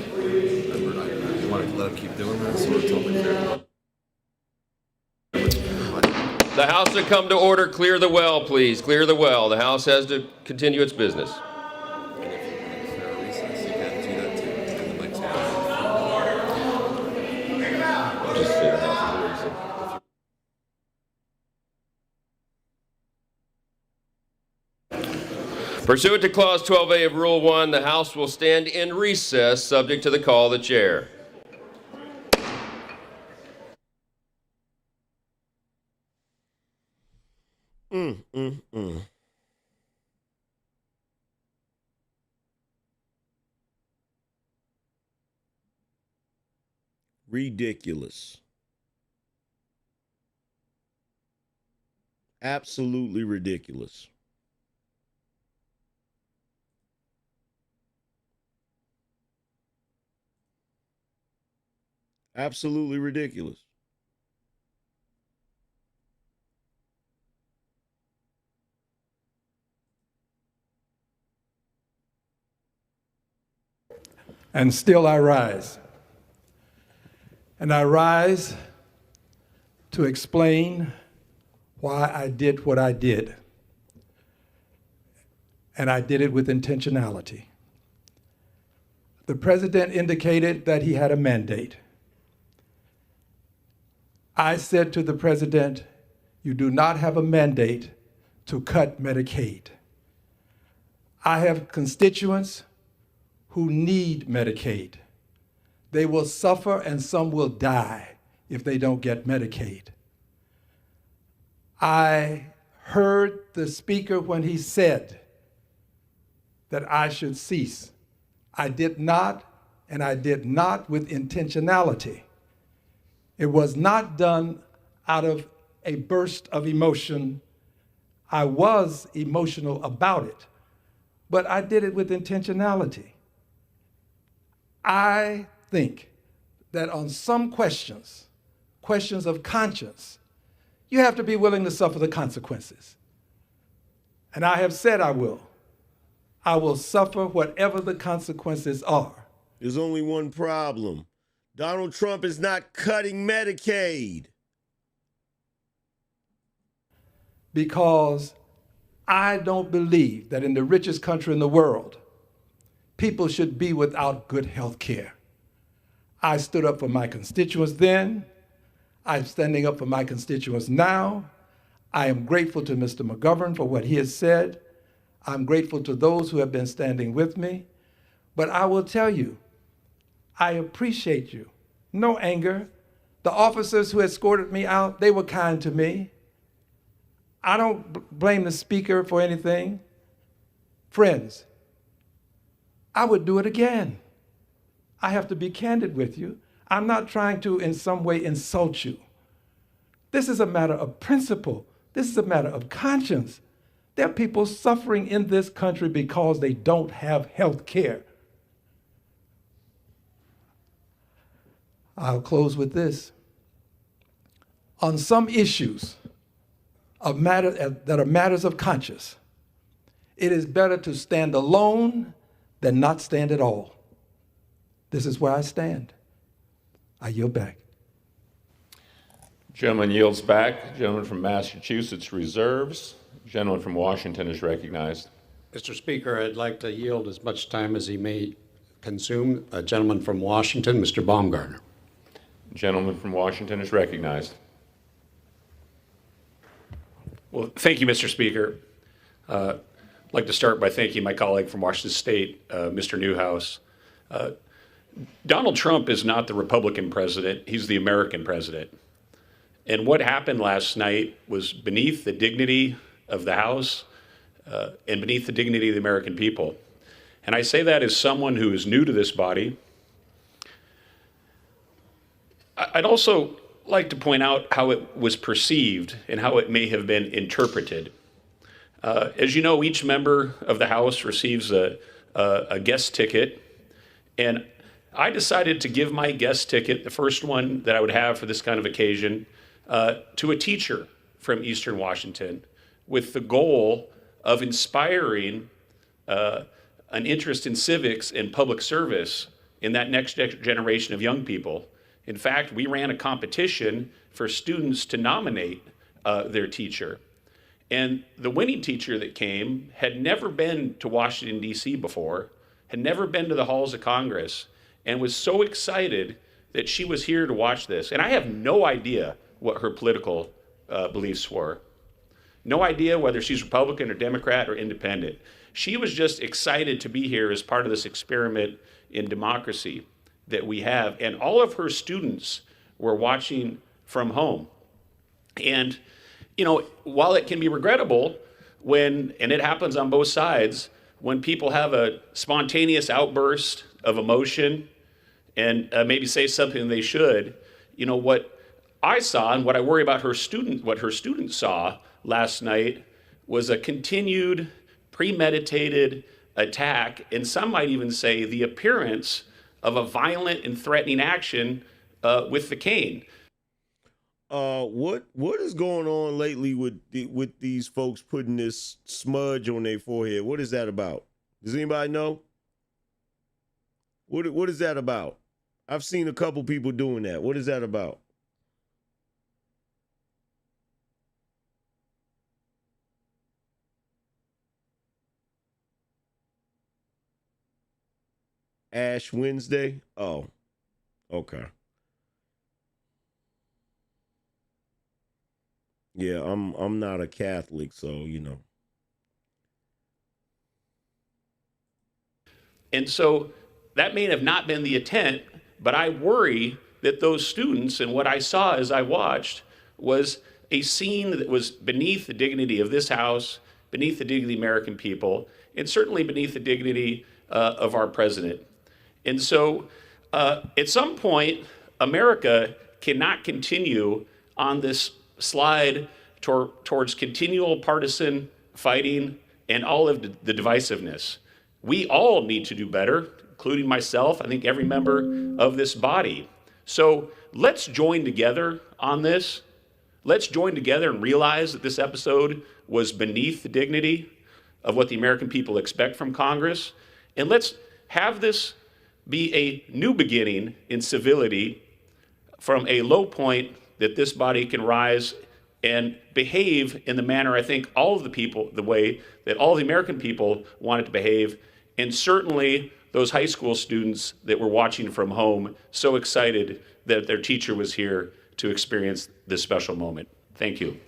Speaker 1: You want to let him keep doing this, or totally clear?
Speaker 8: The House will come to order. Clear the well, please. Clear the well. The House has to continue its business. Just say the House is recess. Pursuant to Clause 12A of Rule 1, the House will stand in recess, subject to the call of the chair.
Speaker 3: Ridiculous. Absolutely ridiculous. Absolutely ridiculous.
Speaker 14: And still I rise. And I rise to explain why I did what I did. And I did it with intentionality. The president indicated that he had a mandate. I said to the president, you do not have a mandate to cut Medicaid. I have constituents who need Medicaid. They will suffer and some will die if they don't get Medicaid. I heard the speaker when he said that I should cease. I did not, and I did not with intentionality. It was not done out of a burst of emotion. I was emotional about it, but I did it with intentionality. I think that on some questions of conscience, you have to be willing to suffer the consequences. And I have said I will.
Speaker 17: I will suffer whatever the consequences are.
Speaker 3: There's only one problem. Donald Trump is not cutting Medicaid.
Speaker 17: Because I don't believe that in the richest country in the world, people should be without good health care. I stood up for my constituents then. I'm standing up for my constituents now. I am grateful to Mr. McGovern for what he has said. I'm grateful to those who have been standing with me. But I will tell you, I appreciate you. No anger. The officers who escorted me out, they were kind to me. I don't blame the speaker for anything. Friends, I would do it again. I have to be candid with you. I'm not trying to in some way insult you. This is a matter of principle. This is a matter of conscience. There are people suffering in this country because they don't have health care. I'll close with this. On some issues that are matters of conscience, it is better to stand alone than not stand at all. This is where I stand. I yield back.
Speaker 18: Gentleman yields back. Gentleman from Massachusetts reserves. Gentleman from Washington is recognized.
Speaker 19: Mr. Speaker, I'd like to yield as much time as he may consume. A gentleman from Washington, Mr. Baumgartner.
Speaker 18: Gentleman from Washington is recognized.
Speaker 20: Well, thank you, Mr. Speaker. I'd like to start by thanking my colleague from Washington State, Mr. Newhouse. Donald Trump is not the Republican president, he's the American president. And what happened last night was beneath the dignity of the House and beneath the dignity of the American people. And I say that as someone who is new to this body. I'd also like to point out how it was perceived and how it may have been interpreted. As you know, each member of the House receives a guest ticket, and I decided to give my guest ticket, the first one that I would have for this kind of occasion, to a teacher from Eastern Washington with the goal of inspiring an interest in civics and public service in that next generation of young people. In fact, we ran a competition for students to nominate their teacher. And the winning teacher that came had never been to Washington, D.C. before, had never been to the halls of Congress, and was so excited that she was here to watch this. And I have no idea what her political beliefs were. No idea whether she's Republican or Democrat or independent. She was just excited to be here as part of this experiment in democracy that we have. And all of her students were watching from home. And, you know, while it can be regrettable when, and it happens on both sides, when people have a spontaneous outburst of emotion and maybe say something they should, you know, what I saw and what I worry about what her students saw last night was a continued premeditated attack, and some might even say the appearance of a violent and threatening action with the cane.
Speaker 3: What is going on lately with these folks putting this smudge on their forehead? What is that about? Does anybody know? What is that about? I've seen a couple people doing that. What is that about? Ash Wednesday? Oh, okay. Yeah, I'm not a Catholic, so you know.
Speaker 20: And so that may have not been the intent, but I worry that those students and what I saw as I watched was a scene that was beneath the dignity of this House, beneath the dignity of the American people, and certainly beneath the dignity of our president. And so at some point, America cannot continue on this slide towards continual partisan fighting and all of the divisiveness. We all need to do better, including myself, I think every member of this body. So let's join together on this. Let's join together and realize that this episode was beneath the dignity of what the American people expect from Congress. And let's have this be a new beginning in civility from a low point that this body can rise and behave in the manner I think all of the people, the way that all the American people wanted to behave, and certainly those high school students that were watching from home, so excited that their teacher was here to experience this special moment. Thank you.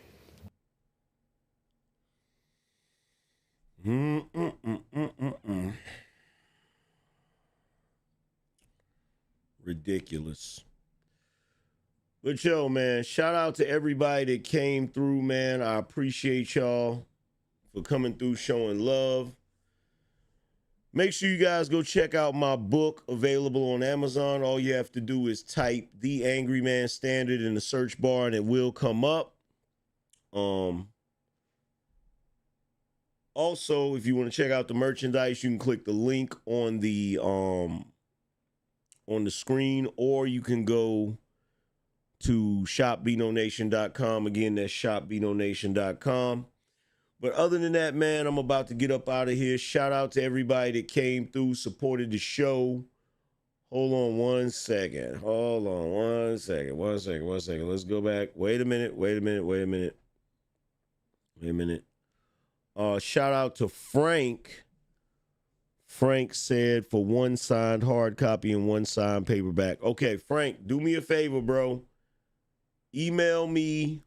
Speaker 3: Ridiculous. But yo, man, shout out to everybody that came through, man. I appreciate y'all for coming through, showing love. Make sure you guys go check out my book, available on Amazon. All you have to do is type The Angryman Standard in the search bar and it will come up. Also, if you want to check out the merchandise, you can click the link on the screen, or you can go to shopBinoNation.com. Again, that's shopBinoNation.com. But other than that, man, I'm about to get up out of here. Shout out to everybody that came through, supported the show. Hold on one second. One second. Let's go back. Wait a minute. Shout out to Frank. Frank said for one signed hard copy and one signed paperback. Okay, Frank, do me a favor, bro. Email me.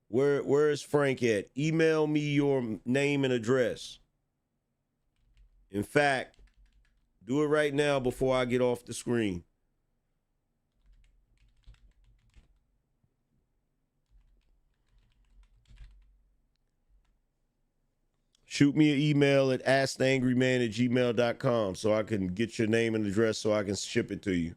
Speaker 3: Where is Frank at? Email me your name and address. In fact, do it right now before I get off the screen. Shoot me an email at asktheangryman@gmail.com so I can get your name and address so I can ship it to you.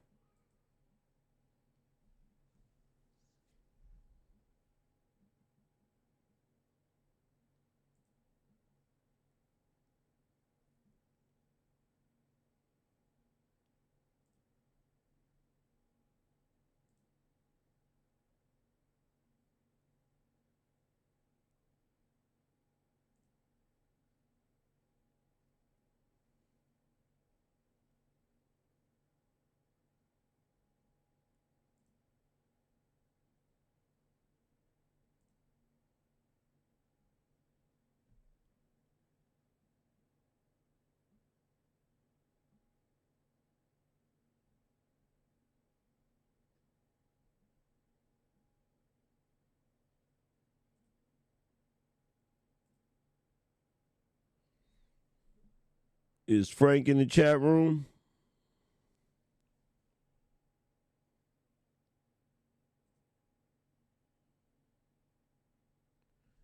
Speaker 3: Is Frank in the chat room?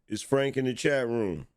Speaker 3: Is Frank in the chat room?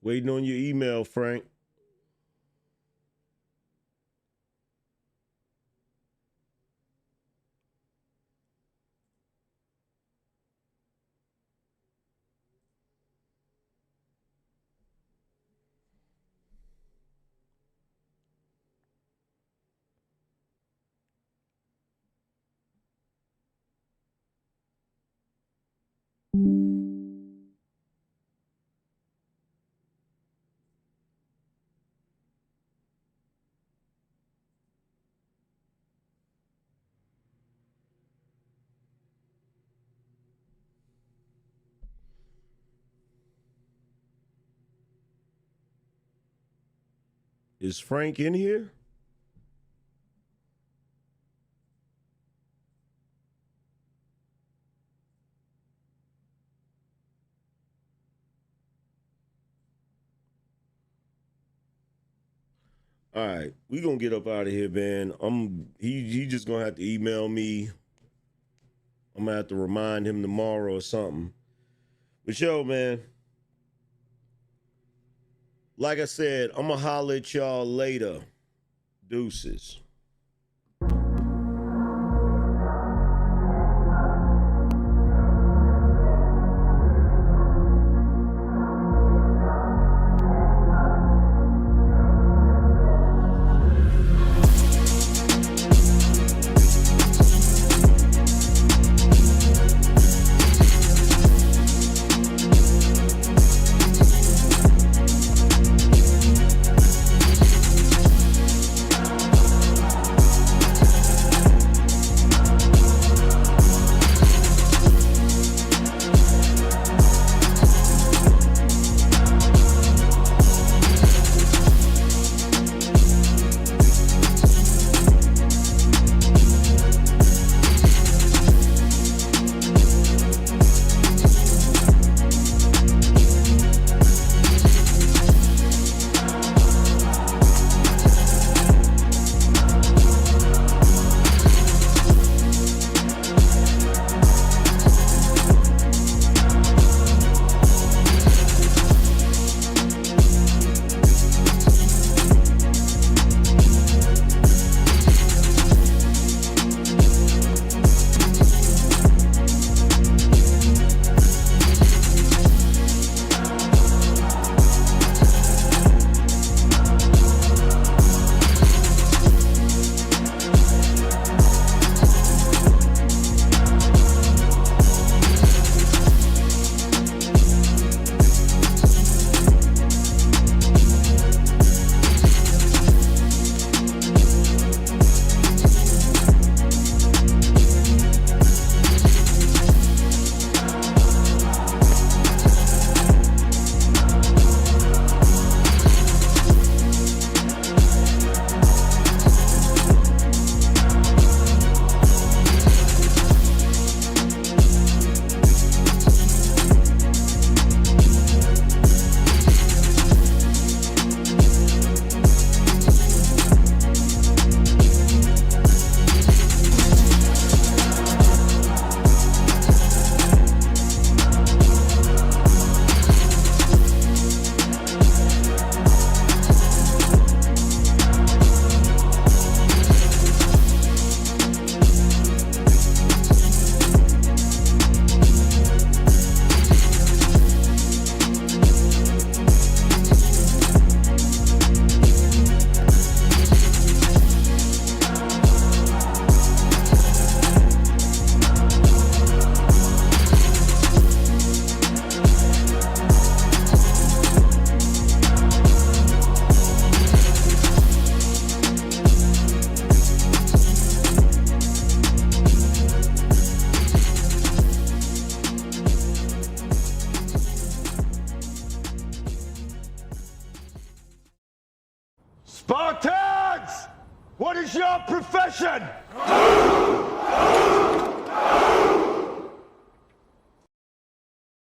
Speaker 3: Waiting on your email, Frank. Is Frank in here? All right, we gonna get up out of here, man. He just gonna have to email me. I'm gonna have to remind him tomorrow or something. But yo, man, like I said, I'm gonna holler at y'all later. Deuces.
Speaker 1: Spartans! What is your profession?